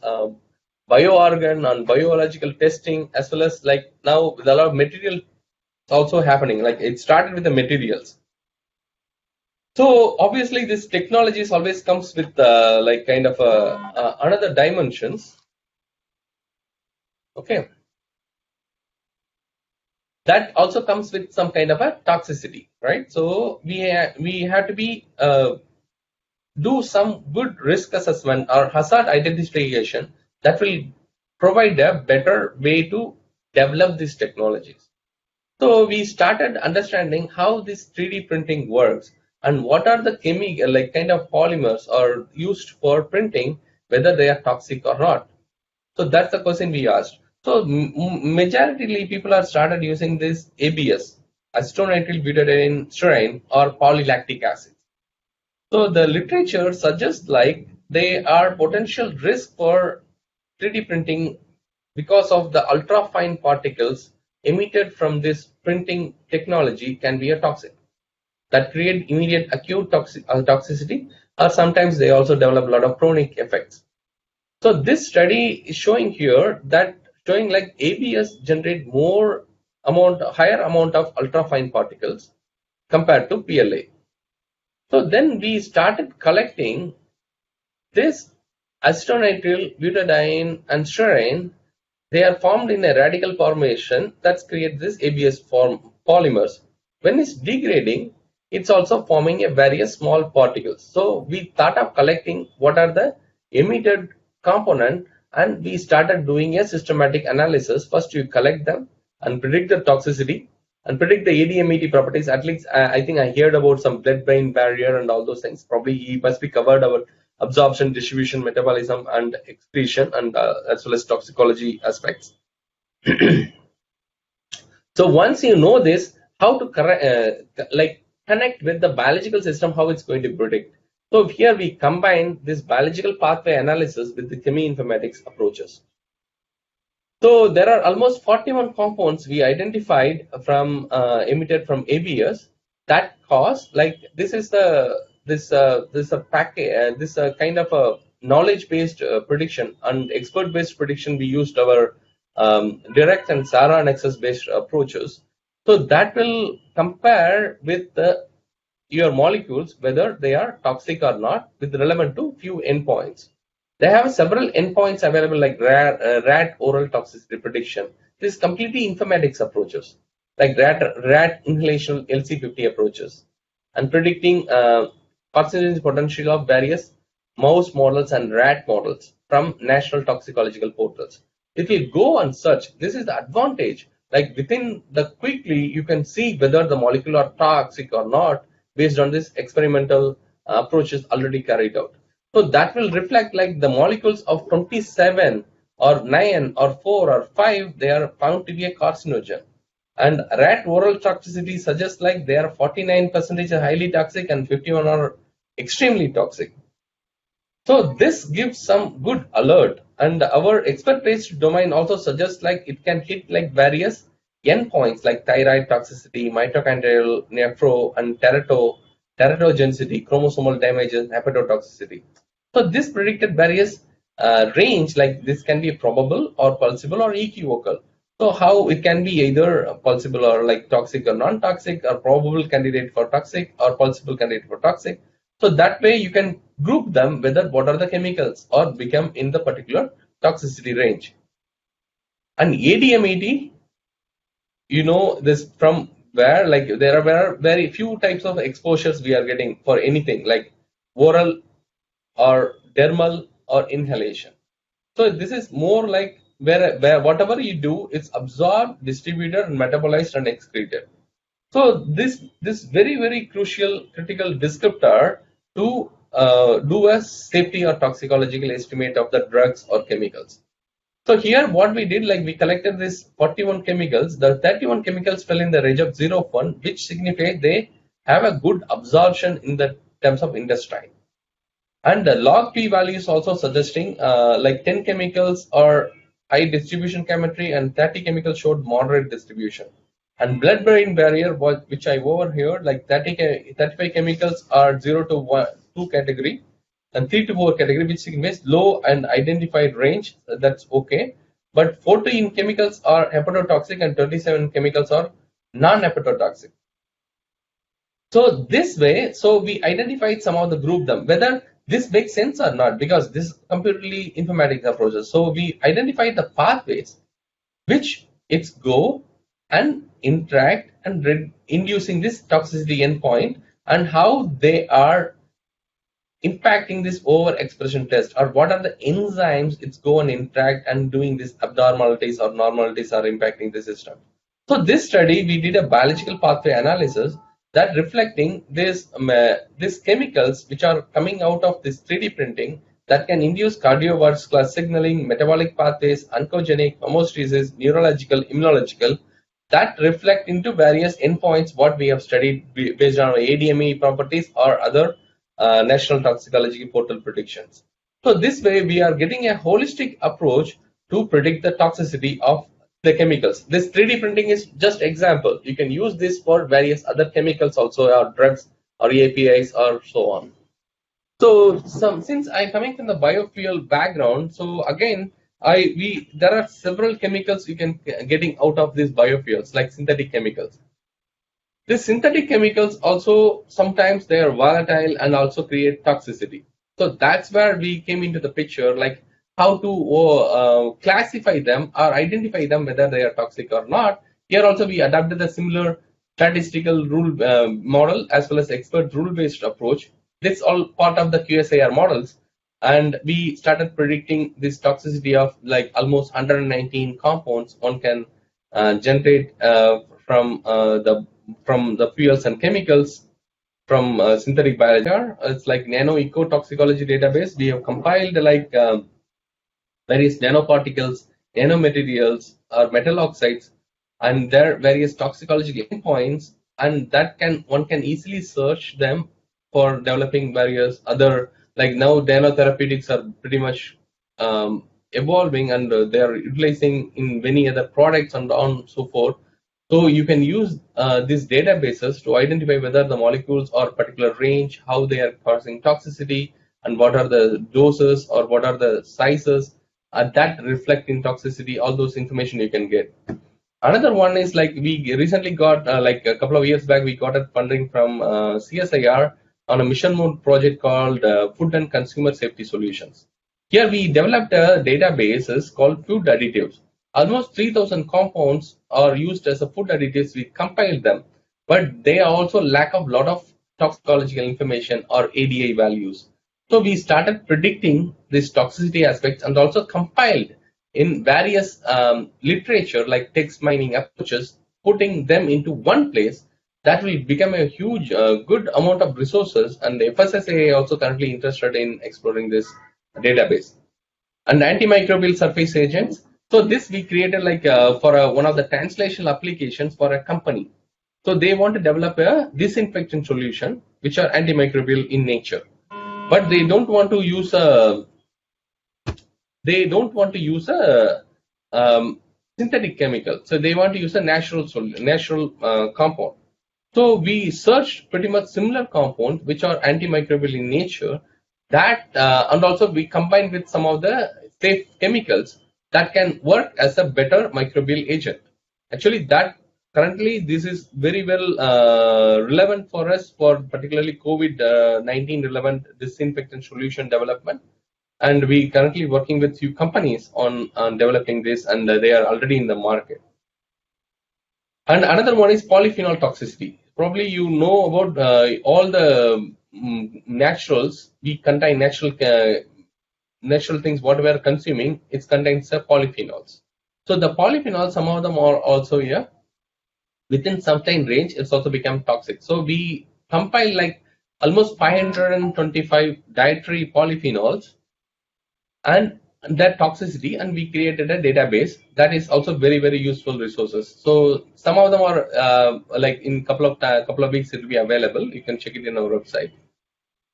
bioorgan and biological testing, as well as like now with a lot of material also happening. Like it started with the materials. So obviously this technology always comes with like kind of another dimensions. Okay. That also comes with some kind of a toxicity, right? So we have to be do some good risk assessment or hazard identification that will provide a better way to develop these technologies. So we started understanding how this 3D printing works and what are the chemical kind of polymers are used for printing, whether they are toxic or not. So that's the question we asked. So majority people are started using this ABS, acetonitrile butadiene styrene, or polylactic acid. So the literature suggests like they are potential risk for 3D printing because of the ultra fine particles emitted from this printing technology can be a toxic that create immediate acute toxicity, or sometimes they also develop a lot of chronic effects. So this study is showing here that showing like ABS generate higher amount of ultrafine particles compared to PLA. So then we started collecting this acetonitrile, butadiene, and styrene. They are formed in a radical formation that creates this ABS form polymers. When it's degrading, it's also forming a various small particles. So we thought of collecting what are the emitted component, and we started doing a systematic analysis. First, you collect them and predict the toxicity and predict the Adme properties. At least I think I heard about some blood-brain barrier and all those things. Probably he must be covered our absorption, distribution, metabolism, and excretion, and as well as toxicology aspects. So once you know this, how to connect with the biological system, how it's going to predict. So here we combine this biological pathway analysis with the cheminformatics approaches. So there are almost 41 compounds we identified from emitted from ABS that cause this is a kind of a knowledge-based prediction and expert-based prediction. We used our direct and Sara nexus-based approaches. So that will compare with your molecules whether they are toxic or not with relevant to few endpoints. They have several endpoints available like rat oral toxicity prediction. This is completely informatics approaches like rat inhalation LC50 approaches and predicting carcinogen potential of various mouse models and rat models from national toxicological portals. If you go and search, this is the advantage. Like within the quickly, you can see whether the molecule are toxic or not based on this experimental approaches already carried out. So that will reflect like the molecules of 27 or 9 or 4 or 5, they are found to be a carcinogen. And rat oral toxicity suggests like they are 49% highly toxic and 51 are extremely toxic. So this gives some good alert, and our expert-based domain also suggests like it can hit like various endpoints like thyroid toxicity, mitochondrial nephro, and teratogenicity, chromosomal damage, and hepatotoxicity. So this predicted various range, like this can be probable or pulsable or equivocal. So how it can be either pulsable or like toxic or non-toxic, or probable candidate for toxic or pulsable candidate for toxic. So that way you can group them whether what are the chemicals or become in the particular toxicity range. And ADMET, you know this from where like there are very few types of exposures we are getting for anything like oral or dermal or inhalation. So this is more like where whatever you do, it's absorbed, distributed, and metabolized and excreted. So this very crucial critical descriptor to do a safety or toxicological estimate of the drugs or chemicals. So here what we did, like we collected this 41 chemicals. The 31 chemicals fell in the range of 0 of 1, which signifies they have a good absorption in the terms of intestine. And the log p value is also suggesting like 10 chemicals are high distribution chemistry and 30 chemicals showed moderate distribution. And blood-brain barrier, which I overheard, like 35 chemicals are 0 to 2 category and 3 to 4 category, which signifies low and identified range. That's okay. But 14 chemicals are hepatotoxic and 27 chemicals are non-hepatotoxic. So this way, so we identified some of the group them, whether this makes sense or not, because this is completely informatics approaches. So we identified the pathways which it's go and interact and inducing this toxicity endpoint and how they are impacting this overexpression test, or what are the enzymes it's go and interact and doing these abnormalities or normalities are impacting the system. So this study, we did a biological pathway analysis that reflecting these chemicals which are coming out of this 3D printing that can induce cardiovascular signaling, metabolic pathways, oncogenic, homeostasis, neurological, immunological, that reflect into various endpoints what we have studied based on Adme properties or other national toxicology portal predictions. So this way we are getting a holistic approach to predict the toxicity of the chemicals. This 3D printing is just example. You can use this for various other chemicals also, or drugs or APIs or so on. So since I'm coming from the biofuel background, so again there are several chemicals you can getting out of these biofuels, like synthetic chemicals. These synthetic chemicals also sometimes they are volatile and also create toxicity. So that's where we came into the picture, like how to classify them or identify them whether they are toxic or not. Here also we adapted a similar statistical rule model as well as expert rule-based approach. This all part of the QSAR models, and we started predicting this toxicity of like almost 119 compounds one can generate from the fuels and chemicals from synthetic biology. It's like nano eco toxicology database. We have compiled like various nanoparticles, nanomaterials, or metal oxides, and their various toxicological endpoints, and that one can easily search them for developing various other, like now nanotherapeutics are pretty much evolving, and they are utilizing in many other products and on so forth. So you can use these databases to identify whether the molecules are particular range, how they are causing toxicity, and what are the doses or what are the sizes that reflect in toxicity. All those information you can get. Another one is like we recently got like a couple of years back we got a funding from CSIR on a mission mode project called Food and Consumer Safety Solutions. Here we developed a database called food additives. Almost 3,000 compounds are used as a food additives. We compiled them, but they also lack of lot of toxicological information or ADI values. So we started predicting these toxicity aspects and also compiled in various literature like text mining approaches, putting them into one place. That will become a huge, good amount of resources, and the FSSAI also currently interested in exploring this database. And antimicrobial surface agents. So this we created like for one of the translational applications for a company. So they want to develop a disinfectant solution which are antimicrobial in nature, but they don't want to use a synthetic chemical. So they want to use a natural compound. So we searched pretty much similar compounds which are antimicrobial in nature, that and also we combined with some of the safe chemicals that can work as a better microbial agent. Actually, that currently this is very well relevant for us for particularly COVID-19 relevant disinfectant solution development. And we currently working with few companies on developing this, and they are already in the market. And another one is polyphenol toxicity. Probably you know about all the naturals. We contain natural things, what we are consuming, it contains polyphenols. So the polyphenols, some of them are also here within certain range, it's also become toxic. So we compile like almost 525 dietary polyphenols and their toxicity, and we created a database that is also very, very useful resources. So some of them are like in couple of weeks it will be available. You can check it in our website.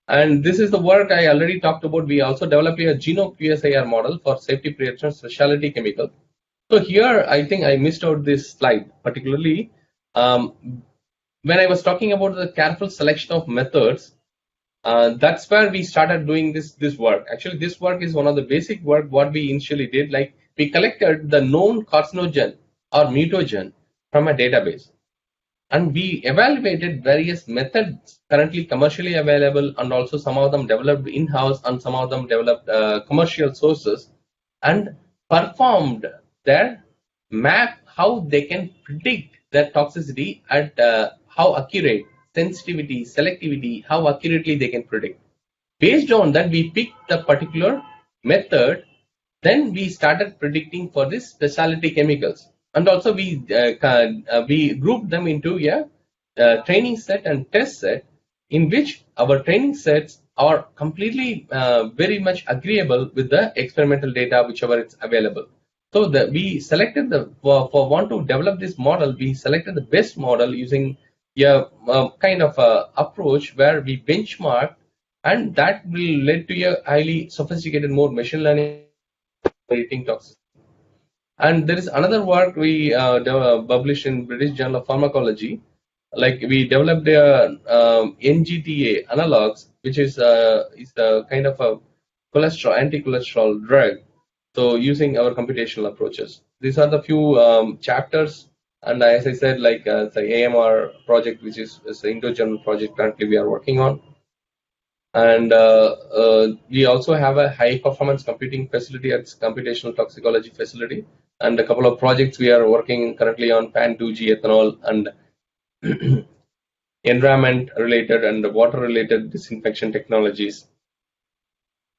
And this is the work I already talked about. We also developed a Geno QSAR model for safety prevention specialty chemical. So here I think I missed out this slide, particularly when I was talking about the careful selection of methods. That's where we started doing this work. Actually, this work is one of the basic work what we initially did. Like we collected the known carcinogen or mutagen from a database, and we evaluated various methods currently commercially available, and also some of them developed in-house and some of them developed commercial sources, and performed their map how they can predict their toxicity at how accurate, sensitivity, selectivity, how accurately they can predict. Based on that, we picked the particular method. Then we started predicting for these specialty chemicals, and also we grouped them into a training set and test set, in which our training sets are completely very much agreeable with the experimental data whichever it's available. So we selected for want to develop this model, we selected the best model using a kind of approach where we benchmark, and that will lead to a highly sophisticated, more machine learning predicting toxicity. And there is another work we published in British Journal of Pharmacology. Like we developed a NGTA analogs, which is a kind of a anti-cholesterol drug. So using our computational approaches, these are the few chapters. And as I said, like the AMR project, which is an Indo-German project currently we are working on. And we also have a high performance computing facility at computational toxicology facility, and a couple of projects we are working currently on pan-2G ethanol and environment related and water related disinfection technologies.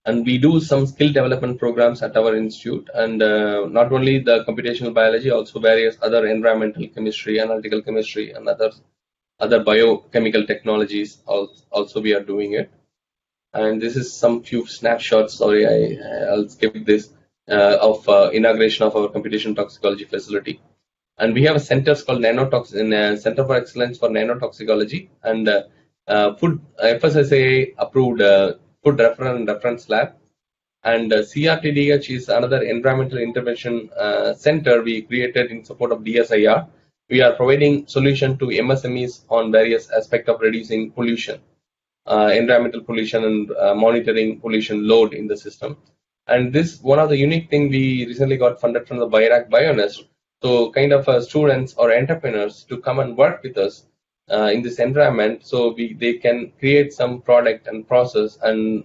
And we do some skill development programs at our institute, and not only the computational biology, also various other environmental chemistry, analytical chemistry, and other biochemical technologies also we are doing it. And this is some few snapshots. Sorry, I'll skip this of inauguration of our computation toxicology facility. And we have a center called Center for Excellence for Nanotoxicology, and food FSSAI approved food reference lab. And CRTDH is another environmental intervention center we created in support of DSIR. We are providing solution to MSMEs on various aspects of reducing pollution. Environmental pollution and monitoring pollution load in the system. And this one of the unique thing, we recently got funded from the BIRAC BioNest. So kind of students or entrepreneurs to come and work with us in this environment, so they can create some product and process and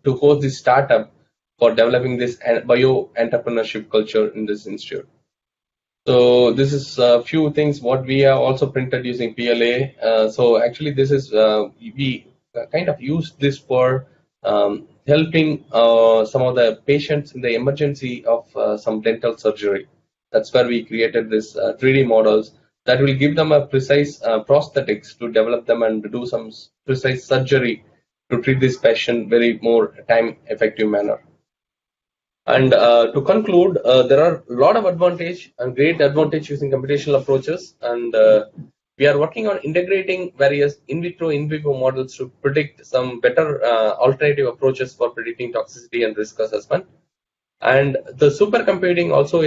to host this startup for developing this bio entrepreneurship culture in this institute. So this is a few things what we have also printed using PLA. So actually this is we kind of use this for helping some of the patients in the emergency of some dental surgery. That's where we created this 3D models that will give them a precise prosthetics to develop them and do some precise surgery to treat this patient very more time effective manner. And to conclude, there are a lot of advantage and great advantage using computational approaches, and we are working on integrating various in vitro, in vivo models to predict some better alternative approaches for predicting toxicity and risk assessment. And the supercomputing also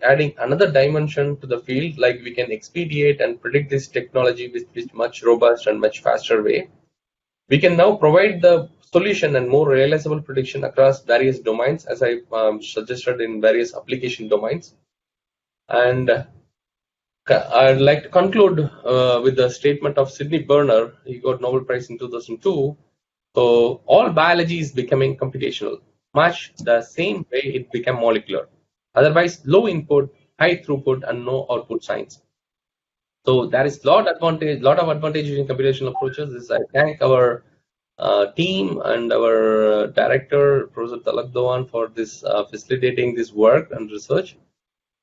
adding another dimension to the field, like we can expedite and predict this technology with much robust and much faster way. We can now provide the solution and more realizable prediction across various domains, as I suggested in various application domains. And I'd like to conclude with the statement of Sidney Brenner. He got Nobel Prize in 2002. So all biology is becoming computational, much the same way it became molecular. Otherwise, low input, high throughput, and no output science. So there is lot of advantage in computational approaches. I thank our team and our director, Professor Talak Doan, for this facilitating this work and research.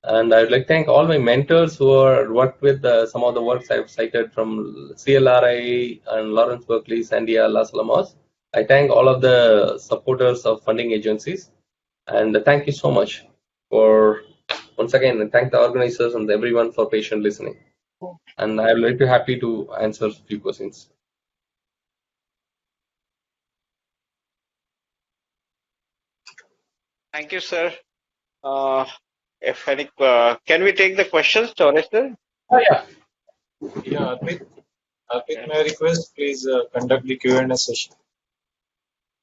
And I would like to thank all my mentors who are worked with some of the works I've cited from CLRI and Lawrence Berkeley, Sandia, Las Alamos. I thank all of the supporters of funding agencies, and thank you so much for once again, and thank the organizers and everyone for patient listening. And I will be happy to answer a few questions. Thank you, sir. If any, can we take the questions, Choure sir? Oh, yeah. Yeah, Adme, may I request, please conduct the Q&A session.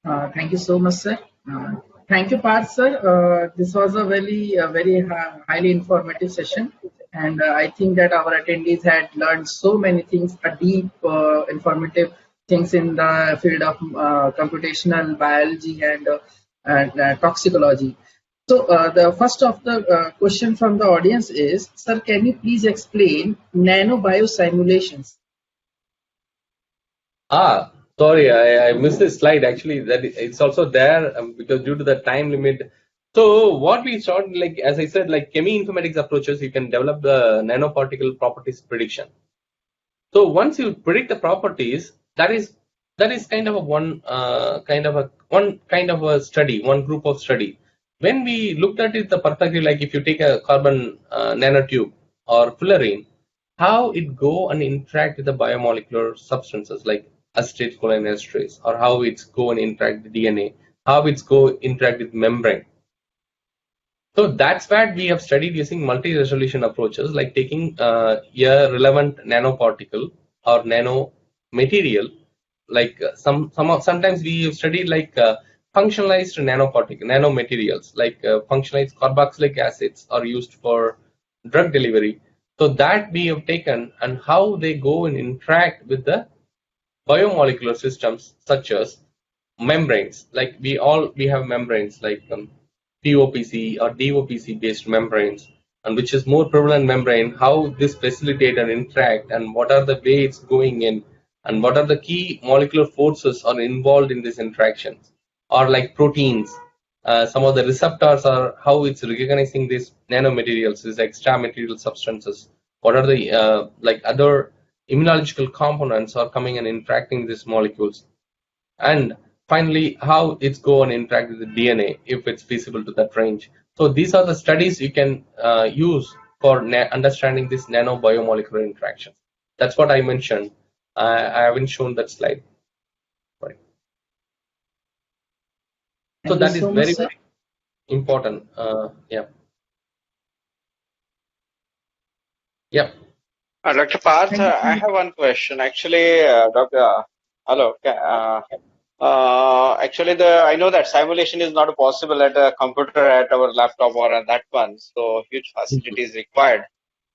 Thank you so much, sir. Thank you, Parth, sir. This was a very highly informative session, and I think that our attendees had learned so many things, deep, informative things in the field of computational biology and toxicology. So the first of the question from the audience is, sir, can you please explain nanobio simulations? Sorry, I missed this slide. Actually, that it's also there because due to the time limit. So what we started, like as I said, like cheminformatics approaches, you can develop the nanoparticle properties prediction. So once you predict the properties, that is kind of a one kind of a study, one group of study. When we looked at it, the perspective, like if you take a carbon nanotube or fullerene, how it go and interact with the biomolecular substances like acetylcholinesterase, or how it's go and interact with DNA, how it's go interact with membrane. So that's what we have studied using multi-resolution approaches, like taking a relevant nanoparticle or nano material, like sometimes we have studied like functionalized nanomaterials, like functionalized carboxylic acids are used for drug delivery. So that we have taken and how they go and interact with the biomolecular systems such as membranes. Like we have membranes like POPC or DOPC based membranes, and which is more prevalent membrane, how this facilitate and interact, and what are the way it's going in, and what are the key molecular forces are involved in these interactions. Or like proteins, some of the receptors are how it's recognizing these nanomaterials, these extra material substances. What are the like other immunological components are coming and interacting with these molecules, and finally how it's go and interact with the DNA if it's feasible to that range. So these are the studies you can use for understanding this nanobiomolecular interactions. That's what I mentioned. I haven't shown that slide. Right. So Thank you that is so much, very, sir. very important. Yeah. Yeah. Dr. Parth, Thank you so I much. have one question. Actually, Dr. Hello. Actually, I know that simulation is not possible at a computer, at our laptop, or at that one. So huge facility is required.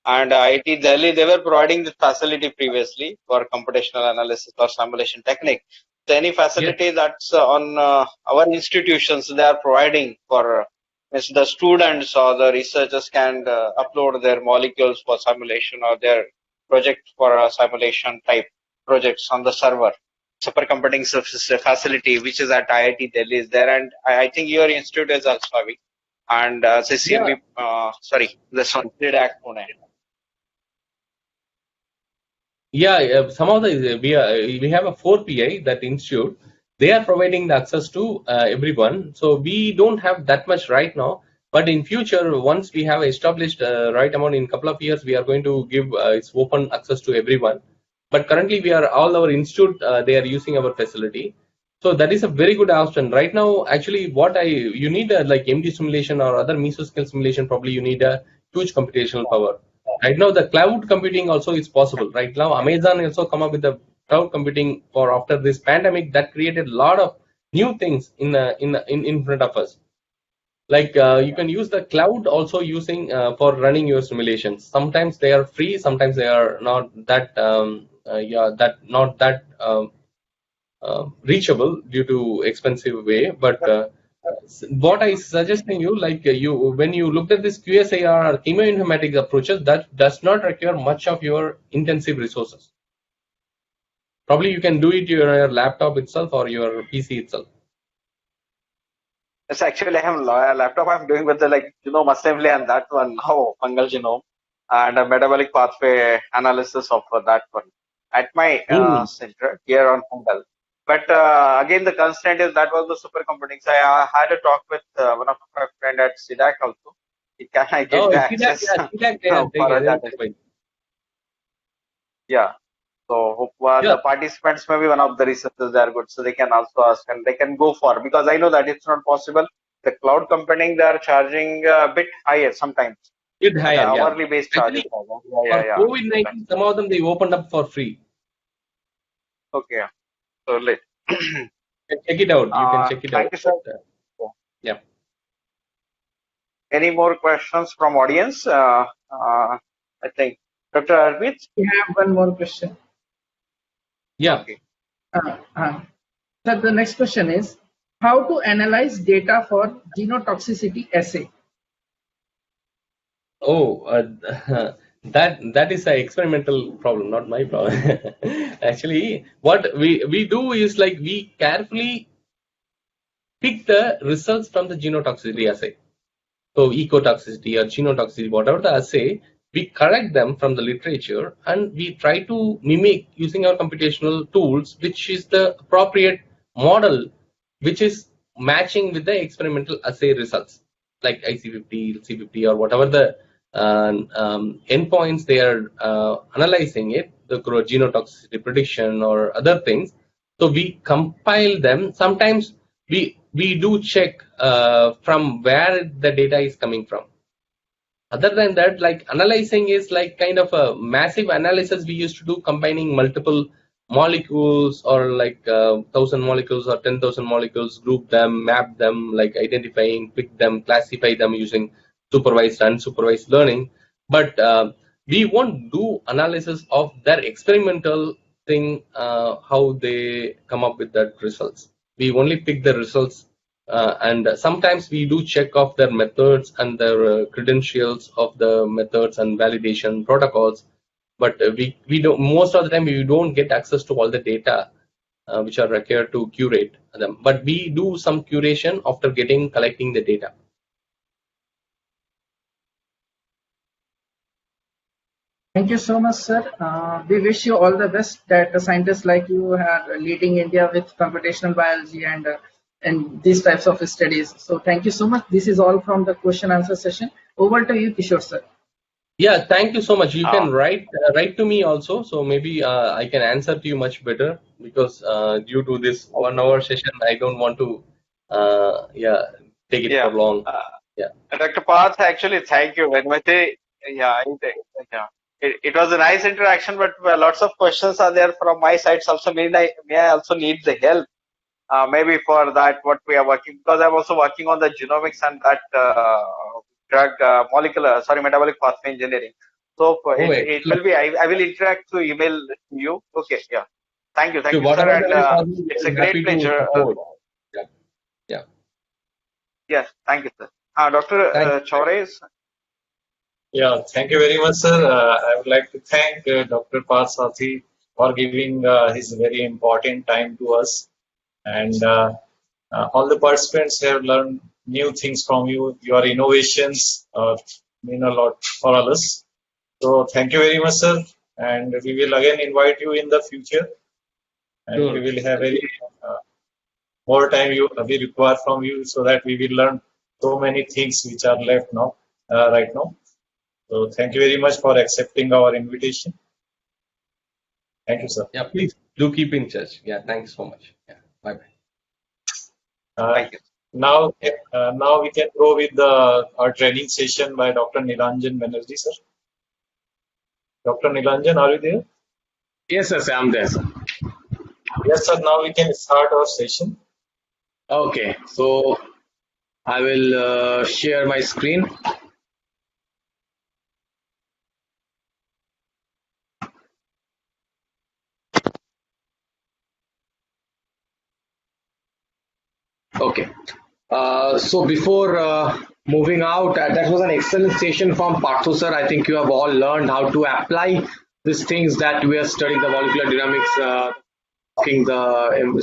And IIT Delhi, they were providing this facility previously for computational analysis or simulation technique. So any Yes. facility that's on our institutions, they are providing for the students or the researchers can upload their molecules for simulation or their project for simulation type projects on the server. Supercomputing facility, which is at IIT Delhi, is there, and I think your institute is also having, and Yeah. CCMB, sorry, this one, CDAC Pune. Yeah, some of the we have a 4PI, that institute. They are providing the access to everyone. So we don't have that much right now, but in future, once we have established right amount, in couple of years, we are going to give its open access to everyone. But currently, we are all our institute. They are using our facility. So that is a very good option right now. Actually, what you need like MD simulation or other mesoscale simulation. Probably you need a huge computational power. Right now, the cloud computing also is possible. Right now, Amazon also come up with the cloud computing for after this pandemic that created a lot of new things in front of us. Like you can use the cloud also using for running your simulations. Sometimes they are free, sometimes they are not that not that reachable due to expensive way. But what I suggesting you, like you when you looked at this QSAR or chemoinformatics approaches, that does not require much of your intensive resources. Probably you can do it your laptop itself or your PC itself. Yes, actually, I have a laptop. I'm doing with the genome assembly and that one now, fungal genome and a metabolic pathway analysis of that one at my center here on fungal. But again, the constraint is that was the supercomputing. So I had a talk with one of my friend at SIDAC also. Can I get Oh, the CDAC, access yeah, CDAC, for a they are data? fine. Yeah. So Yeah, the participants, maybe one of the researchers, they are good, so they can also ask and they can go for, because I know that it's not possible. The cloud computing, they are charging a bit higher sometimes. it's The higher, yeah. hourly based charges. Actually, Yeah, for yeah, yeah. COVID-19, some of them they opened up for free. Okay. So let. You can check it out. You can check it out. Thank you, sir. But, yeah, Any more questions from audience? I think Dr. Arvind. We have one more question. yeah. Okay. So the next question is, how to analyze data for genotoxicity assay? Oh, That is an experimental problem, not my problem. Actually, what we do is like we carefully pick the results from the genotoxicity assay. So ecotoxicity or genotoxicity, whatever the assay, we correct them from the literature and we try to mimic using our computational tools, which is the appropriate model, which is matching with the experimental assay results, like IC50, LC50, or whatever the endpoints they are analyzing it, the genotoxicity prediction or other things. So we compile them. Sometimes we do check from where the data is coming from. Other than that, like analyzing is like kind of a massive analysis we used to do, combining multiple molecules or like 1,000 molecules or 10,000 molecules, group them, map them, like identifying, pick them, classify them using supervised and unsupervised learning. But we won't do analysis of their experimental thing, how they come up with that results. We only pick the results, and sometimes we do check off their methods and their credentials of the methods and validation protocols. But we don't, most of the time we don't get access to all the data which are required to curate them. But we do some curation after collecting the data. Thank you so much, sir. We wish you all the best that the scientists like you are leading India with computational biology and these types of studies. So thank you so much. This is all from the question answer session. Over to you, Kishore, sir. Yeah, thank you so much. You can write to me also, so maybe I can answer to you much better, because due to this 1 hour session, I don't want to take it for long. Dr. Parth, actually, thank you very much. It was a nice interaction, but lots of questions are there from my side. Also, may I also need the help? Maybe for that, what we are working, because I'm also working on the genomics and that metabolic pathway engineering. So it will be, I will interact through email to you. Okay, yeah. Thank you, sir. And it's a great pleasure. Yes, thank you, sir. Dr. Choure. Yeah, thank you very much, sir. I would like to thank Dr. Parth for giving his very important time to us. And all the participants have learned new things from you. Your innovations mean a lot for us. So thank you very much, sir. And we will again invite you in the future. And we will have more time we require from you, so that we will learn so many things which are left now, right now. So thank you very much for accepting our invitation. Thank you, sir. Yeah, please do keep in touch. Yeah, thanks so much. Yeah, bye-bye. Thank you. Now we can go with our training session by Dr. Nilanjan Banerjee, sir. Dr. Nilanjan, are you there? Yes, sir, I'm there, sir. Yes, sir. Now we can start our session. Okay, so I will share my screen. Okay, so before moving out, that was an excellent session from Partho sir. I think you have all learned how to apply these things that we are studying, the molecular dynamics, the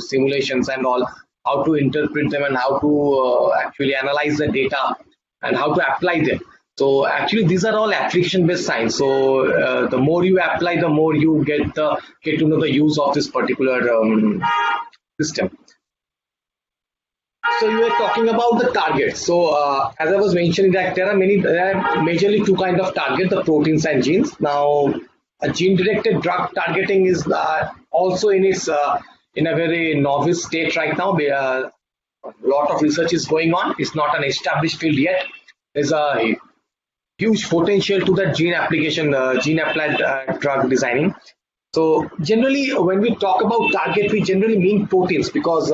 simulations and all, how to interpret them and how to actually analyze the data and how to apply them. So actually these are all application based science. So the more you apply, the more you get to know the use of this particular system. So you were talking about the targets. So as I was mentioning that there are majorly two kinds of targets, the proteins and genes. Now a gene-directed drug targeting is also in its in a very novice state right now. A lot of research is going on. It's not an established field yet. There's a huge potential to that gene application, gene-applied drug designing. So generally, when we talk about target, we generally mean proteins, because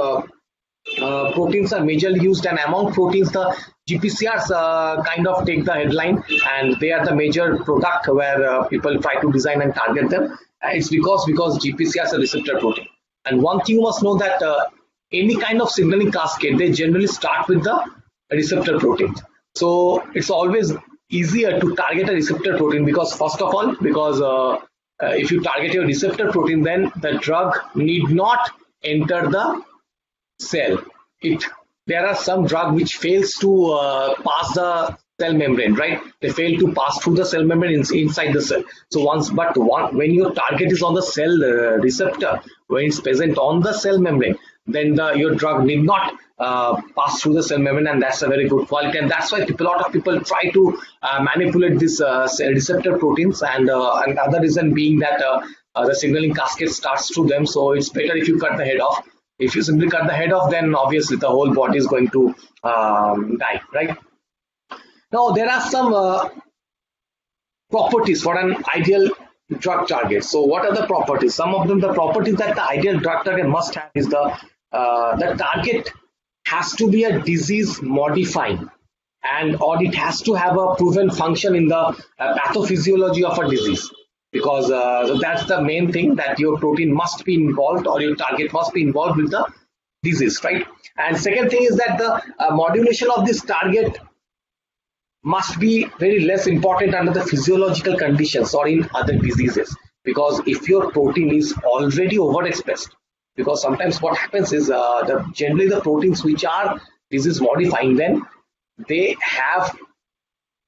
proteins are majorly used, and among proteins the GPCRs kind of take the headline, and they are the major product where people try to design and target them. It's because GPCRs are receptor protein. And one thing you must know that any kind of signaling cascade, they generally start with the receptor protein. So it's always easier to target a receptor protein because first of all, because if you target your receptor protein, then the drug need not enter the cell. There are some drug which fails to pass the cell membrane, right? They fail to pass through the cell membrane inside the cell. So when your target is on the cell receptor, when it's present on the cell membrane, then your drug need not pass through the cell membrane, and that's a very good quality. And that's why a lot of people try to manipulate this receptor proteins, and other reason being that the signaling cascade starts through them. So it's better if you cut the head off. If you simply cut the head off, then obviously the whole body is going to die, right? Now, there are some properties for an ideal drug target. So what are the properties? Some of them, the properties that the ideal drug target must have is the target has to be a disease modifying, or it has to have a proven function in the pathophysiology of a disease. Because that's the main thing, that your protein must be involved, or your target must be involved with the disease, right? And second thing is that the modulation of this target must be very less important under the physiological conditions or in other diseases. Because if your protein is already overexpressed, because sometimes what happens is generally the proteins which are disease modifying, then they have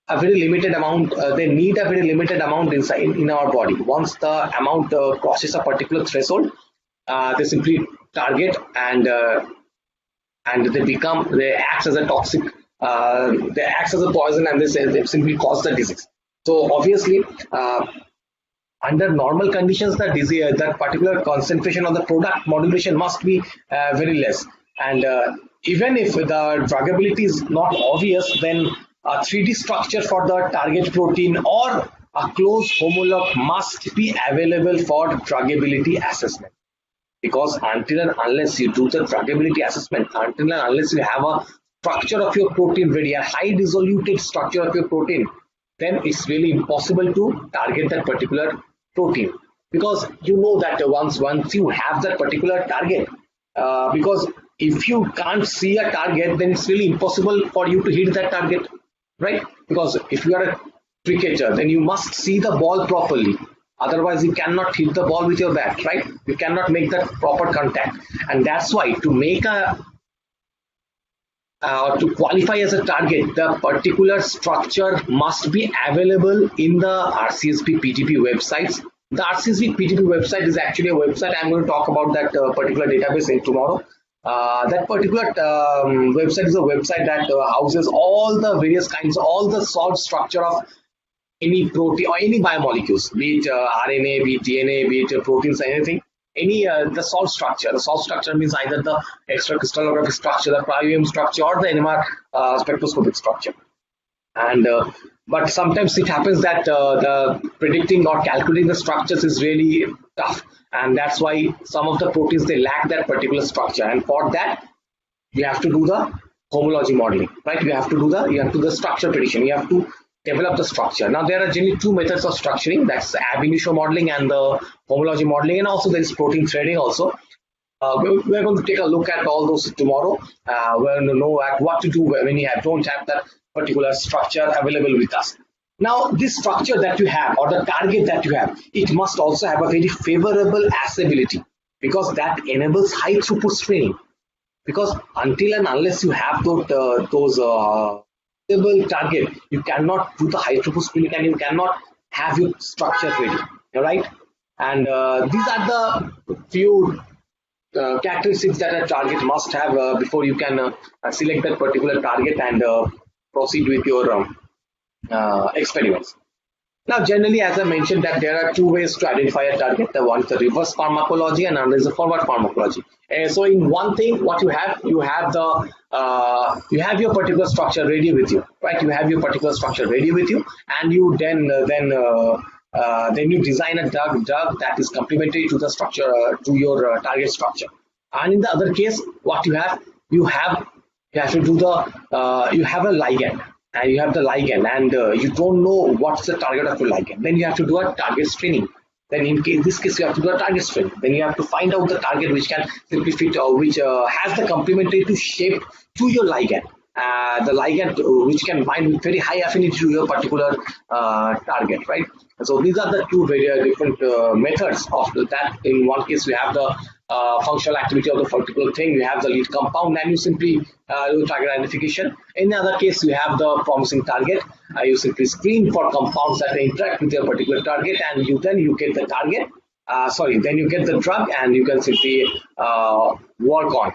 a very limited amount, they need a very limited amount inside in our body. Once the amount crosses a particular threshold, they simply target, and they act as a toxic, they act as a poison, and they simply cause the disease. So obviously, under normal conditions, the disease, that particular concentration of the product modulation must be very less. And even if the druggability is not obvious, then a 3D structure for the target protein or a closed homologue must be available for druggability assessment. Because until and unless you do the druggability assessment, until and unless you have a structure of your protein ready, a high resoluted structure of your protein, then it's really impossible to target that particular protein. Because you know that once you have that particular target, because if you can't see a target, then it's really impossible for you to hit that target. Right? Because if you are a cricketer, then you must see the ball properly. Otherwise, you cannot hit the ball with your bat, right? You cannot make that proper contact. And that's why to make to qualify as a target, the particular structure must be available in the RCSP PTP websites. The RCSP PTP website is actually a website. I'm going to talk about that particular database tomorrow. That particular website is a website that houses all the various kinds, all the solved structure of any protein or any biomolecules, be it RNA, be it DNA, be it proteins, anything. The solved structure. The solved structure means either the extracrystallographic structure, the cryo-EM structure, or the NMR spectroscopic structure. And but sometimes it happens that the predicting or calculating the structures is really tough. And that's why some of the proteins, they lack that particular structure. And for that, you have to do the homology modeling, right? You have to do the structure prediction. You have to develop the structure. Now, there are generally two methods of structuring. That's Ab initio modeling and the homology modeling. And also there is protein threading also. We're going to take a look at all those tomorrow. We're going to know what to do when you don't have that particular structure available with us. Now, this structure that you have, or the target that you have, it must also have a very favorable assayability, because that enables high throughput screening. Because until and unless you have those target, you cannot do the high throughput screening, and you cannot have your structure ready. All right, and these are the few characteristics that a target must have before you can select that particular target and proceed with your experiments. Now, generally, as I mentioned, that there are two ways to identify a target. The one is the reverse pharmacology, and another is the forward pharmacology. So, in one thing, what you have your particular structure ready with you, right? You have your particular structure ready with you, and you then you design a drug that is complementary to the structure, to your target structure. And in the other case, what you have to do you have a ligand. And you have the ligand, and you don't know what's the target of your ligand. Then you have to do a target screening. Then in this case, you have to do a target screening. Then you have to find out the target which can simply fit, or which has the complementary shape to your ligand. the ligand which can bind with very high affinity to your particular target, right? So these are the two very different methods of that. In one case, we have the functional activity of the particular thing, we have the lead compound, and you simply do target identification. In the other case, you have the promising target. You simply screen for compounds that interact with your particular target, and you get the target. Then you get the drug, and you can simply work on.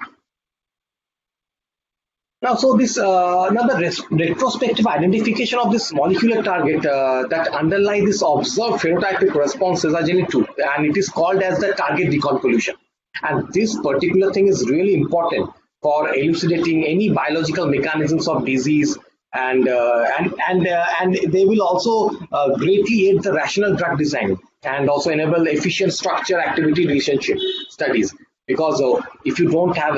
Now, so this retrospective identification of this molecular target that underlie this observed phenotypic responses are generally true, and it is called as the target deconvolution. And this particular thing is really important for elucidating any biological mechanisms of disease, and they will also greatly aid the rational drug design and also enable efficient structure activity relationship studies. Because if you don't have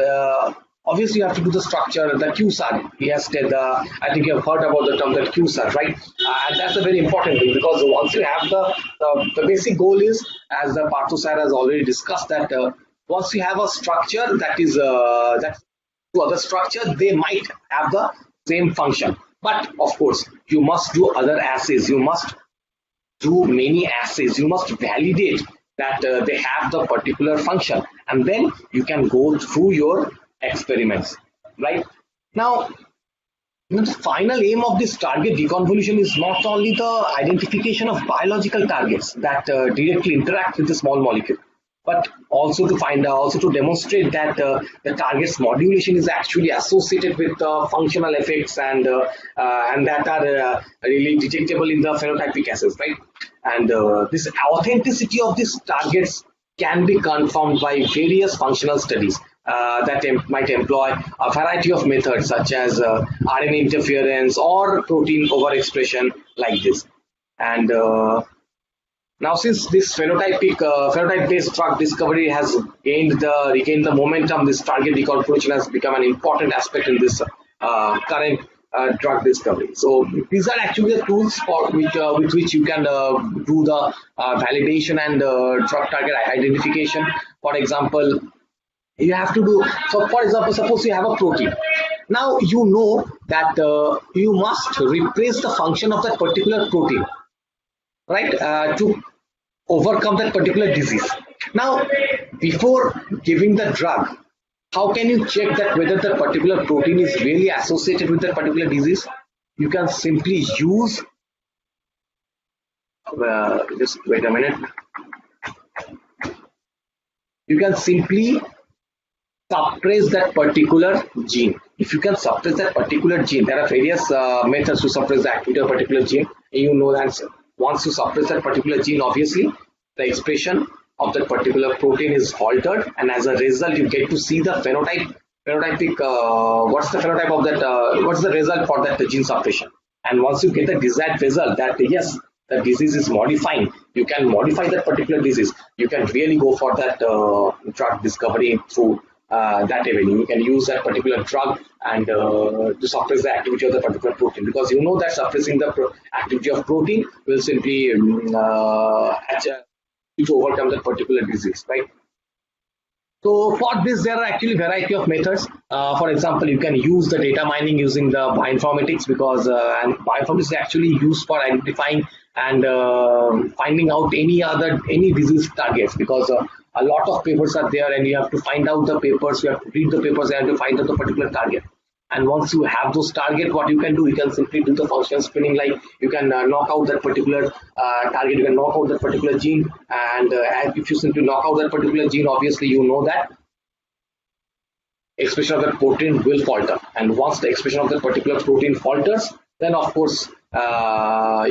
obviously, you have to do the structure, the QSAR. Yes, I think you have heard about the term that QSAR, right? And that's a very important thing, because once you have the basic goal is, as the Partho sir has already discussed, that once you have a structure that is that to other structure, they might have the same function. But of course, you must do other assays. You must do many assays. You must validate that they have the particular function, and then you can go through your experiments, right? Now, the final aim of this target deconvolution is not only the identification of biological targets that directly interact with the small molecule, but also to demonstrate that the target's modulation is actually associated with functional effects and that are really detectable in the phenotypic assays, right? And this authenticity of these targets can be confirmed by various functional studies that might employ a variety of methods, such as RNA interference or protein overexpression, like this. And now, since this phenotype-based drug discovery has regained the momentum, this target deconvolution has become an important aspect in this current drug discovery. So these are actually the tools with which you can do the validation and drug target identification. For example, you have to do, so for example, suppose you have a protein. Now you know that you must replace the function of that particular protein, right, to overcome that particular disease. Now, before giving the drug, how can you check that whether the particular protein is really associated with that particular disease? You can simply use, just wait a minute, you can simply suppress that particular gene. If you can suppress that particular gene, there are various methods to suppress the activity of a particular gene. And you know that once you suppress that particular gene, obviously the expression of that particular protein is altered, and as a result, you get to see the phenotypic. What's the phenotype of that? What's the result for that gene suppression? And once you get the desired result, that yes, the disease is modifying, you can modify that particular disease. You can really go for that drug discovery through that avenue. You can use that particular drug and to suppress the activity of the particular protein, because you know that suppressing the activity of protein will simply to overcome that particular disease, right? So for this, there are actually variety of methods. For example, you can use the data mining using the bioinformatics, because and bioinformatics is actually used for identifying and finding out any disease targets, because a lot of papers are there, and you have to find out the papers, you have to read the papers, and you have to find out the particular target. And once you have those target, what you can do, you can simply do the functional screening, like you can knock out that particular target, you can knock out that particular gene, and if you simply knock out that particular gene, obviously you know that expression of that protein will falter. And once the expression of that particular protein falters, then of course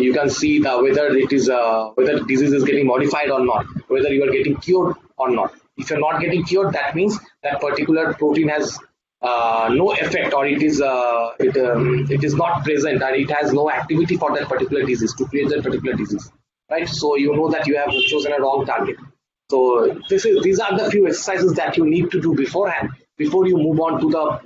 you can see whether it is whether the disease is getting modified or not, whether you are getting cured or not. If you're not getting cured, that means that particular protein has no effect, or it is not present, and it has no activity for that particular disease, to create that particular disease, right? So you know that you have chosen a wrong target. So these are the few exercises that you need to do beforehand, before you move on to the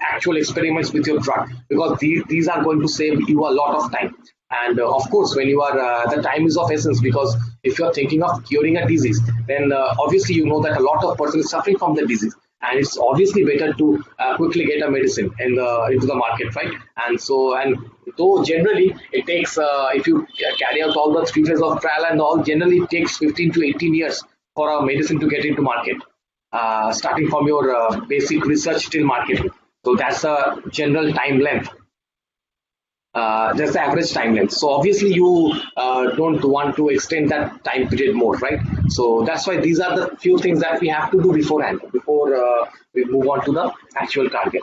actual experiments with your drug, because these are going to save you a lot of time. And of course, when you are the time is of essence, because if you are thinking of curing a disease, then obviously you know that a lot of person is suffering from the disease, and it's obviously better to quickly get a medicine into the market, right? And though generally it takes, if you carry out all the 3 phases of trial and all, generally it takes 15 to 18 years for a medicine to get into market, starting from your basic research till marketing. So that's a general time length. That's the average time length. So obviously you don't want to extend that time period more, right? So that's why these are the few things that we have to do beforehand, before we move on to the actual target.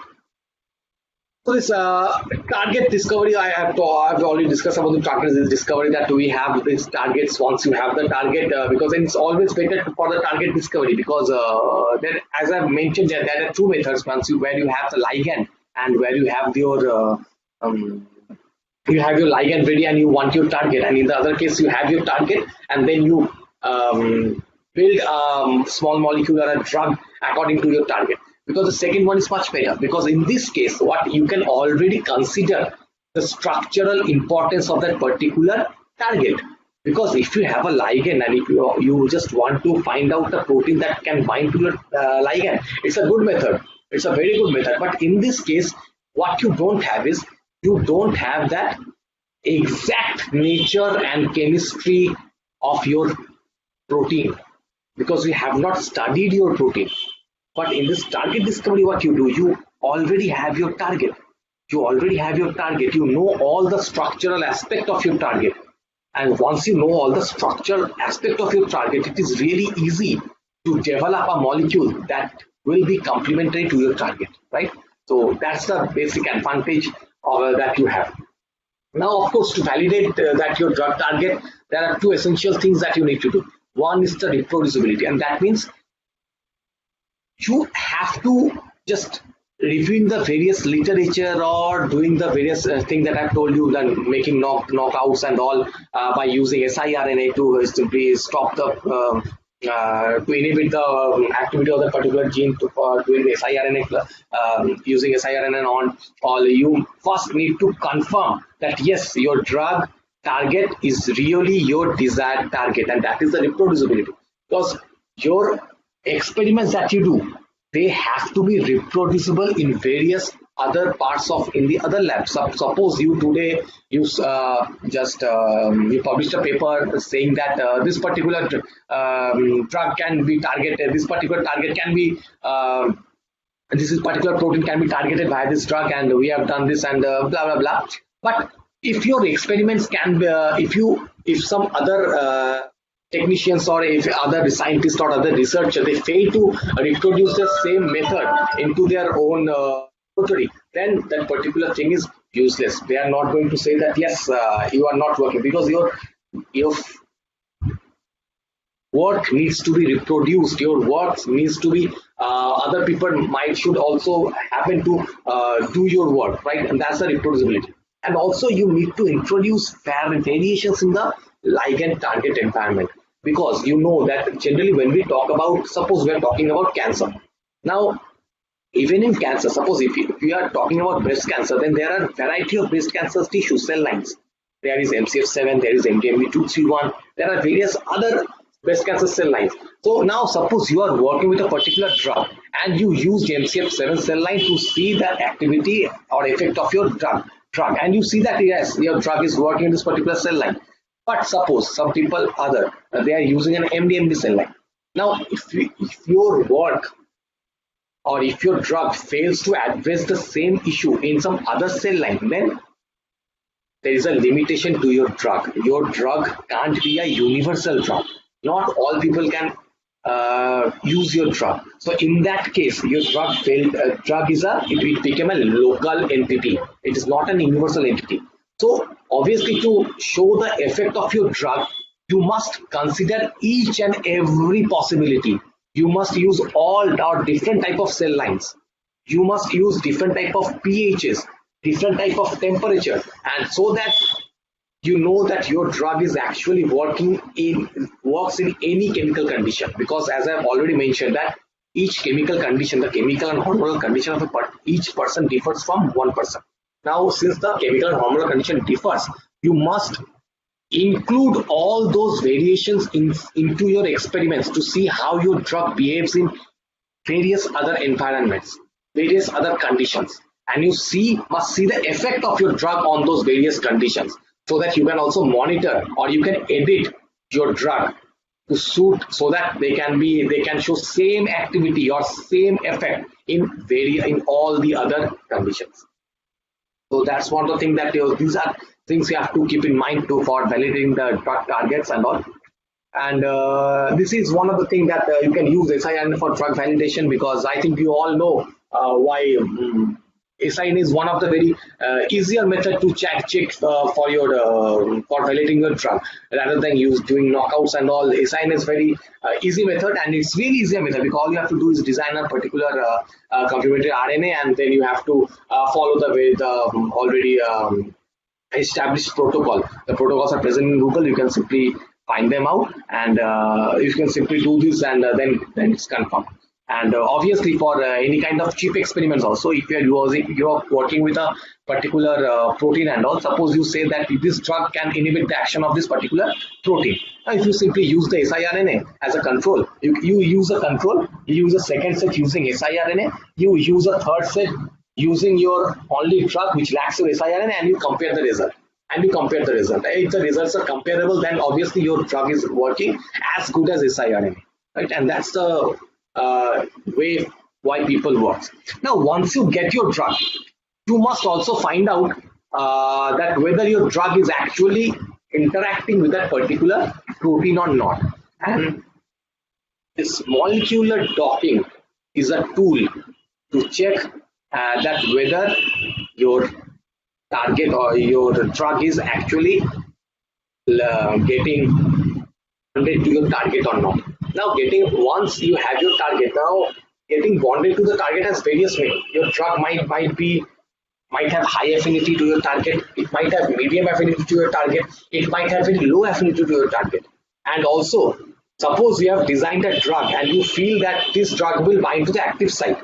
So this target discovery, I've already discussed about the target discovery, that we have these targets. Once you have the target, because then it's always better for the target discovery, because then, as I've mentioned, there are 2 methods. Where you have the ligand and where you have your ligand ready and you want your target, and in the other case you have your target and then you build a small molecule or a drug according to your target. Because the second one is much better, because in this case what you can already consider the structural importance of that particular target. Because if you have a ligand and if you just want to find out the protein that can bind to your ligand, it's a good method, it's a very good method. But in this case what you don't have is, you don't have that exact nature and chemistry of your protein, because we have not studied your protein. But in this target discovery, what you do, you already have your target. You know all the structural aspect of your target. And once you know all the structural aspect of your target, it is really easy to develop a molecule that will be complementary to your target, right? So that's the basic advantage that you have. Now, of course, to validate that your drug target, there are 2 essential things that you need to do. One is the reproducibility, and that means you have to just reviewing the various literature or doing the various things that I've told you, then making knockouts and all by using siRNA to simply stop the to inhibit the activity of the particular gene, to doing the siRNA, using siRNA on all. You first need to confirm that yes, your drug target is really your desired target, and that is the reproducibility. Because your experiments that you do, they have to be reproducible in various other parts of in the other labs. Suppose you today you published a paper saying that this particular drug can be targeted, this particular target can be this is particular protein can be targeted by this drug, and we have done this and blah blah blah. But if your experiments can be, if some other technicians or if other scientists or other researchers, they fail to reproduce the same method into their own laboratory, then that particular thing is useless. They are not going to say that yes, you are not working, because your work needs to be reproduced. Your work needs to be other people should also happen to do your work, right? And that's the reproducibility. And also you need to introduce variations in the ligand target environment, because you know that generally when we talk about, suppose we are talking about cancer. Now, even in cancer, suppose if we are talking about breast cancer, then there are a variety of breast cancer tissue cell lines. There is MCF7, there is MDMB231, there are various other breast cancer cell lines. So now suppose you are working with a particular drug and you use the MCF7 cell line to see the activity or effect of your drug, and you see that yes, your drug is working in this particular cell line. But suppose some people they are using an MDMB cell line. Now if your work or if your drug fails to address the same issue in some other cell line, then there is a limitation to your drug. Your drug can't be a universal drug. Not all people can use your drug. So in that case, your drug failed. Drug is it became a local entity. It is not an universal entity. So obviously, to show the effect of your drug, you must consider each and every possibility. You must use all or different type of cell lines. You must use different type of pHs, different type of temperature, and so that you know that your drug is actually works in any chemical condition. Because as I have already mentioned that each chemical condition, the chemical and hormonal condition of each person differs from one person. Now, since the chemical and hormonal condition differs, you must include all those variations into your experiments to see how your drug behaves in various other environments, various other conditions, and you must see the effect of your drug on those various conditions, so that you can also monitor or you can edit your drug to suit, so that they can show same activity or same effect in all the other conditions. So that's one of the things that these are things you have to keep in mind too for validating the drug targets and all. And this is one of the things that you can use SIRN for drug validation, because I think you all know why SIRN is one of the very easier method to check for your for validating your drug, rather than doing knockouts and all. SIRN is very easy method, and it's really easier method, because all you have to do is design a particular complementary RNA, and then you have to follow the way the already established protocol. The protocols are present in Google. You can simply find them out, and you can simply do this, and then it's confirmed. And obviously, for any kind of cheap experiments also, if you're working with a particular protein and all, suppose you say that this drug can inhibit the action of this particular protein. Now, if you simply use the siRNA as a control, you use a control, you use a second set using siRNA, you use a third set using your only drug which lacks your siRNA, and you compare the result. If the results are comparable, then obviously your drug is working as good as siRNA, right? And that's the way why people work. Now, once you get your drug, you must also find out that whether your drug is actually interacting with that particular protein or not. And this molecular docking is a tool to check that whether your target or your drug is actually getting bonded to your target or not. Now, once you have your target, now getting bonded to the target has various meanings. Your drug might have high affinity to your target, it might have medium affinity to your target, it might have very low affinity to your target. And also, suppose you have designed a drug and you feel that this drug will bind to the active site,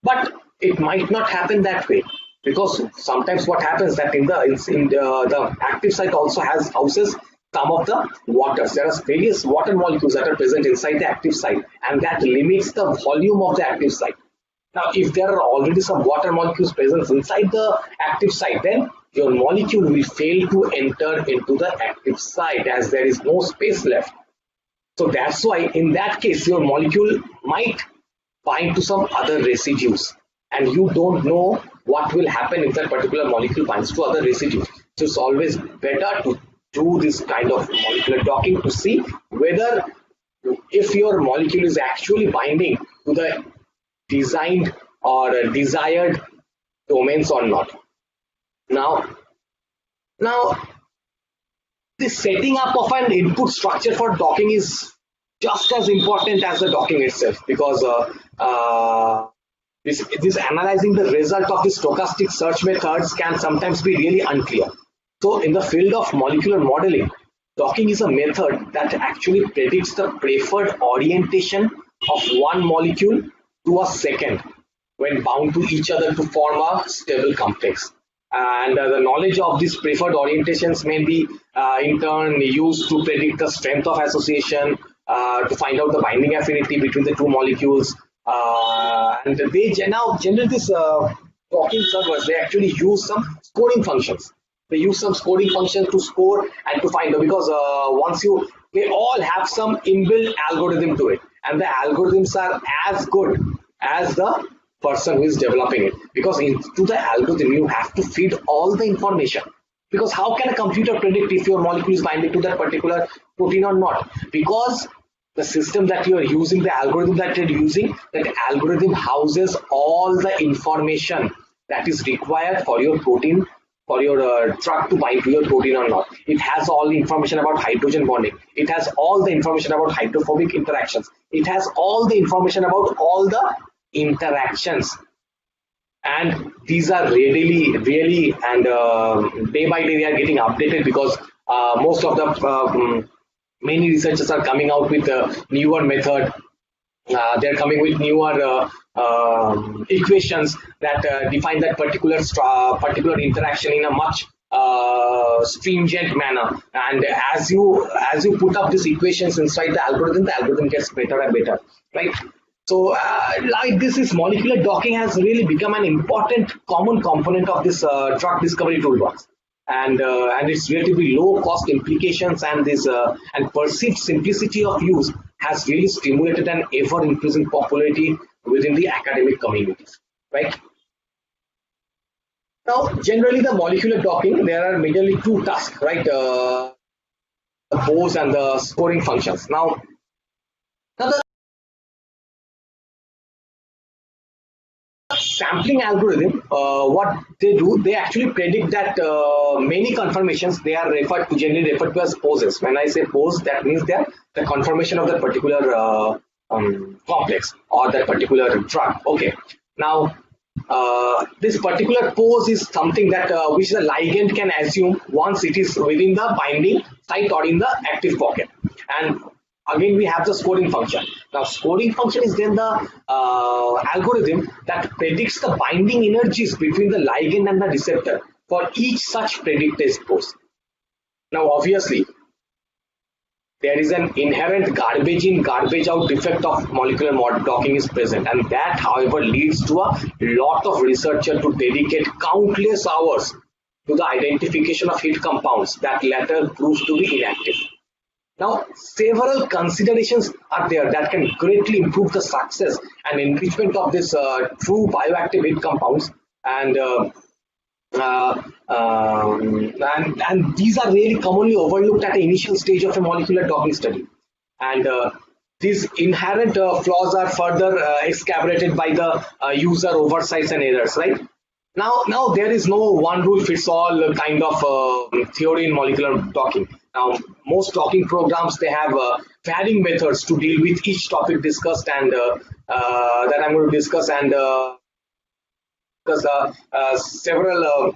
but it might not happen that way, because sometimes what happens that in the active site also houses some of the waters. There are various water molecules that are present inside the active site, and that limits the volume of the active site. Now, if there are already some water molecules present inside the active site, then your molecule will fail to enter into the active site, as there is no space left. So that's why in that case your molecule might bind to some other residues, and you don't know what will happen if that particular molecule binds to other residues. So it's always better to do this kind of molecular docking to see whether if your molecule is actually binding to the designed or desired domains or not. Now the setting up of an input structure for docking is just as important as the docking itself, because this analyzing the result of the stochastic search methods can sometimes be really unclear. So in the field of molecular modeling, docking is a method that actually predicts the preferred orientation of one molecule to a second when bound to each other to form a stable complex. And the knowledge of these preferred orientations may be in turn used to predict the strength of association, to find out the binding affinity between the two molecules. And they generally this docking servers, they actually use some scoring functions. They use some scoring functions to score and to find out, because they all have some inbuilt algorithm to it, and the algorithms are as good as the person who is developing it, because into the algorithm you have to feed all the information. Because how can a computer predict if your molecule is binding to that particular protein or not? Because the system that you are using, the algorithm that you're using, that algorithm houses all the information that is required for your protein, for your drug to bind to your protein or not. It has all the information about hydrogen bonding. It has all the information about hydrophobic interactions. It has all the information about all the interactions. And these are really, and day by day they are getting updated, because most of the many researchers are coming out with a newer method. They're coming with newer equations that define that particular interaction in a much stringent manner. And as you put up these equations inside the algorithm gets better and better, right? So like this molecular docking has really become an important common component of this drug discovery toolbox. And its relatively low cost implications and this and perceived simplicity of use has really stimulated an ever increasing popularity within the academic communities, right? Now, generally the molecular docking, there are majorly two tasks, right? The pose and the scoring functions. Now the sampling algorithm, what they do, they actually predict that many conformations, they are generally referred to as poses. When I say pose, that means they are the conformation of that particular complex or that particular drug. Okay. Now, this particular pose is something that which the ligand can assume once it is within the binding site or in the active pocket. And again, we have the scoring function. Now, scoring function is then the algorithm that predicts the binding energies between the ligand and the receptor for each such predicted pose. Now, obviously, there is an inherent garbage in, garbage out defect of molecular docking is present, and that, however, leads to a lot of researchers to dedicate countless hours to the identification of hit compounds that later proves to be inactive. Now, several considerations are there that can greatly improve the success and enrichment of this true bioactive hit compounds, and these are really commonly overlooked at the initial stage of a molecular docking study. And these inherent flaws are further excavated by the user oversights and errors, right? Now there is no one rule fits all kind of theory in molecular docking. Now, most docking programs, they have varying methods to deal with each topic discussed, and that I'm going to discuss, and because several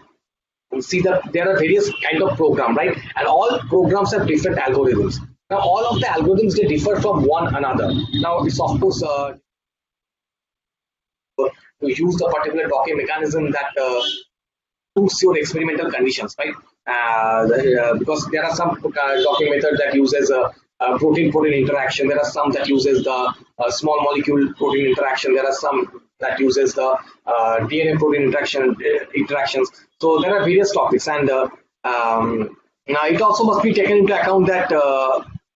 see that there are various kind of program, right? And all programs have different algorithms. Now, all of the algorithms, they differ from one another. Now, it's of course to use the particular docking mechanism that suits your experimental conditions, right? Because there are some docking methods that uses protein-protein interaction. There are some that uses the small molecule protein interaction. There are some that uses the DNA protein interactions. So there are various topics, and now it also must be taken into account that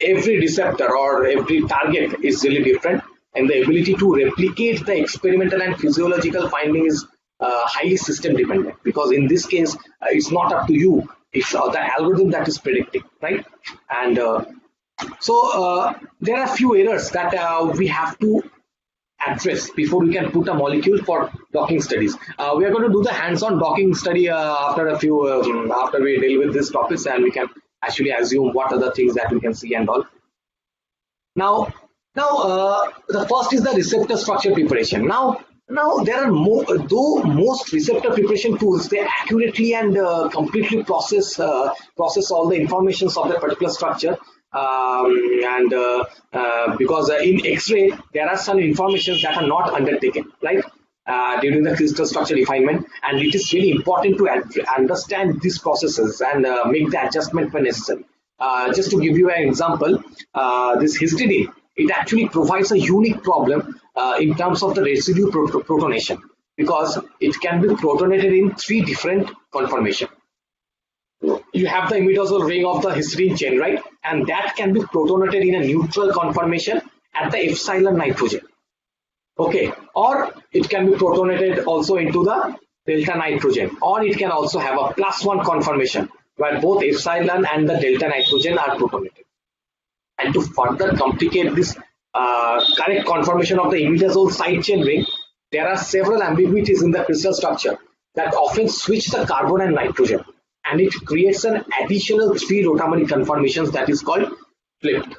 every receptor or every target is really different, and the ability to replicate the experimental and physiological finding is highly system dependent, because in this case it's not up to you, it's the algorithm that is predicting, right? And so there are few errors that we have to address before we can put a molecule for docking studies. We are going to do the hands-on docking study after a few after we deal with these topics, and we can actually assume what are the things that we can see and all. Now the first is the receptor structure preparation. Now there are though most receptor preparation tools, they accurately and completely process all the informations of that particular structure, because in X-ray there are some informations that are not undertaken, right, during the crystal structure refinement, and it is really important to understand these processes and make the adjustment when necessary. Just to give you an example, this histidine, it actually provides a unique problem in terms of the residue protonation, because it can be protonated in 3 different conformations. You have the imidazole ring of the histidine chain, right? And that can be protonated in a neutral conformation at the epsilon nitrogen. Okay, or it can be protonated also into the delta nitrogen, or it can also have a +1 conformation where both epsilon and the delta nitrogen are protonated. And to further complicate this correct conformation of the imidazole side chain ring, there are several ambiguities in the crystal structure that often switch the carbon and nitrogen, and it creates an additional 3 rotameric conformations that is called flipped.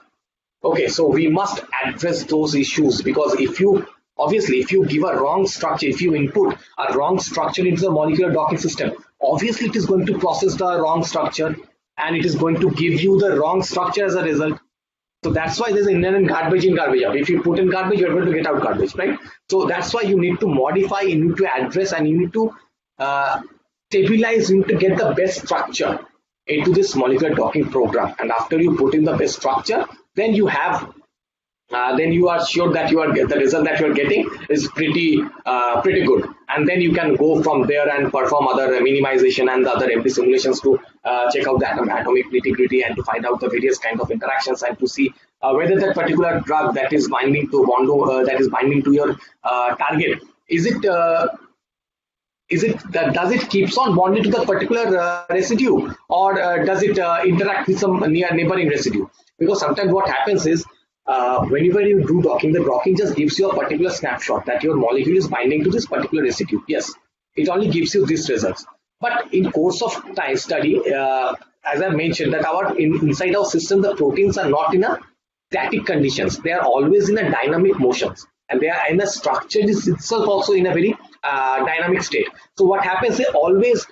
Okay, so we must address those issues, because if you give a wrong structure, if you input a wrong structure into the molecular docking system, obviously it is going to process the wrong structure, and it is going to give you the wrong structure as a result. So that's why there's inherent garbage in, garbage out. If you put in garbage, you're going to get out garbage, right? So that's why you need to modify, you need to address, and you need to stabilize, you need to get the best structure into this molecular docking program. And after you put in the best structure, then you have then you are sure that the result that you are getting is pretty good, and then you can go from there and perform other minimization and the other empty simulations to check out the atomic nitty-gritty and to find out the various kind of interactions and to see whether that particular drug that is binding to your target, does it keeps on bonded to the particular residue, or does it interact with some neighboring residue? Because sometimes what happens is, whenever you do docking, the docking just gives you a particular snapshot that your molecule is binding to this particular residue. Yes, it only gives you these results. But in course of time study, as I mentioned, that inside our system, the proteins are not in a static conditions. They are always in a dynamic motions, and they are in a structure itself also in a very dynamic state. So what happens? They always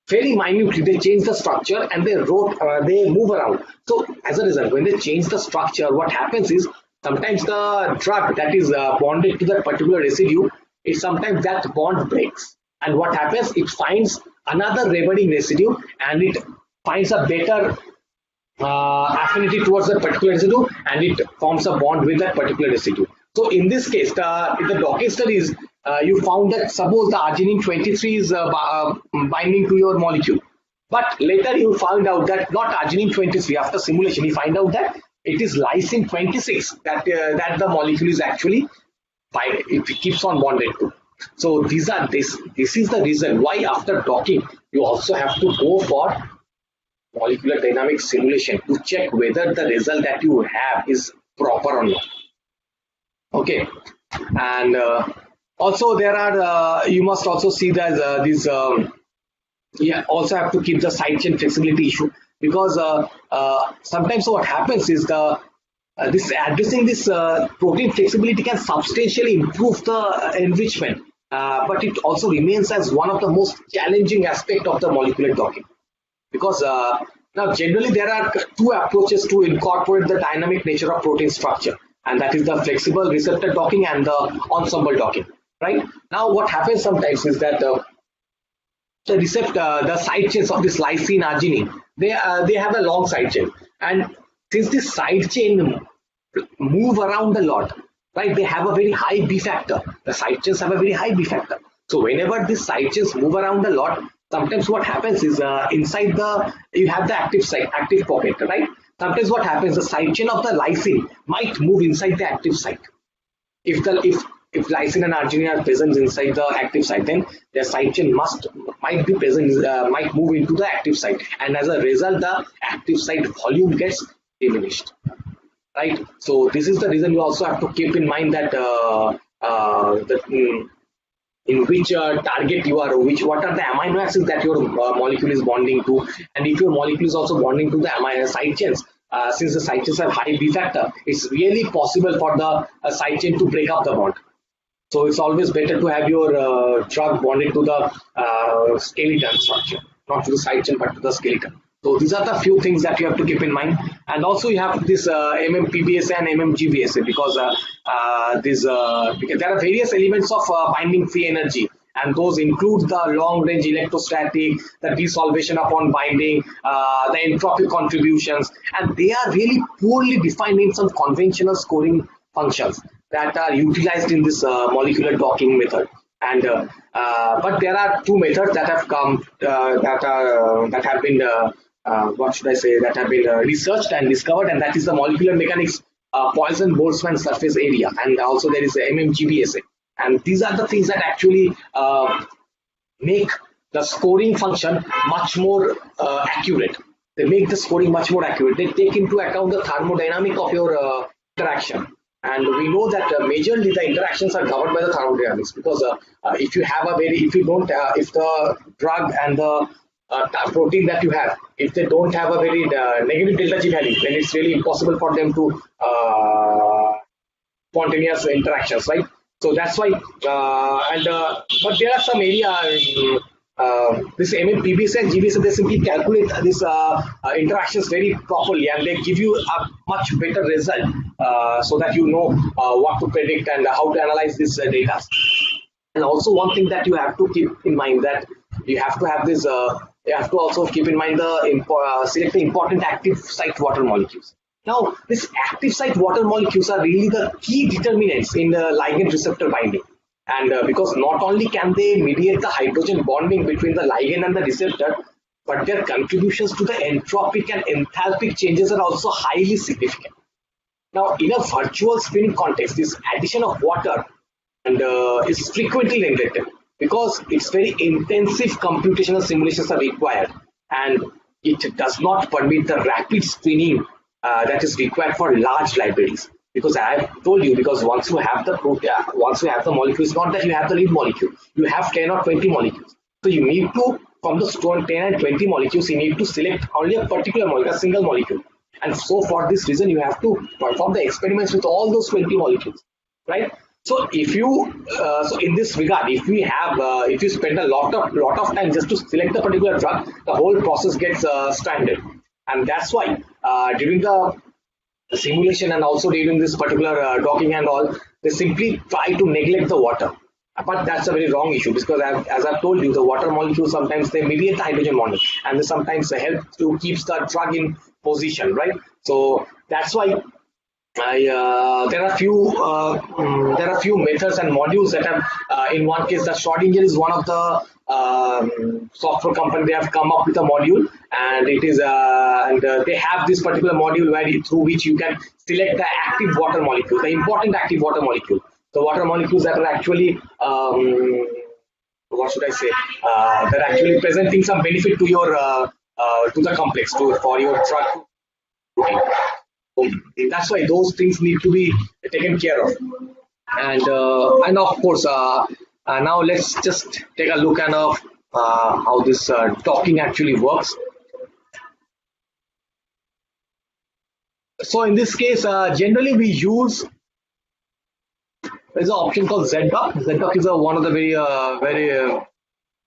very minutely they change the structure and they move around. So as a result, when they change the structure, what happens is sometimes the drug that is bonded to that particular residue, is sometimes that bond breaks, and what happens, it finds another neighboring residue and it finds a better affinity towards that particular residue, and it forms a bond with that particular residue. So in this case, in the docking studies, you found that suppose the arginine 23 is binding to your molecule, but later you found out that not arginine 23. After simulation, you find out that it is lysine 26 that the molecule is actually it keeps on bonded to. So this is the reason why after docking you also have to go for molecular dynamic simulation to check whether the result that you have is proper or not. Okay, and also there are you must also see that these also have to keep the side chain flexibility issue, because sometimes what happens is addressing this protein flexibility can substantially improve the enrichment, but it also remains as one of the most challenging aspect of the molecular docking, because now generally there are two approaches to incorporate the dynamic nature of protein structure, and that is the flexible receptor docking and the ensemble docking. Right now, what happens sometimes is that the side chains of this lysine arginine, they have a long side chain, and since this side chain move around a lot, right, they have a very high B factor. The side chains have a very high B factor. So whenever these side chains move around a lot, sometimes what happens is inside you have the active pocket, right? Sometimes what happens, the side chain of the lysine might move inside the active site. If lysine and arginine are present inside the active site, then their side chain might be present, might move into the active site, and as a result, the active site volume gets diminished. Right. So this is the reason you also have to keep in mind that in which target you are, what are the amino acids that your molecule is bonding to, and if your molecule is also bonding to the amino side chains. Since the side chains have high B factor, it's really possible for the side chain to break up the bond. So it's always better to have your drug bonded to the skeleton structure, not to the side chain but to the skeleton. So these are the few things that you have to keep in mind, and also you have this MMPBSA and MMGBSA, because there are various elements of binding free energy, and those include the long range electrostatic, the desolvation upon binding, the entropic contributions, and they are really poorly defined in some conventional scoring functions that are utilized in this molecular docking method. And but there are two methods that have come that have been that have been researched and discovered, and that is the molecular mechanics Poisson-Boltzmann surface area, and also there is MMGBSA. And these are the things that actually make the scoring function much more accurate. They make the scoring much more accurate. They take into account the thermodynamic of your interaction. And we know that majorly the interactions are governed by the thermodynamics, because if the drug and the protein that you have, if they don't have a very negative delta G value, then it's really impossible for them to spontaneous interactions, right? So that's why, but there are some area this MMPBSA and GBSA, they simply calculate this interactions very properly, and they give you a much better result, so that you know what to predict and how to analyze this data. And also one thing that you have to keep in mind, that you have to have this. You have to also keep in mind the select the important active site water molecules. Now, these active site water molecules are really the key determinants in the ligand receptor binding. And because not only can they mediate the hydrogen bonding between the ligand and the receptor, but their contributions to the entropic and enthalpic changes are also highly significant. Now, in a virtual spinning context, this addition of water and is frequently neglected because it's very intensive computational simulations are required, and it does not permit the rapid spinning that is required for large libraries. Because I have told you, because once you have the molecule, it's not that you have the lead molecule, you have 10 or 20 molecules. So you need to, from the 10 and 20 molecules, you need to select only a particular molecule, a single molecule. And so for this reason, you have to perform the experiments with all those 20 molecules, right? So if you, so in this regard, if we have, if you spend a lot of time just to select a particular drug, the whole process gets stranded. And that's why during the simulation and also during this particular docking and all, they simply try to neglect the water. But that's a very wrong issue, because as I've told you, the water molecules sometimes they mediate the hydrogen bonding, and they sometimes help to keep the drug in position, right? So that's why there are few methods and modules that have in one case, the Schrodinger is one of the software company. They have come up with a module, and it is they have this particular module through which you can select the active water molecule, the important active water molecule, the water molecules that are actually what should I say, they're actually presenting some benefit to your to the complex, for your drug. That's why those things need to be taken care of. And of course, now let's just take a look at how this docking actually works. So in this case, generally we use, there's an option called ZDock. ZDock is one of the very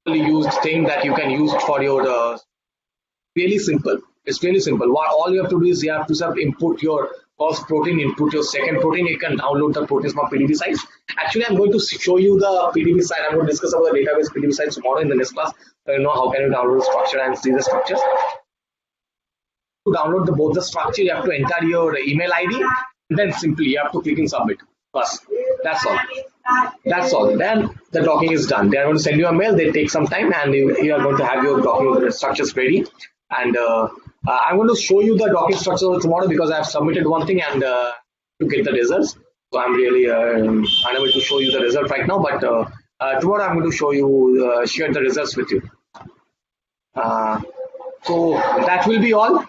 used thing that you can use for your really simple. It's really simple. What all you have to do is you have to input your first protein, input your second protein. You can download the proteins from PDB sites. Actually, I'm going to show you the PDB site. I'm going to discuss about the database PDB sites tomorrow in the next class. So you know how can you download the structure and see the structures. To download both the structure, you have to enter your email ID, and then simply you have to click in submit. Bas. That's all. That's all. Then the docking is done. They are going to send you a mail. They take some time, and you are going to have your docking structures ready. And I'm going to show you the docking structure tomorrow, because I have submitted one thing and to get the results. So I'm really unable to show you the result right now, but tomorrow I'm going to show you, share the results with you. So that will be all,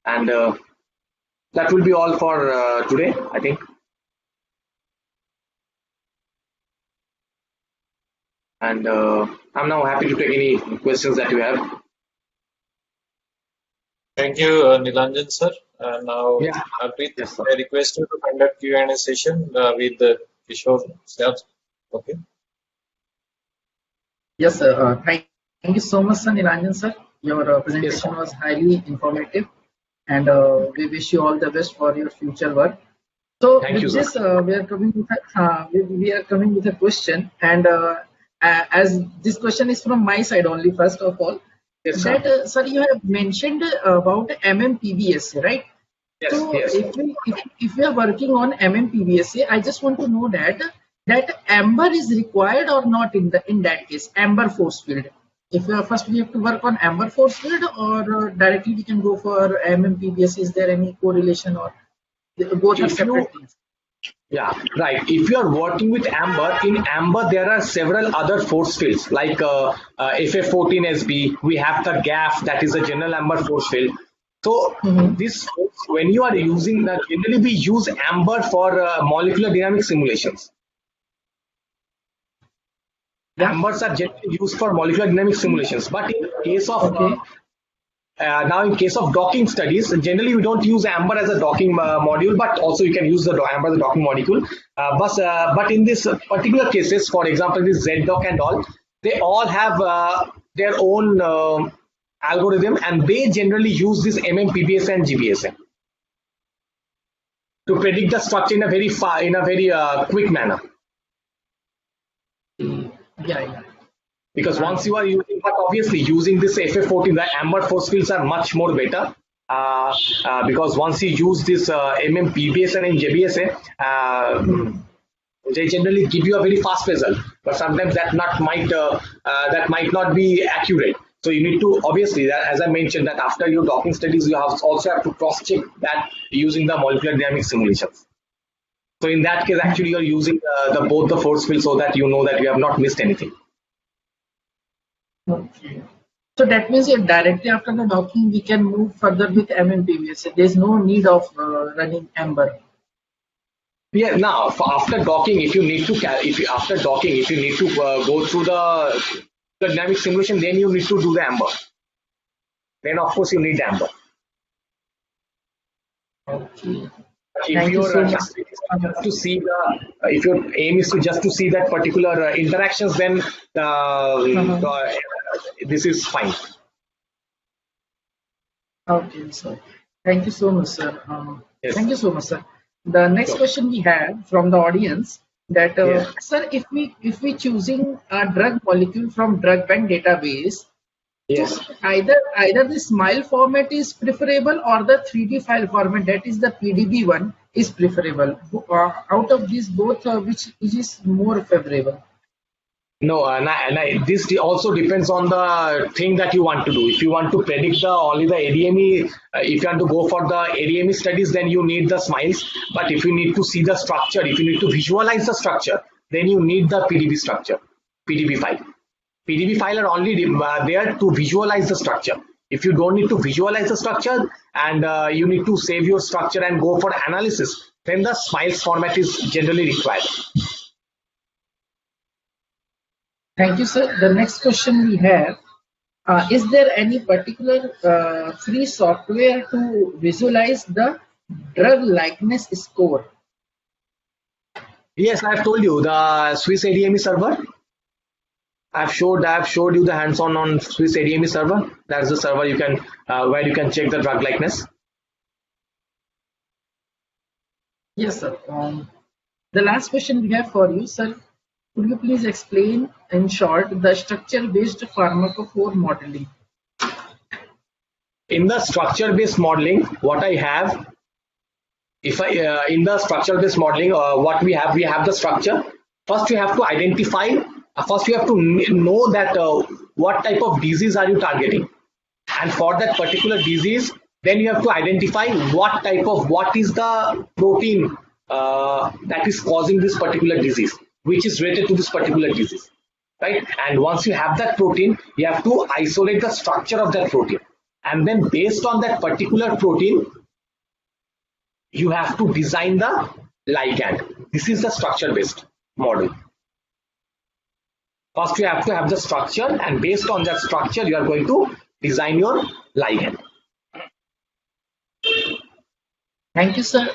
and that will be all for today, I think. And I'm now happy to take any questions that you have. Thank you, Nilanjan sir. Now, Yeah. Yes, I request you to conduct Q&A session with Kishore sir. Okay. Yes, sir. Thank you so much, sir, Nilanjan sir. Your presentation was highly informative, and we wish you all the best for your future work. So Thank with you, this, we are coming with a question, and as this question is from my side only, first of all. Yes, That sir, you have mentioned about MMPBSA, right? Yes, So yes. if we are working on MMPBSA, I just want to know that amber is required or not in that case, amber force field. If we have to work on amber force field, or directly we can go for MMPBSA. Is there any correlation, or both are separate things? Yeah, right. If you are working with amber, in amber there are several other force fields like FF14SB. We have the GAF, that is a general amber force field. So this, when you are using that, generally we use amber for molecular dynamic simulations. Ambers are generally used for molecular dynamic simulations, but in case of now in case of docking studies, generally we don't use amber as a docking module, but also you can use the amber as a docking module. But in this particular cases, for example, this ZDock and all, they all have their own algorithm, and they generally use this MMPBSA and GBSA to predict the structure in a very quick manner. Yeah. Because once you are using, but obviously using this FF14, the amber force fields are much more better. because once you use this MMPBS and JBSA, they generally give you a very fast result, but sometimes that might not be accurate. So you need to, obviously, that, as I mentioned, that after your docking studies, you also have to cross check that using the molecular dynamics simulations. So in that case, actually, you're using both the force field so that you know that you have not missed anything. Okay. So that means directly after the docking, we can move further with MMPBS. There's no need of running Amber. Yeah. Now, after docking, if you need to go through the dynamic simulation, then you need to do the Amber. Then of course you need Amber. Okay. If your aim is to just to see that particular interactions, then this is fine. Okay, sir. Thank you so much, sir. Yes. Thank you so much, sir. The next question we have from the audience that, Yes. sir, if we choosing a drug molecule from drug bank database, Yes. so either the SMILE format is preferable or the 3D file format, that is the PDB one, is preferable. Out of these both, which is more favorable? No, this also depends on the thing that you want to do. If you want to predict only the ADME, if you want to go for the ADME studies, then you need the SMILES. But if you need to see the structure, if you need to visualize the structure, then you need the PDB file. PDB file are only there to visualize the structure. If you don't need to visualize the structure and you need to save your structure and go for analysis, then the SMILES format is generally required. Thank you, sir. The next question we have, is there any particular free software to visualize the drug likeness score? Yes, I've told you the Swiss ADME server. I've showed you the hands-on on Swiss ADME server. That's the server you can where you can check the drug likeness. Yes, sir. The last question we have for you, sir. Could you please explain in short the structure-based pharmacophore modeling? In the structure-based modeling, what I have, in the structure-based modeling, what we have the structure. First, you have to identify. First, you have to know that what type of disease are you targeting, and for that particular disease, then you have to identify what is the protein that is causing this particular disease, which is related to this particular disease, right? And once you have that protein, you have to isolate the structure of that protein, and then based on that particular protein, you have to design the ligand. This is the structure-based model. First, you have to have the structure, and based on that structure, you are going to design your ligand. Thank you, sir.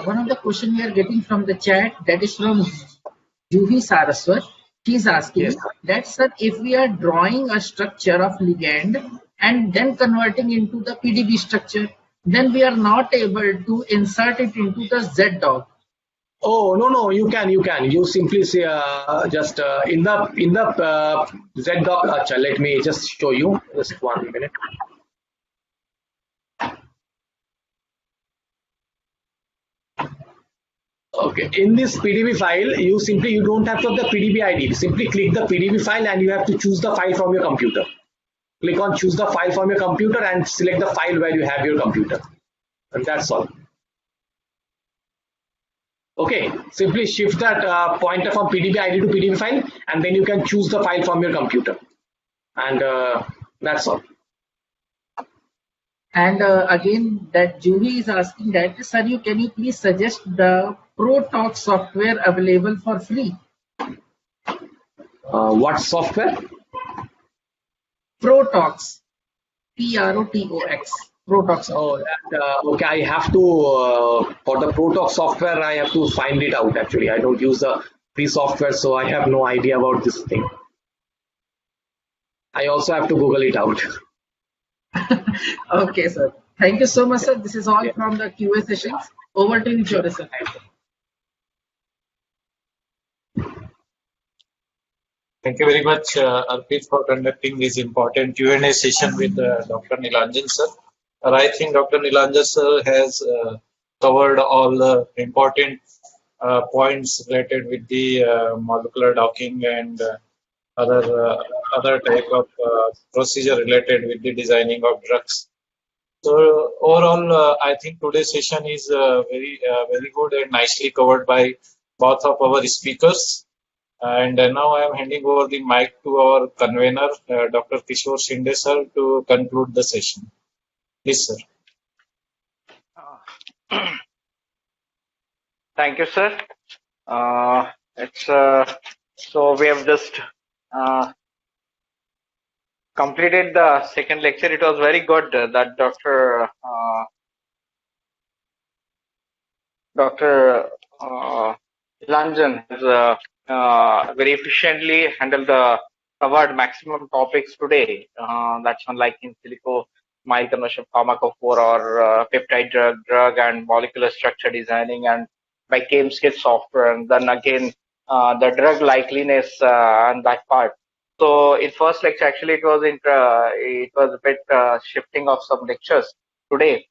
One of the questions we are getting from the chat, that is from Juhi Saraswat. She is asking that, sir, if we are drawing a structure of ligand and then converting into the PDB structure, then we are not able to insert it into the Z-dog. Oh, no, you can. You simply say just in the Z-dog. Let me just show you. Just 1 minute. Okay, in this PDB file, you don't have to have the PDB ID. Simply click the PDB file and you have to choose the file from your computer. Click on choose the file from your computer and select the file where you have your computer. And that's all. Okay, simply shift that pointer from PDB ID to PDB file, and then you can choose the file from your computer. And that's all. And again, that Juhi is asking that, sir, can you please suggest the ProTox software available for free? What software? ProTox. PROTOX. ProTox. Oh, okay. I have to for the ProTox software. I have to find it out. Actually, I don't use the free software, so I have no idea about this thing. I also have to Google it out. Okay, sir. Thank you so much, sir. This is all from the QA sessions. Over to you, Choure, sir. Thank you very much, Arpit, for conducting this important Q&A session with Dr. Nilanjan, sir. I think Dr. Nilanjan sir has covered all the important points related with the molecular docking and other other type of procedure related with the designing of drugs. So overall, I think today's session is very good and nicely covered by both of our speakers. And now I am handing over the mic to our convener, Dr. Kishore Shinde sir, to conclude the session. Please, sir. Thank you, sir. It's so we have just completed the second lecture. It was very good that Dr. Lanjan has very efficiently handled the covered maximum topics today. That's unlike Insilico, mild conversion pharmacophore or peptide drug and molecular structure designing and by ChemSketrch software, and then again the drug likeliness and that part. So in first lecture, actually it was a bit shifting of some lectures today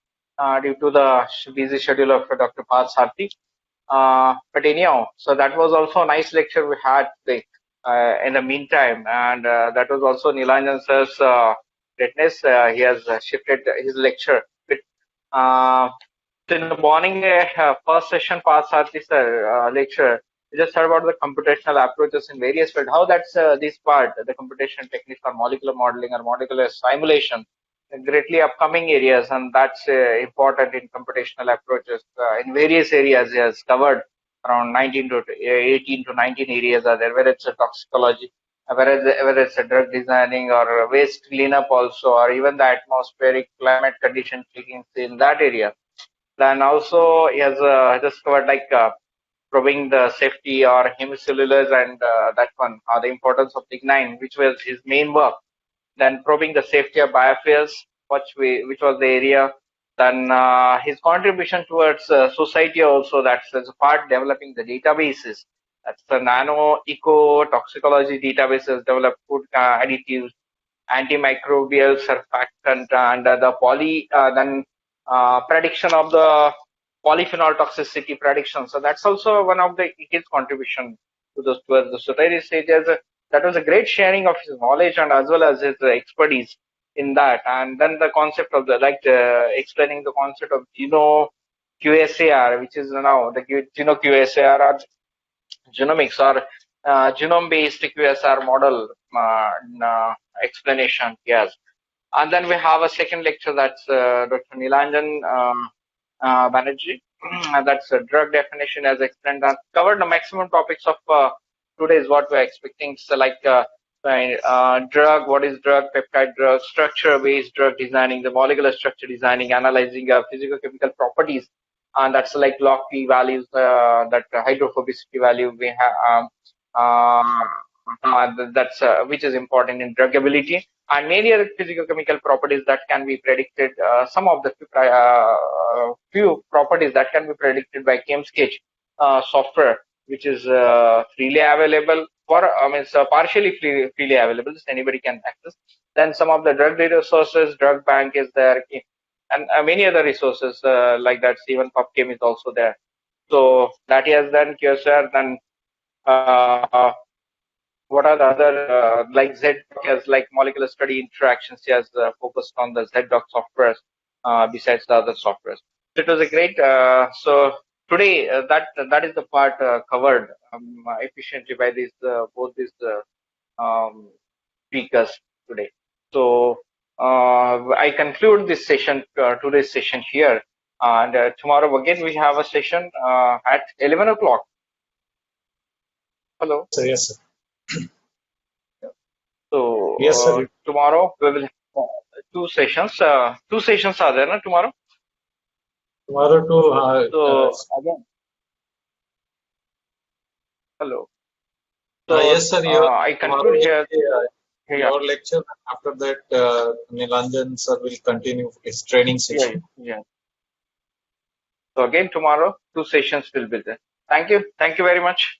due to the busy schedule of Dr. Parth Sarthi. But anyhow, so that was also a nice lecture we had today, in the meantime, and that was also Nilanjan sir's greatness. He has shifted his lecture. But, so in the morning, first session, Parth Sarthi sir lecture, we just heard about the computational approaches in various fields. How that's this part, the computational techniques for molecular modeling or molecular simulation, greatly upcoming areas, and that's important in computational approaches in various areas. He has covered around 19 to 18 to 19 areas are there, whether it's a toxicology, whether it's a drug designing or waste cleanup also, or even the atmospheric climate condition checking in that area. Then also he has just covered like probing the safety or hemicellulars and that one, the importance of lignin, which was his main work. Then probing the safety of biofuels, which was the area. Then his contribution towards society also, that's as a part developing the databases. That's the nano eco toxicology databases, develop food additives, antimicrobial surfactant, and the then prediction of the polyphenol toxicity prediction. So that's also one of the his contribution to the society stages. That was a great sharing of his knowledge and as well as his expertise in that. And then the concept of the explaining the concept of QSAR, which is now the QSAR or genomics or genome-based QSR model explanation. Yes. And then we have a second lecture, that's Dr. Nilanjan Banerjee. That's a drug definition as explained and covered the maximum topics of today is what we're expecting. So like drug, what is drug, peptide drug, structure-based drug designing, the molecular structure designing, analyzing physicochemical properties, and that's like log P values, that hydrophobicity value we have. That's which is important in druggability, and many other physicochemical properties that can be predicted. Some of the few properties that can be predicted by ChemSketrch software, which is freely available for, it's partially freely available, just anybody can access. Then some of the drug data sources, drug bank is there, and many other resources like that. Even PubChem is also there. So that he has done QSR. Then what are the other like ZDoc has like molecular study interactions. He has focused on the ZDoc softwares besides the other softwares. So it was a great. So today that is the part covered efficiently by these both these speakers today. So I conclude this session, today's session here, and tomorrow again we have a session at 11 o'clock. Hello. So, yes, sir. So Yes, sir. tomorrow we will have two sessions. Two sessions are there, no, tomorrow? Tomorrow to So again, hello. So yes, sir. I conclude here. Your lecture. After that, Nilanjan sir will continue his training session. Yeah. So again, tomorrow, two sessions will be there. Thank you. Thank you very much.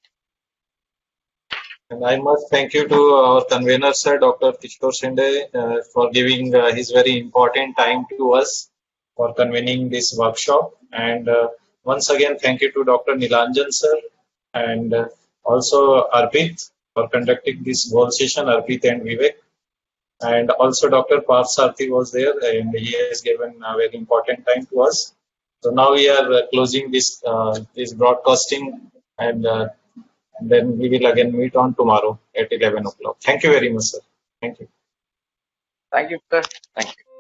And I must thank you to our convener, sir, Dr. Kishore Shinde, for giving his very important time to us. for convening this workshop. And once again, thank you to Dr. Nilanjan sir and also Arpit for conducting this whole session, Arpit and Vivek. And also Dr. Parth Sarthi was there and he has given a very important time to us. So now we are closing this broadcasting and then we will again meet on tomorrow at 11 o'clock. Thank you very much, sir. Thank you. Thank you, sir. Thank you.